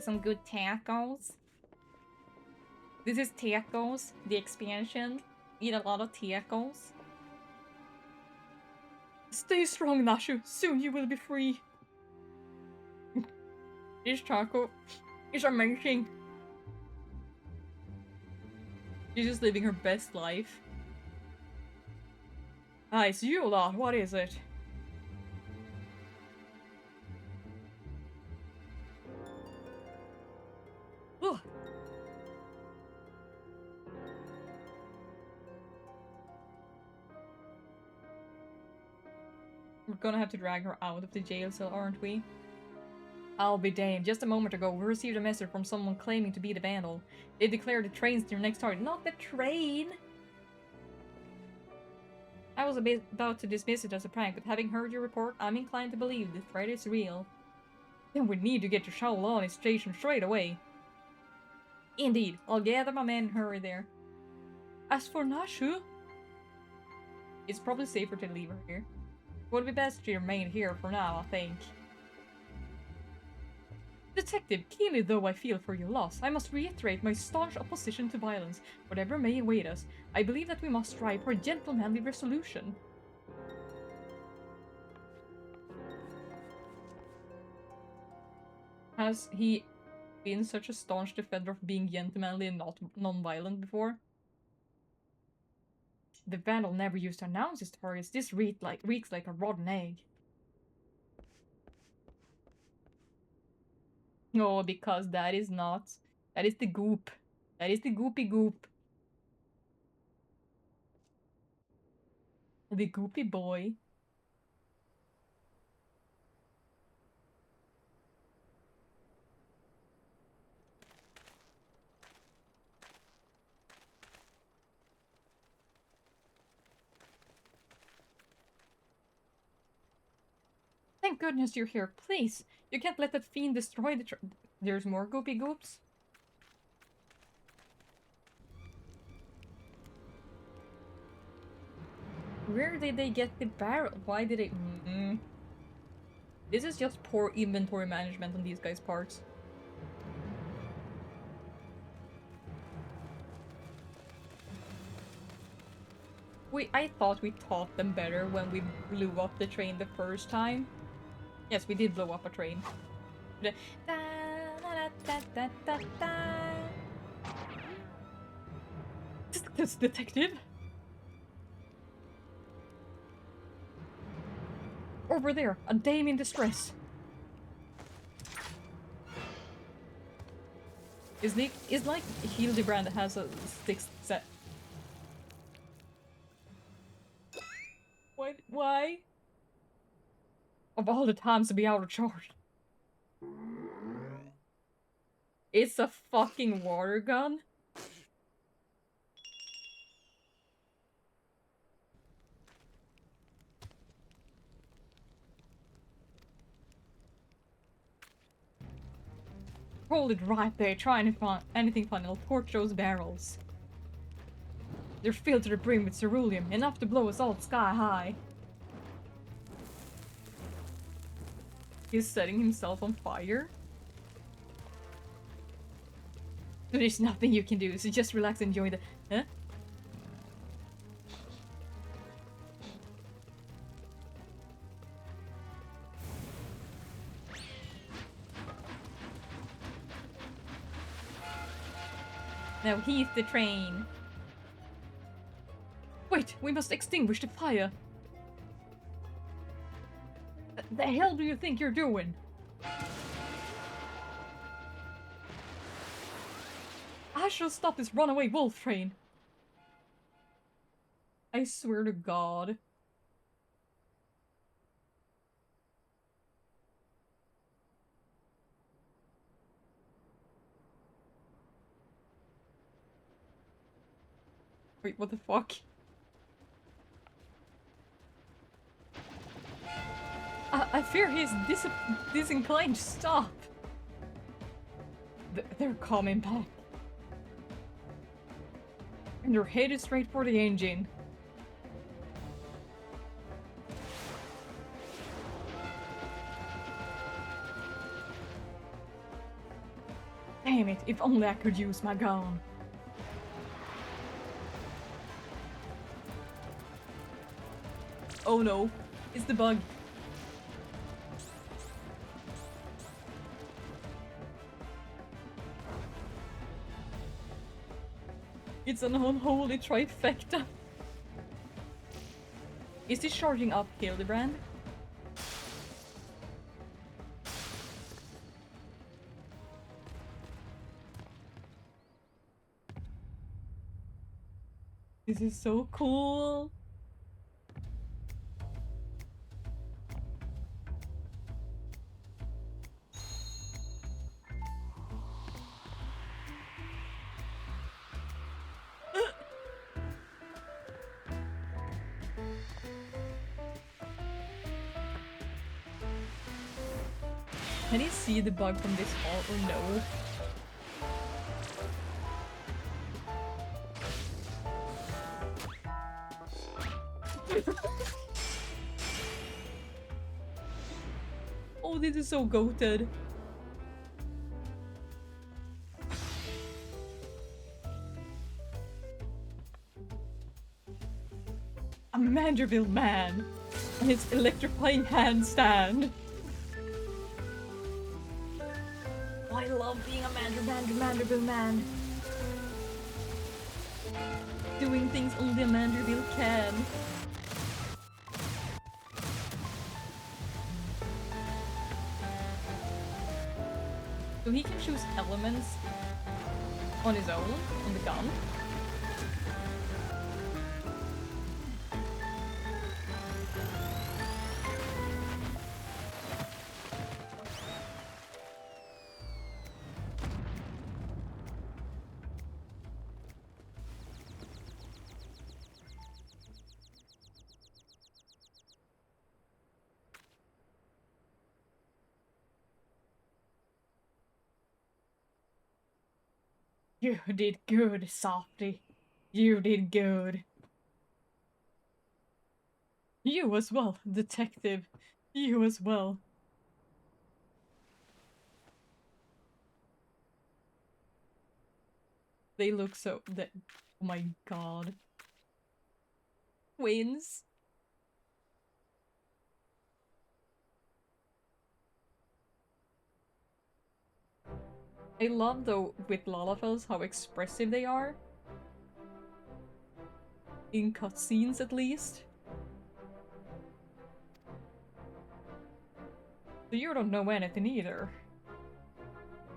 Speaker 1: Some good tacos. This is tacos, the expansion. Eat a lot of tacos. Stay strong, Nashu. Soon you will be free. This taco is amazing. She's just living her best life. Ah, it's you lot. What is it? Ugh. We're gonna have to drag her out of the jail cell, aren't we? I'll be damned. Just a moment ago, we received a message from someone claiming to be the Vandal. They declared the train's your next target. Not the train! I was about to dismiss it as a prank, but having heard your report, I'm inclined to believe the threat is real. Then we need to get to Shaolin Station straight away. Indeed. I'll gather my men and hurry there. As for Nashu, it's probably safer to leave her here. It would be best to remain here for now, I think. Detective, keenly though I feel for your loss, I must reiterate my staunch opposition to violence. Whatever may await us, I believe that we must strive for a gentlemanly resolution. Has he been such a staunch defender of being gentlemanly and not non-violent before? The Vandal never used to announce his targets. This reeks like a rotten egg. No, because that is not. That is the goop. That is the goopy goop. The goopy boy. Thank goodness you're here. Please, you can't let that fiend destroy the There's more goopy goops? Where did they get the barrel? Why did they... This is just poor inventory management on these guys' parts. I thought we taught them better when we blew up the train the first time. Yes, we did blow up a train. This detective? Over there, a dame in distress. It's like Hildebrand has a sixth set. Why? Of all the times to be out of charge. It's a fucking water gun? Hold it right there, trying to find anything fun, it'll torch those barrels. They're filled to the brim with ceruleum, enough to blow us all sky high. He's setting himself on fire? There's nothing you can do, so just relax and enjoy the... Huh? Now heat the train. Wait, we must extinguish the fire. The hell do you think you're doing? I shall stop this runaway wolf train. I swear to God. Wait, what the fuck? I fear he's disinclined to stop. They're coming back. And they're headed straight for the engine. Damn it, if only I could use my gun. Oh no, it's the bug. It's an unholy trifecta. Is this charging up Hildebrand? This is so cool. Can he see the bug from this far or no? Oh, this is so goated. A Manderville man and his electrifying handstand. I love being a Manderville man. Doing things only a Manderville can. So he can choose elements on his own, on the gun. You did good, Softy. You did good. You as well, detective. You as well. They look so... oh my god. Twins. I love, though, with Lalafels, how expressive they are. In cutscenes, at least. So you don't know anything either.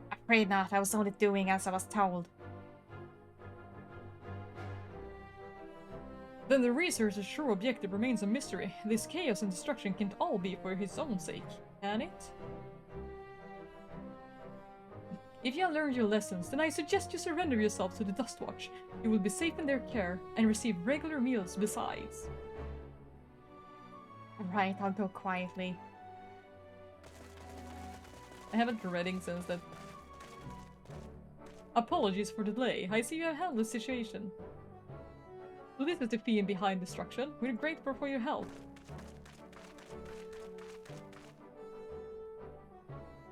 Speaker 1: Afraid not, I was only doing as I was told. Then the researcher's true objective remains a mystery. This chaos and destruction can't all be for his own sake, can it? If you have learned your lessons, then I suggest you surrender yourself to the Dustwatch. You will be safe in their care, and receive regular meals besides. Right, I'll go quietly. I haven't been reading since that. Apologies for the delay. I see you have handled the situation. So this is the fiend behind destruction. We're grateful for your help.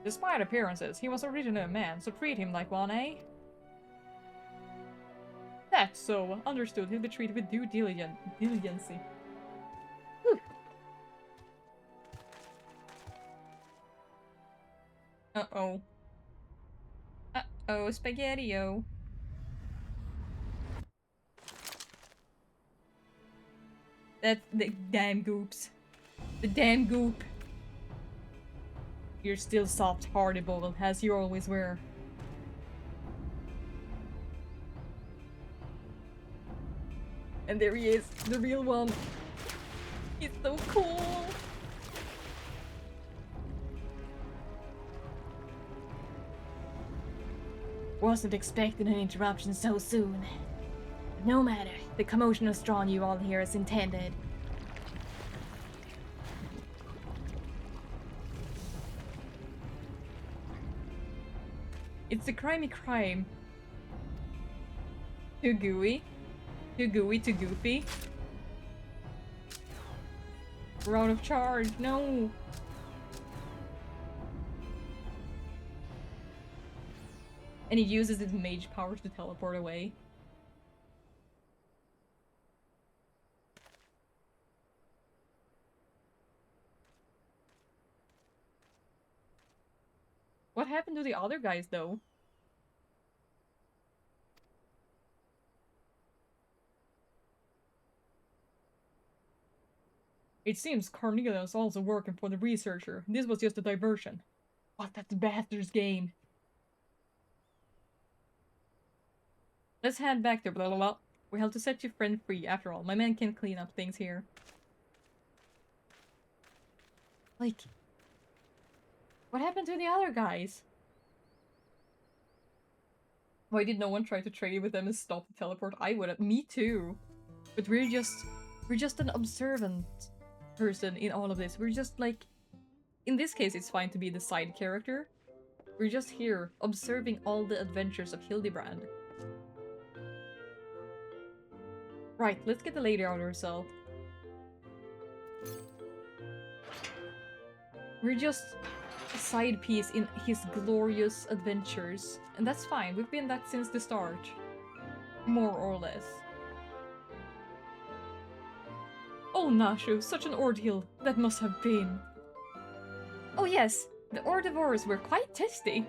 Speaker 1: Despite appearances, he was originally a man, so treat him like one, eh? That's so. Understood. He'll be treated with due diligence. Uh-oh. Uh-oh, Spaghetti-O. That's the damn goops. The damn goop. You're still soft-hearted, Bogle, as you always were. And there he is, the real one. He's so cool. Wasn't expecting an interruption so soon. But no matter, the commotion has drawn you all here as intended. It's the crimey crime. Too gooey. Too gooey, too goofy. We're out of charge, no! And he uses his mage powers to teleport away. What happened to the other guys, though? It seems Cornelia is also working for the researcher. This was just a diversion. What that bastard's game. Let's head back to blah blah blah. We have to set your friend free, after all. My man can clean up things here. Like... what happened to the other guys? Why did no one try to trade with them and stop the teleport? I would have. Me too. But we're just an observant person in all of this. We're just like... in this case, it's fine to be the side character. We're just here, observing all the adventures of Hildebrand. Right, let's get the lady out herself. We're just a side piece in his glorious adventures. And that's fine, we've been that since the start. More or less. Oh, Nashu, such an ordeal that must have been. Oh yes, the Ordivores were quite testy.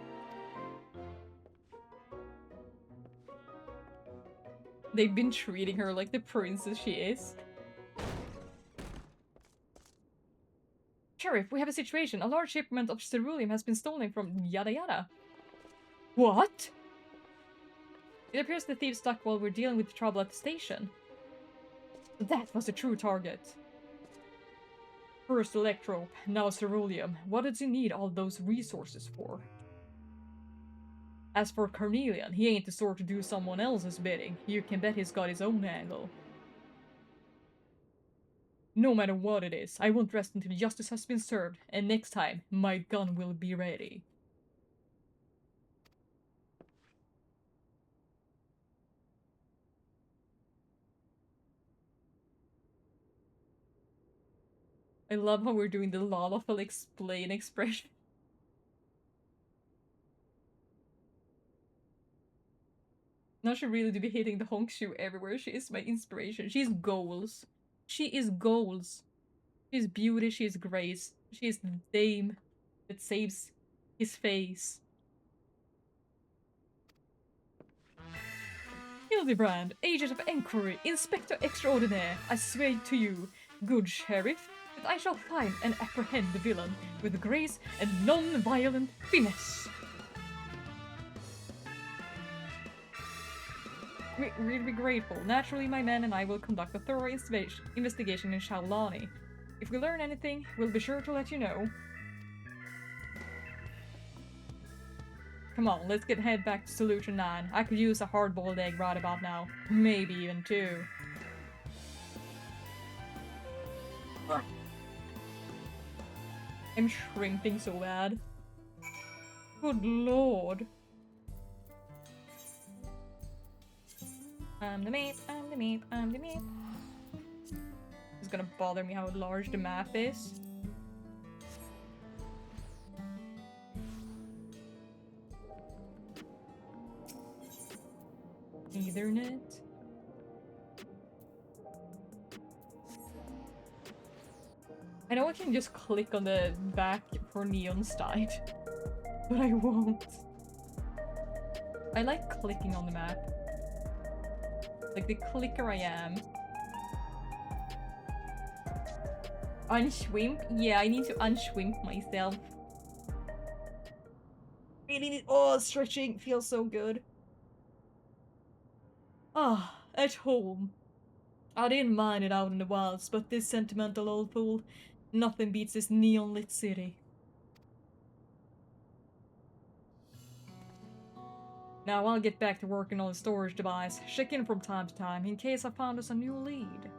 Speaker 1: They've been treating her like the princess she is. Sheriff, we have a situation. A large shipment of ceruleum has been stolen from yada yada. What? It appears the thief stuck while we're dealing with the trouble at the station. That was the true target. First Electrope, now Ceruleum. What does he need all those resources for? As for Carnelian, he ain't the sort to do someone else's bidding. You can bet he's got his own angle. No matter what it is, I won't rest until justice has been served, and next time, my gun will be ready. I love how we're doing the Lalafell explain expression. Now she really do be hitting the honk shoe everywhere. She is my inspiration. She's goals. She is goals. She is beauty, she is grace. She is the dame that saves his face. Hildebrand, Agent of Enquiry, Inspector Extraordinaire, I swear to you, good sheriff, that I shall find and apprehend the villain with grace and non-violent finesse. We'd really be grateful. Naturally, my men and I will conduct a thorough investigation in Shaolani. If we learn anything, we'll be sure to let you know. Come on, let's head back to Solution 9. I could use a hard-boiled egg right about now. Maybe even 2. I'm shrimping so bad. Good lord. I'm the meat, I'm the meat, I'm the meat. It's gonna bother me how large the map is. Ethernet. I know I can just click on the back for Neon's side, but I won't. I like clicking on the map. Like the clicker I am. Unschwimp? Yeah, I need to unschwimp myself. Really need— oh, stretching feels so good. Ah, at home. I didn't mind it out in the wilds, but this sentimental old fool, nothing beats this neon-lit city. Now I'll get back to working on the storage device. Check in from time to time, in case I found us a new lead.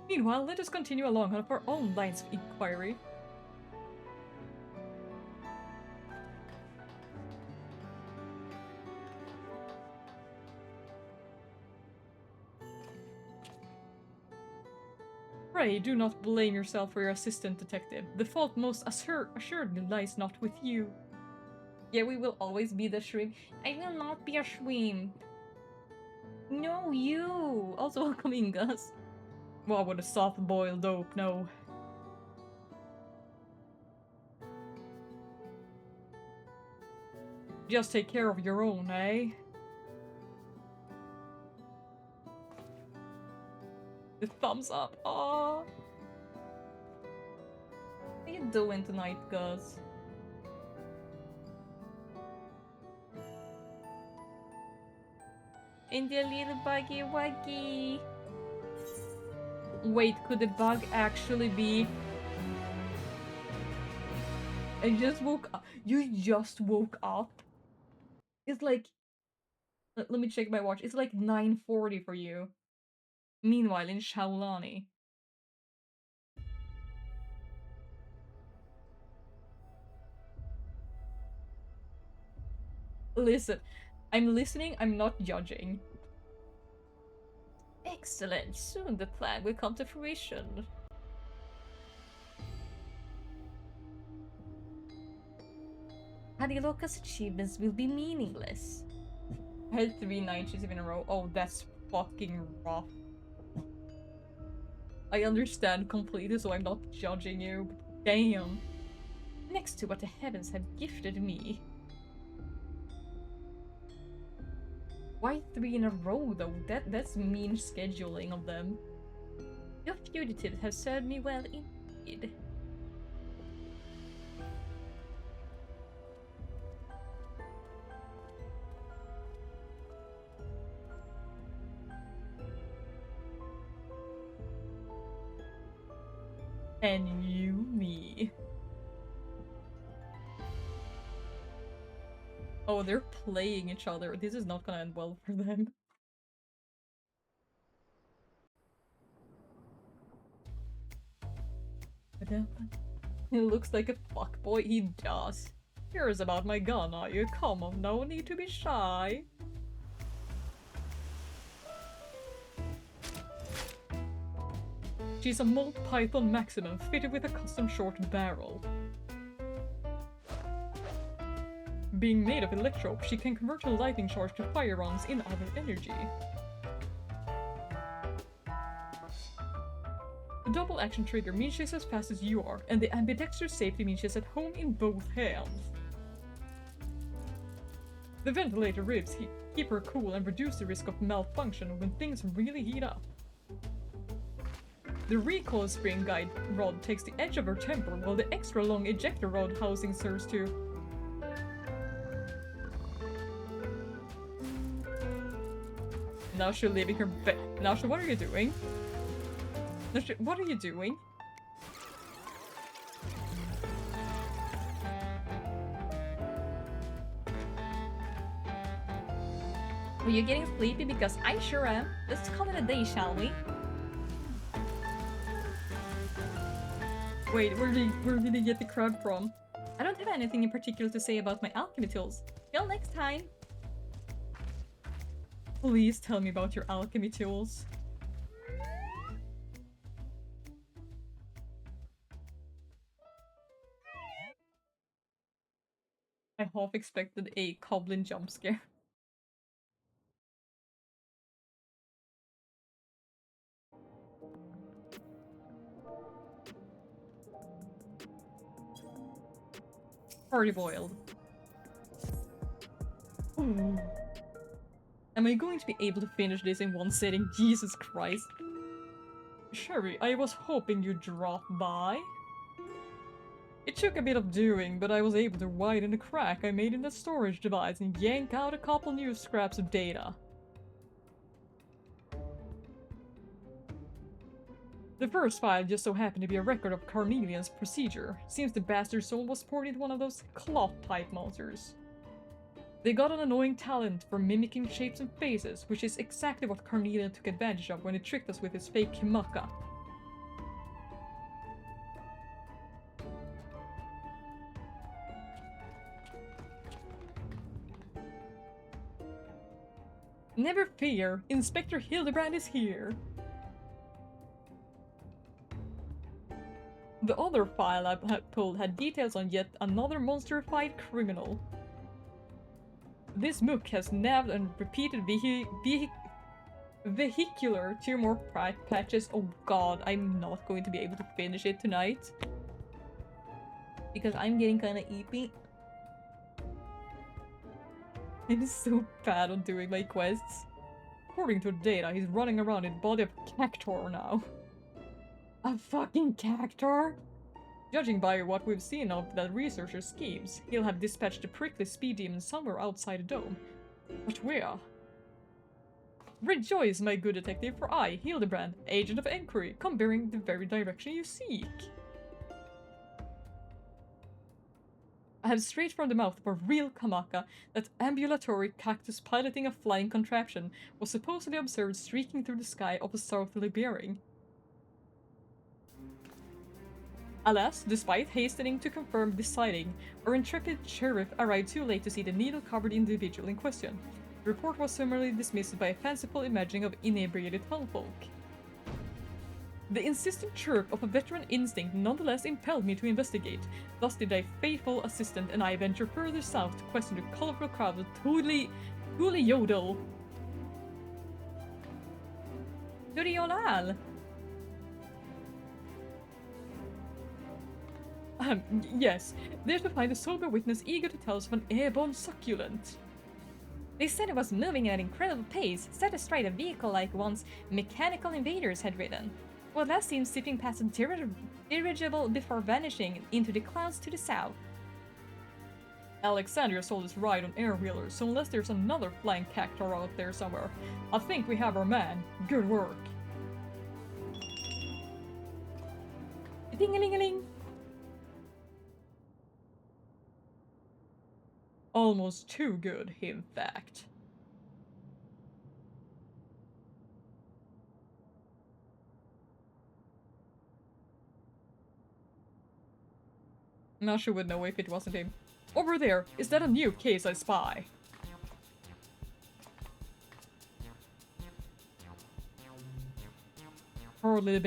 Speaker 1: Meanwhile, let us continue along on our own lines of inquiry. Pray, do not blame yourself for your assistant detective. The fault most assuredly lies not with you. Yeah, we will always be the shrimp. I will not be a shrimp. No, you! Also welcome, Gus. What would a soft-boiled dope know? Just take care of your own, eh? The thumbs up. Aww. What are you doing tonight, Gus? In the little buggy wuggy. Wait, could the bug actually be— I just woke up. You just woke up? It's like— let me check my watch. It's like 9:40 for you. Meanwhile, in Shaolani. Listen, I'm listening, I'm not judging. Excellent, soon the plan will come to fruition. Hadiloka's achievements will be meaningless. I had 3 night shifts in a row. Oh, that's fucking rough. I understand completely, so I'm not judging you, but damn. Next to what the heavens have gifted me. Why 3 in a row, though? That's mean scheduling of them. Your fugitives have served me well indeed. And Yumi. Oh, they're playing each other. This is not gonna end well for them. He looks like a fuckboy. He does. Here's about my gun, are you? Come on, no need to be shy. She's a Molt Python Maximum fitted with a custom short barrel. Being made of electrope, she can convert her lightning charge to fire rounds in other energy. The double action trigger means she's as fast as you are, and the ambidextrous safety means she's at home in both hands. The ventilator ribs keep her cool and reduce the risk of malfunction when things really heat up. The recoil spring guide rod takes the edge of her temper, while the extra long ejector rod housing serves to... Now she's leaving her bed. Now what are you doing? What are you doing? Are you getting sleepy? Because I sure am. Let's call it a day, shall we? Wait, where did he get the crab from? I don't have anything in particular to say about my alchemy tools. Till next time! Please tell me about your alchemy tools. I half expected a goblin jump scare. Party boiled. Ooh. Am I going to be able to finish this in one sitting? Jesus Christ. Sherry, I was hoping you'd drop by. It took a bit of doing, but I was able to widen the crack I made in the storage device and yank out a couple new scraps of data. The first file just so happened to be a record of Carnelian's procedure. Seems the bastard's soul was poured into one of those cloth-type monsters. They got an annoying talent for mimicking shapes and faces, which is exactly what Carnelian took advantage of when he tricked us with his fake Kimaka. Never fear, Inspector Hildebrand is here. The other file I pulled had details on yet another monster-fied criminal. This mook has nabbed and repeated vehicular tumor patches. Oh god, I'm not going to be able to finish it tonight. Because I'm getting kinda eepy. I'm so bad on doing my quests. According to the data, he's running around in the body of Cactor now. A fucking Cactor? Judging by what we've seen of the researcher's schemes, he'll have dispatched the prickly speed demon somewhere outside the dome. But where? Rejoice, my good detective, for I, Hildebrand, agent of inquiry, come bearing the very direction you seek. I have straight from the mouth of a real Kamaka that ambulatory cactus piloting a flying contraption was supposedly observed streaking through the sky of a southerly bearing. Alas, despite hastening to confirm this sighting, our intrepid sheriff arrived too late to see the needle-covered individual in question. The report was summarily dismissed by a fanciful imagining of inebriated townfolk. The insistent chirp of a veteran instinct nonetheless impelled me to investigate. Thus did thy faithful assistant and I venture further south to question the colorful crowd of Tuli Yodel. Yodel. Yes, there to find a sober witness eager to tell us of an airborne succulent. They said it was moving at an incredible pace, set astride a vehicle like one's mechanical invaders had ridden. Well, last seen zipping past a dirigible before vanishing into the clouds to the south. Alexandria sold his ride on air wheelers, so unless there's another flying Cactor out there somewhere, I think we have our man. Good work. Ding-a-ling-a-ling. Almost too good, in fact. Now she would know if it wasn't him. Over there, is that a new case I spy? Hard to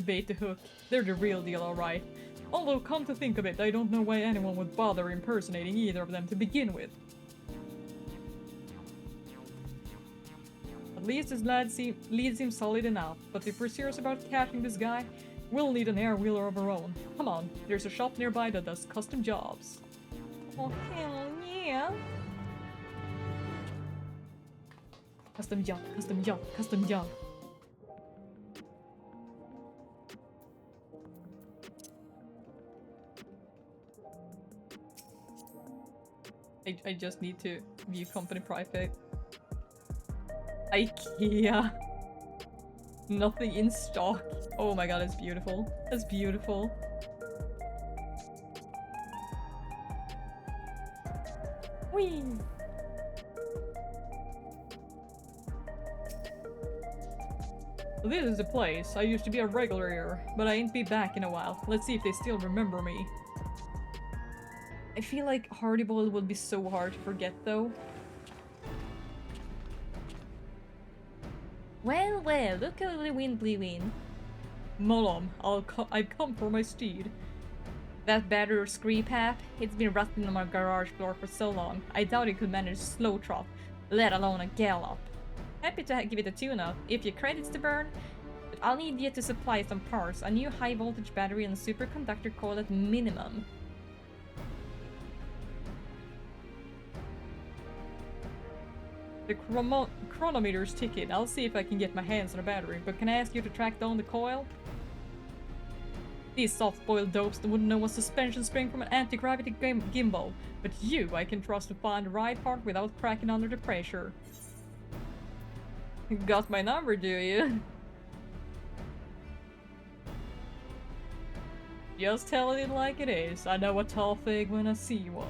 Speaker 1: bait the hook. They're the real deal, alright. Although, come to think of it, I don't know why anyone would bother impersonating either of them to begin with. At least his lead seems solid enough, but if we're serious about catching this guy, we'll need an air wheeler of our own. Come on, there's a shop nearby that does custom jobs. Oh, hell yeah! Custom job, custom job, custom job. I just need to view company private. IKEA. Nothing in stock. Oh my god, it's beautiful. That's beautiful. Whee! This is the place. I used to be a regular here, but I ain't be back in a while. Let's see if they still remember me. I feel like Hardy Boiled will be so hard to forget, though. Well, well, look how the wind blew in. Molom, I've come for my steed. That battery or screep hap, it's been rusting on my garage floor for so long, I doubt it could manage a slow trot, let alone a gallop. Happy to give it a tune-up, if your credits to burn, but I'll need you to supply some parts, a new high-voltage battery and a superconductor coil at minimum. The chronometer's ticking. I'll see if I can get my hands on a battery, but can I ask you to track down the coil? These soft-boiled dopes wouldn't know a suspension spring from an anti-gravity gimbal, but you I can trust to find the right part without cracking under the pressure. Got my number, do you? Just telling it like it is. I know a tall fig when I see one.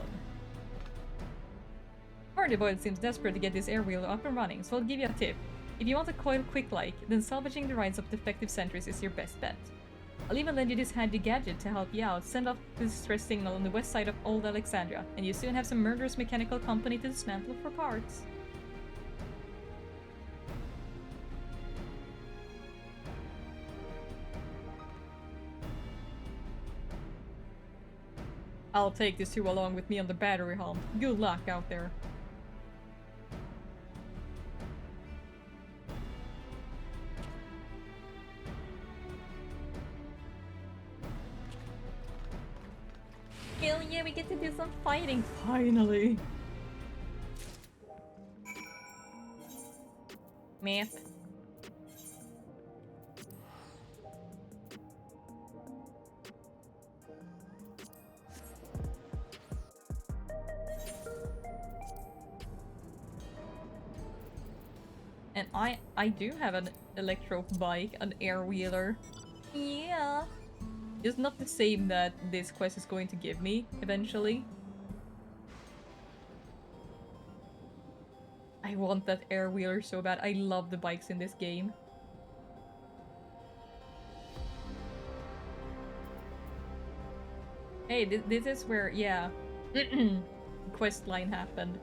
Speaker 1: Hardy Boiled seems desperate to get this air wheel up and running, so I'll give you a tip. If you want a coil quick-like, then salvaging the rides of defective sentries is your best bet. I'll even lend you this handy gadget to help you out. Send off the distress signal on the west side of Old Alexandria, and you soon have some murderous mechanical company to dismantle for parts. I'll take this two along with me on the battery hunt. Good luck out there. Hell yeah, we get to do some fighting, finally! Map. And I do have an electro bike, an air wheeler. Yeah. It's not the same that this quest is going to give me, eventually. I want that air wheeler so bad. I love the bikes in this game. Hey, this is where, yeah, quest line happened.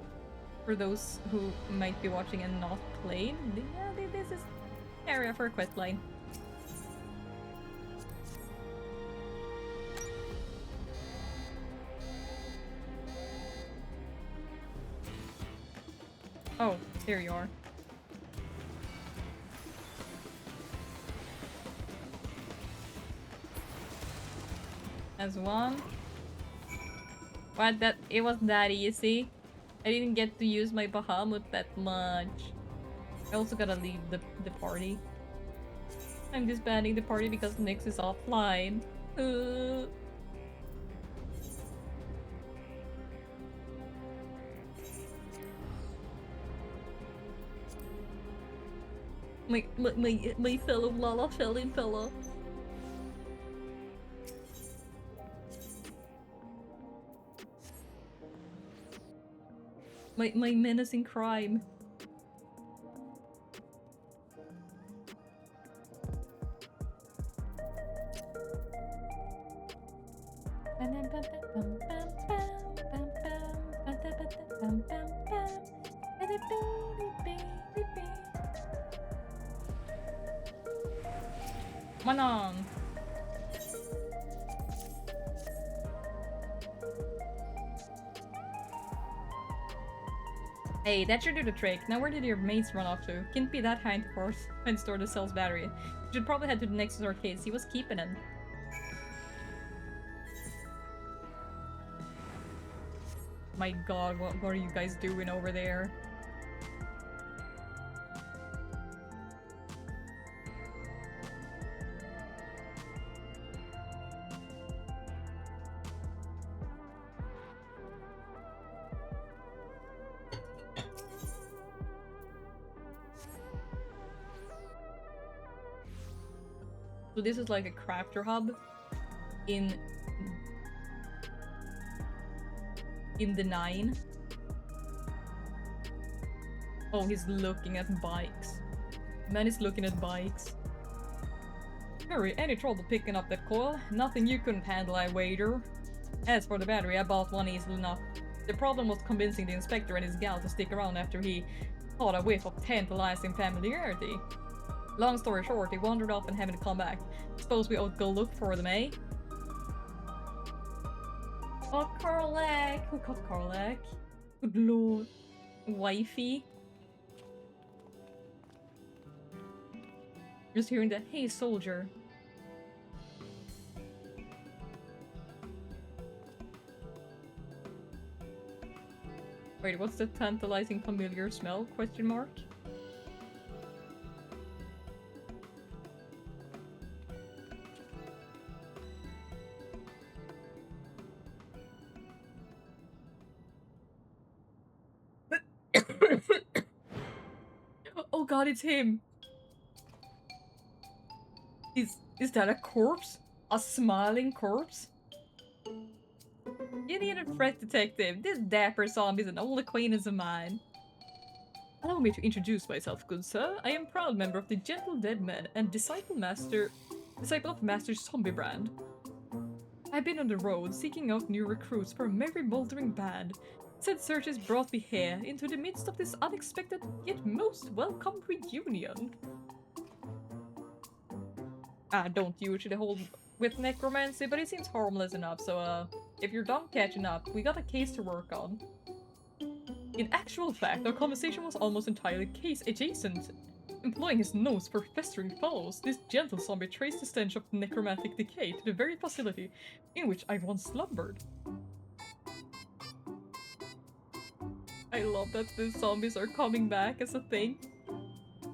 Speaker 1: For those who might be watching and not played, yeah, this is area for a quest line. Oh, there you are. As one. What? It wasn't that easy. I didn't get to use my Bahamut that much. I also gotta leave the party. I'm disbanding the party because Nyx is offline. My fellow Lala fell in fella. My menacing crime. Come on. Hey, that should do the trick. Now where did your mates run off to? Can't be that high and store the cell's battery. You should probably head to the Nexus arcade. He was keeping it. My god, what are you guys doing over there? So this is like a crafter hub in the 9. Oh, he's looking at bikes. Man is looking at bikes. Hurry, any trouble picking up that coil? Nothing you couldn't handle, I wager. As for the battery, I bought one easily enough. The problem was convincing the inspector and his gal to stick around after he caught a whiff of tantalizing familiarity. Long story short, he wandered off and haven't come back. Suppose we ought go look for them, eh? Oh, Karlak! Who caught Karlak? Good lord. Wifey? Just hearing that, hey soldier. Wait, what's the tantalizing familiar smell? Question mark? Oh god, it's him! Is that a corpse? A smiling corpse? You need a threat detective. This dapper zombie is an old acquaintance of mine. Allow me to introduce myself, good sir. I am proud member of the Gentle Dead Men and disciple of Master Zombie Brand. I've been on the road seeking out new recruits for a merry moldering band. Said searches brought me here, into the midst of this unexpected yet most welcome reunion. I don't usually hold with necromancy, but it seems harmless enough, so if you're done catching up, we got a case to work on. In actual fact, our conversation was almost entirely case adjacent. Employing his nose for festering fellows, this gentle zombie traced the stench of necromantic decay to the very facility in which I once slumbered. I love that the zombies are coming back as a thing.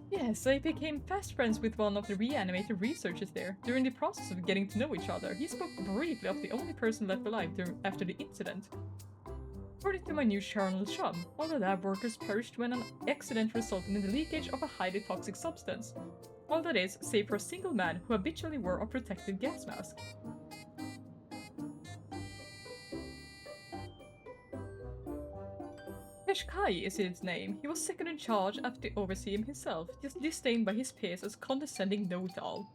Speaker 1: Yes, I became fast friends with one of the reanimated researchers there. During the process of getting to know each other, he spoke briefly of the only person left alive after the incident. According to my new charnel chum, all the lab workers perished when an accident resulted in the leakage of a highly toxic substance. All that is, save for a single man who habitually wore a protective gas mask. Kai is his name. He was second in charge after overseeing himself, just disdained by his peers as condescending know-it-all.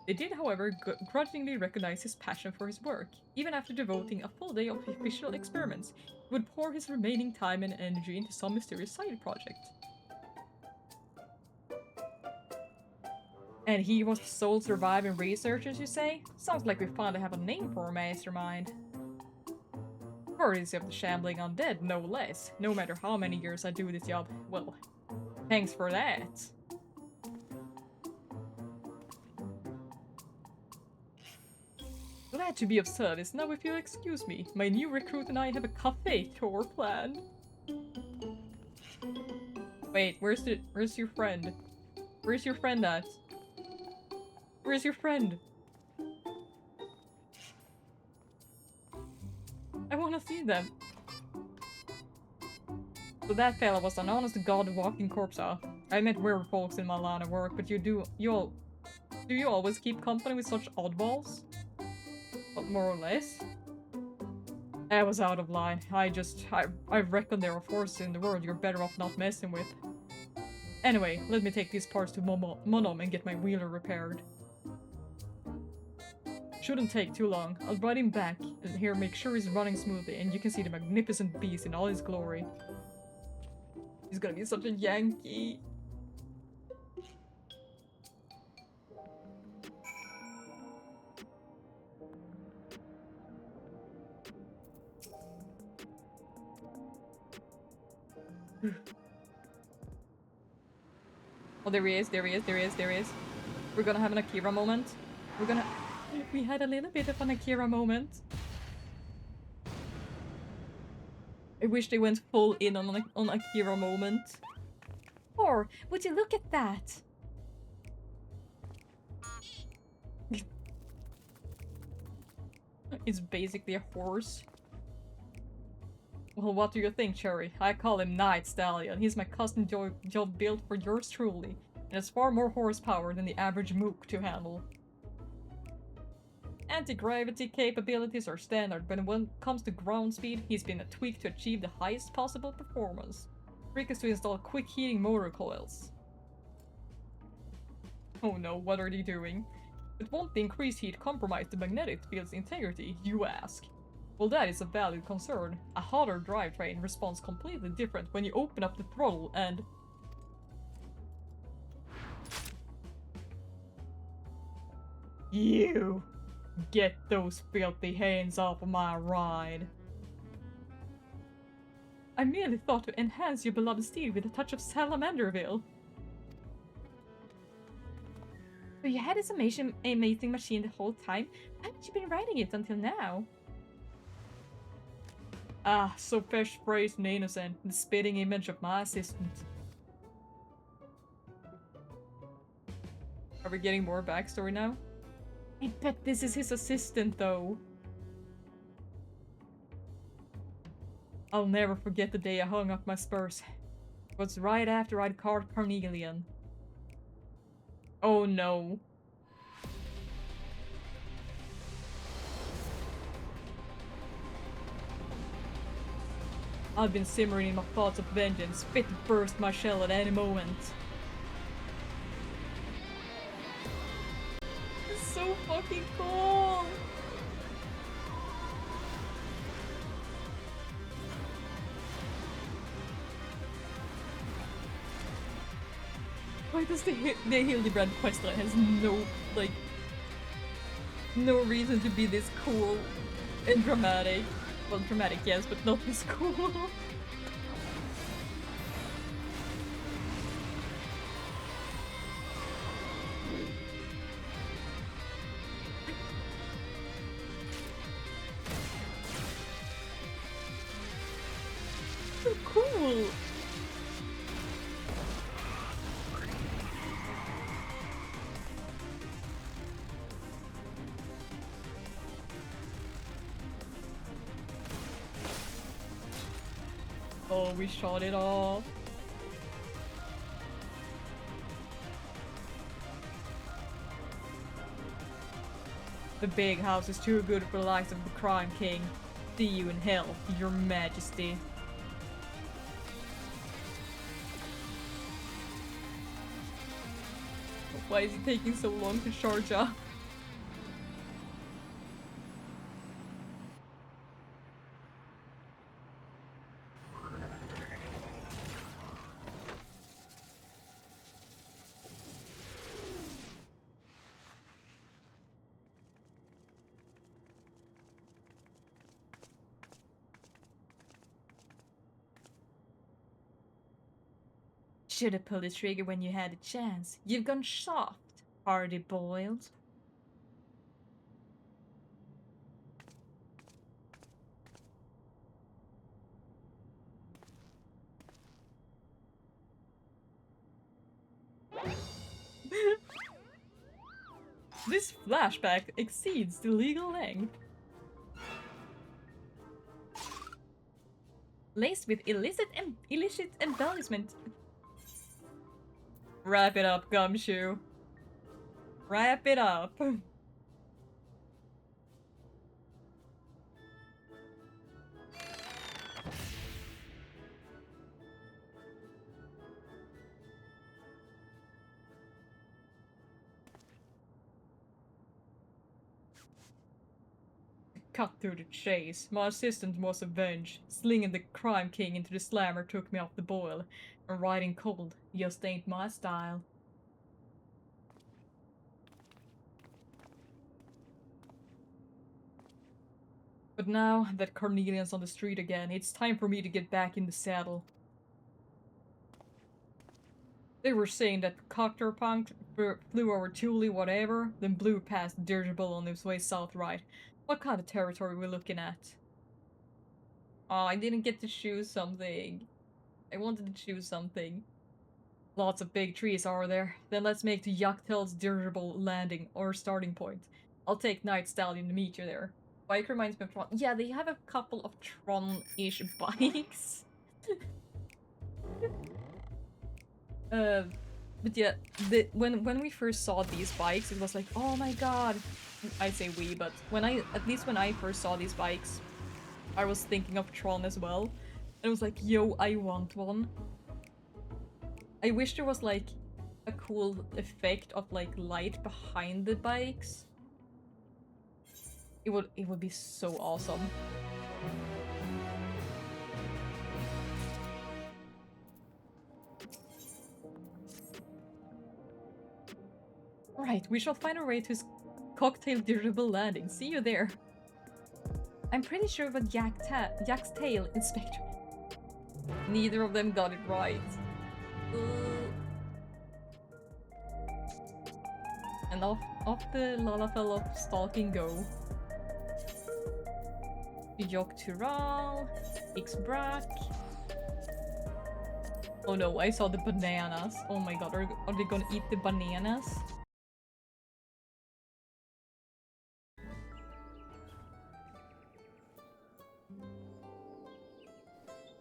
Speaker 1: They did, however, grudgingly recognize his passion for his work. Even after devoting a full day of official experiments, he would pour his remaining time and energy into some mysterious side project. And he was the sole surviving researcher, you say? Sounds like we finally have a name for our mastermind. Courtesy of the shambling undead, no less. No matter how many years I do this job, well, thanks for that. Glad to be of service. Now if you'll excuse me, my new recruit and I have a cafe tour planned. Wait, where's your friend? Where's your friend at? Where's your friend? I wanna see them. So that fella was an honest to god walking corpse. I met weird folks in my line of work, but do you always keep company with such oddballs? But more or less. I was out of line. I reckon there are forces in the world you're better off not messing with. Anyway, let me take these parts to Monom and get my wheeler repaired. Shouldn't take too long. I'll ride him back and here make sure he's running smoothly and you can see the magnificent beast in all his glory. He's gonna be such a Yankee. Oh, there he is, there he is, there he is, there he is. We're gonna have an Akira moment. We had a little bit of an Akira moment. I wish they went full in on Akira moment. Or, would you look at that? It's basically a horse. Well, what do you think, Cherry? I call him Night Stallion. He's my custom job built for yours truly, and has far more horsepower than the average mook to handle. Anti-gravity capabilities are standard, but when it comes to ground speed, he's been tweaked to achieve the highest possible performance. Trick is to install quick heating motor coils. Oh no, what are they doing? But won't the increased heat compromise the magnetic field's integrity, you ask? Well, that is a valid concern. A hotter drivetrain responds completely different when you open up the throttle and... You! Get those filthy hands off of my ride. I merely thought to enhance your beloved steed with a touch of Salamanderville. So you had this amazing machine the whole time? Why haven't you been riding it until now? Ah, so fresh-faced and innocent, the spitting image of my assistant. Are we getting more backstory now? I bet this is his assistant, though. I'll never forget the day I hung up my spurs. It was right after I'd caught Carnelian. Oh no. I've been simmering in my thoughts of vengeance, fit to burst my shell at any moment. It's so fucking cool! Why does the Hildebrand questline has no, like, no reason to be this cool and dramatic? Well, dramatic, yes, but not this cool. So cool! Oh, we shot it off. The big house is too good for the likes of the Crime King. See you in hell, your majesty. Why is it taking so long to charge up? Should have pulled the trigger when you had a chance. You've gone soft, hardy-boiled. This flashback exceeds the legal length. Laced with illicit embellishment. Wrap it up, Gumshoe. Wrap it up. Wrap it up. cut through the chase. My assistant was avenged. Slinging the crime king into the slammer took me off the boil. And riding cold just ain't my style. But now that Cornelian's on the street again, it's time for me to get back in the saddle. They were saying that Coctor Punk flew over Thule, whatever, then blew past Dirigible on his way south, right? What kind of territory are we looking at? Oh, I didn't get to choose something. I wanted to choose something. Lots of big trees are there. Then let's make the Yachtel's Dirigible landing or starting point. I'll take Night Stallion to meet you there. Bike reminds me of Tron. Yeah, they have a couple of Tron-ish bikes. But yeah, when we first saw these bikes, it was like, oh my god. I'd say we, but when I first saw these bikes, I was thinking of Tron as well. And it was like, yo, I want one. I wish there was like a cool effect of like light behind the bikes. It would be so awesome. Right, we shall find our way to his cocktail dirigible landing. See you there. I'm pretty sure about Yak's tail, Inspector. Neither of them got it right. And off the Lalafell of stalking go. Jok Tural, Ixbrak. Oh no, I saw the bananas. Oh my god, are they gonna eat the bananas?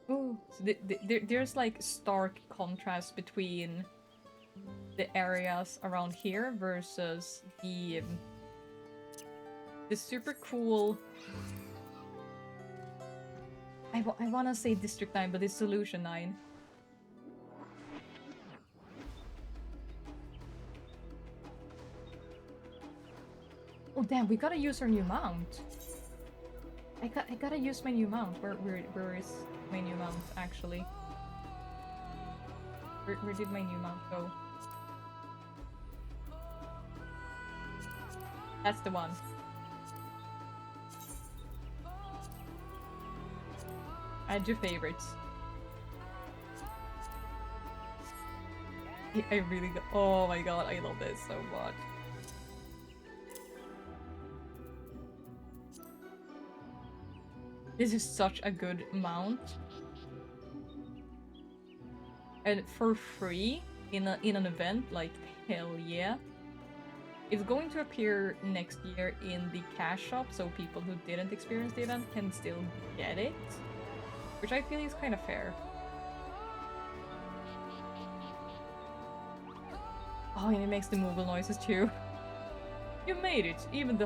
Speaker 1: Oh, so there's like stark contrast between the areas around here versus the super cool. I wanna say District 9, but it's Solution 9. Oh damn, we gotta use our new mount. I gotta use my new mount. Where is my new mount actually? Where did my new mount go? That's the one. Add your favorites. I really go. Oh my god, I love this so much. This is such a good mount. And for free in an event, like hell yeah. It's going to appear next year in the cash shop, so people who didn't experience the event can still get it. Which I feel is kind of fair. Oh, and it makes the Moogle noises too. You made it! Even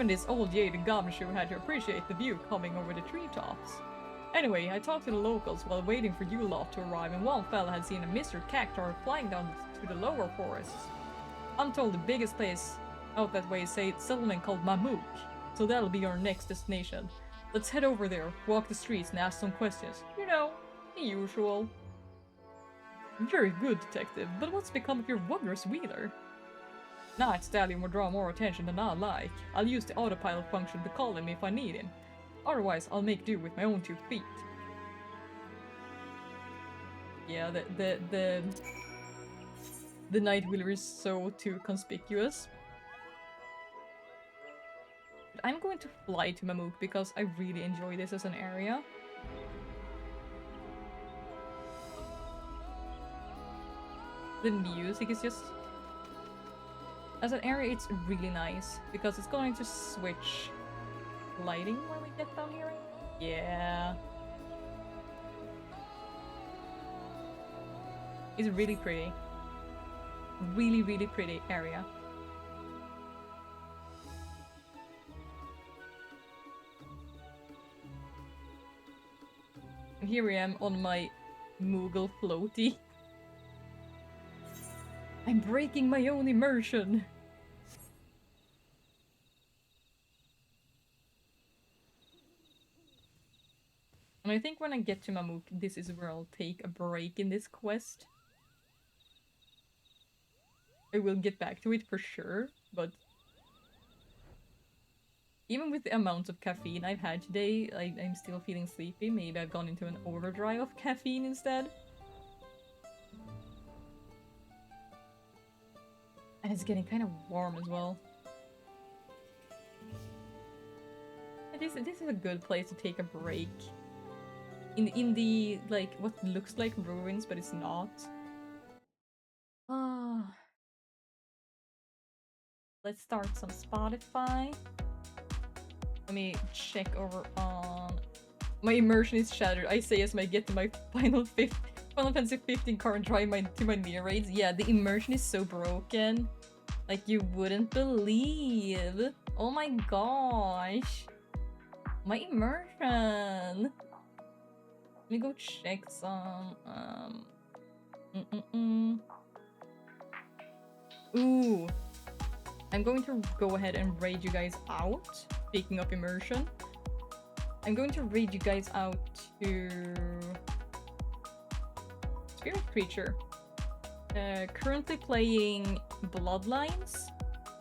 Speaker 1: this old jaded gumshoe had to appreciate the view coming over the treetops. Anyway, I talked to the locals while waiting for you lot to arrive, and one fella had seen a Mr. Cactar flying down to the lower forests. I'm told the biggest place out that way is a settlement called Mamook, so that'll be our next destination. Let's head over there, walk the streets, and ask some questions. You know, the usual. Very good, detective, but what's become of your wondrous wheeler? Night Stallion will draw more attention than I like. I'll use the autopilot function to call him if I need him. Otherwise, I'll make do with my own 2 feet. Yeah, the night wheeler is so too conspicuous. But I'm going to fly to Mamook because I really enjoy this as an area. The music is just... As an area, it's really nice because it's going to switch lighting when we get down here. Yeah. It's really pretty. Really, really pretty area. And here I am on my Moogle floaty. I'm breaking my own immersion. And I think when I get to Mamuk, this is where I'll take a break in this quest. I will get back to it for sure, but even with the amount of caffeine I've had today, I'm still feeling sleepy. Maybe I've gone into an overdrive of caffeine instead. And it's getting kind of warm as well. This is a good place to take a break. In the, like, what looks like ruins, but it's not. Ah. Let's start some Spotify. Let me check over on... My immersion is shattered. I say as I get to my Final Fantasy 15 car and drive to my near raids. Yeah, the immersion is so broken. Like, you wouldn't believe. Oh my gosh. My immersion. Let me go check some, Ooh. I'm going to go ahead and raid you guys out. Speaking of immersion. I'm going to raid you guys out to... Spirit Creature. Currently playing Bloodlines,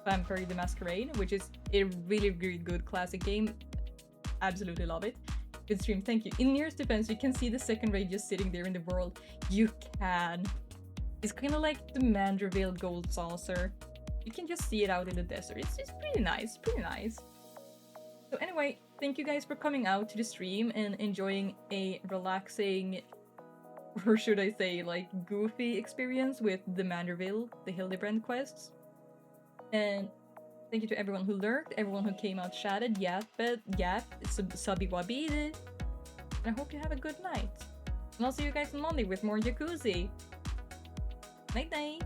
Speaker 1: Vampire the Masquerade, which is a really, really good classic game. Absolutely love it. Good stream, thank you. In Nearest Defense, you can see the second raid just sitting there in the world. You can. It's kind of like the Manderville Gold Saucer. You can just see it out in the desert. It's just pretty nice, pretty nice. So anyway, thank you guys for coming out to the stream and enjoying a relaxing, or should I say, like, goofy experience with the Manderville, the Hildebrand quests. And thank you to everyone who lurked, everyone who came out chatted, subby wabby. And I hope you have a good night. And I'll see you guys on Monday with more Jacuzzi. Night night!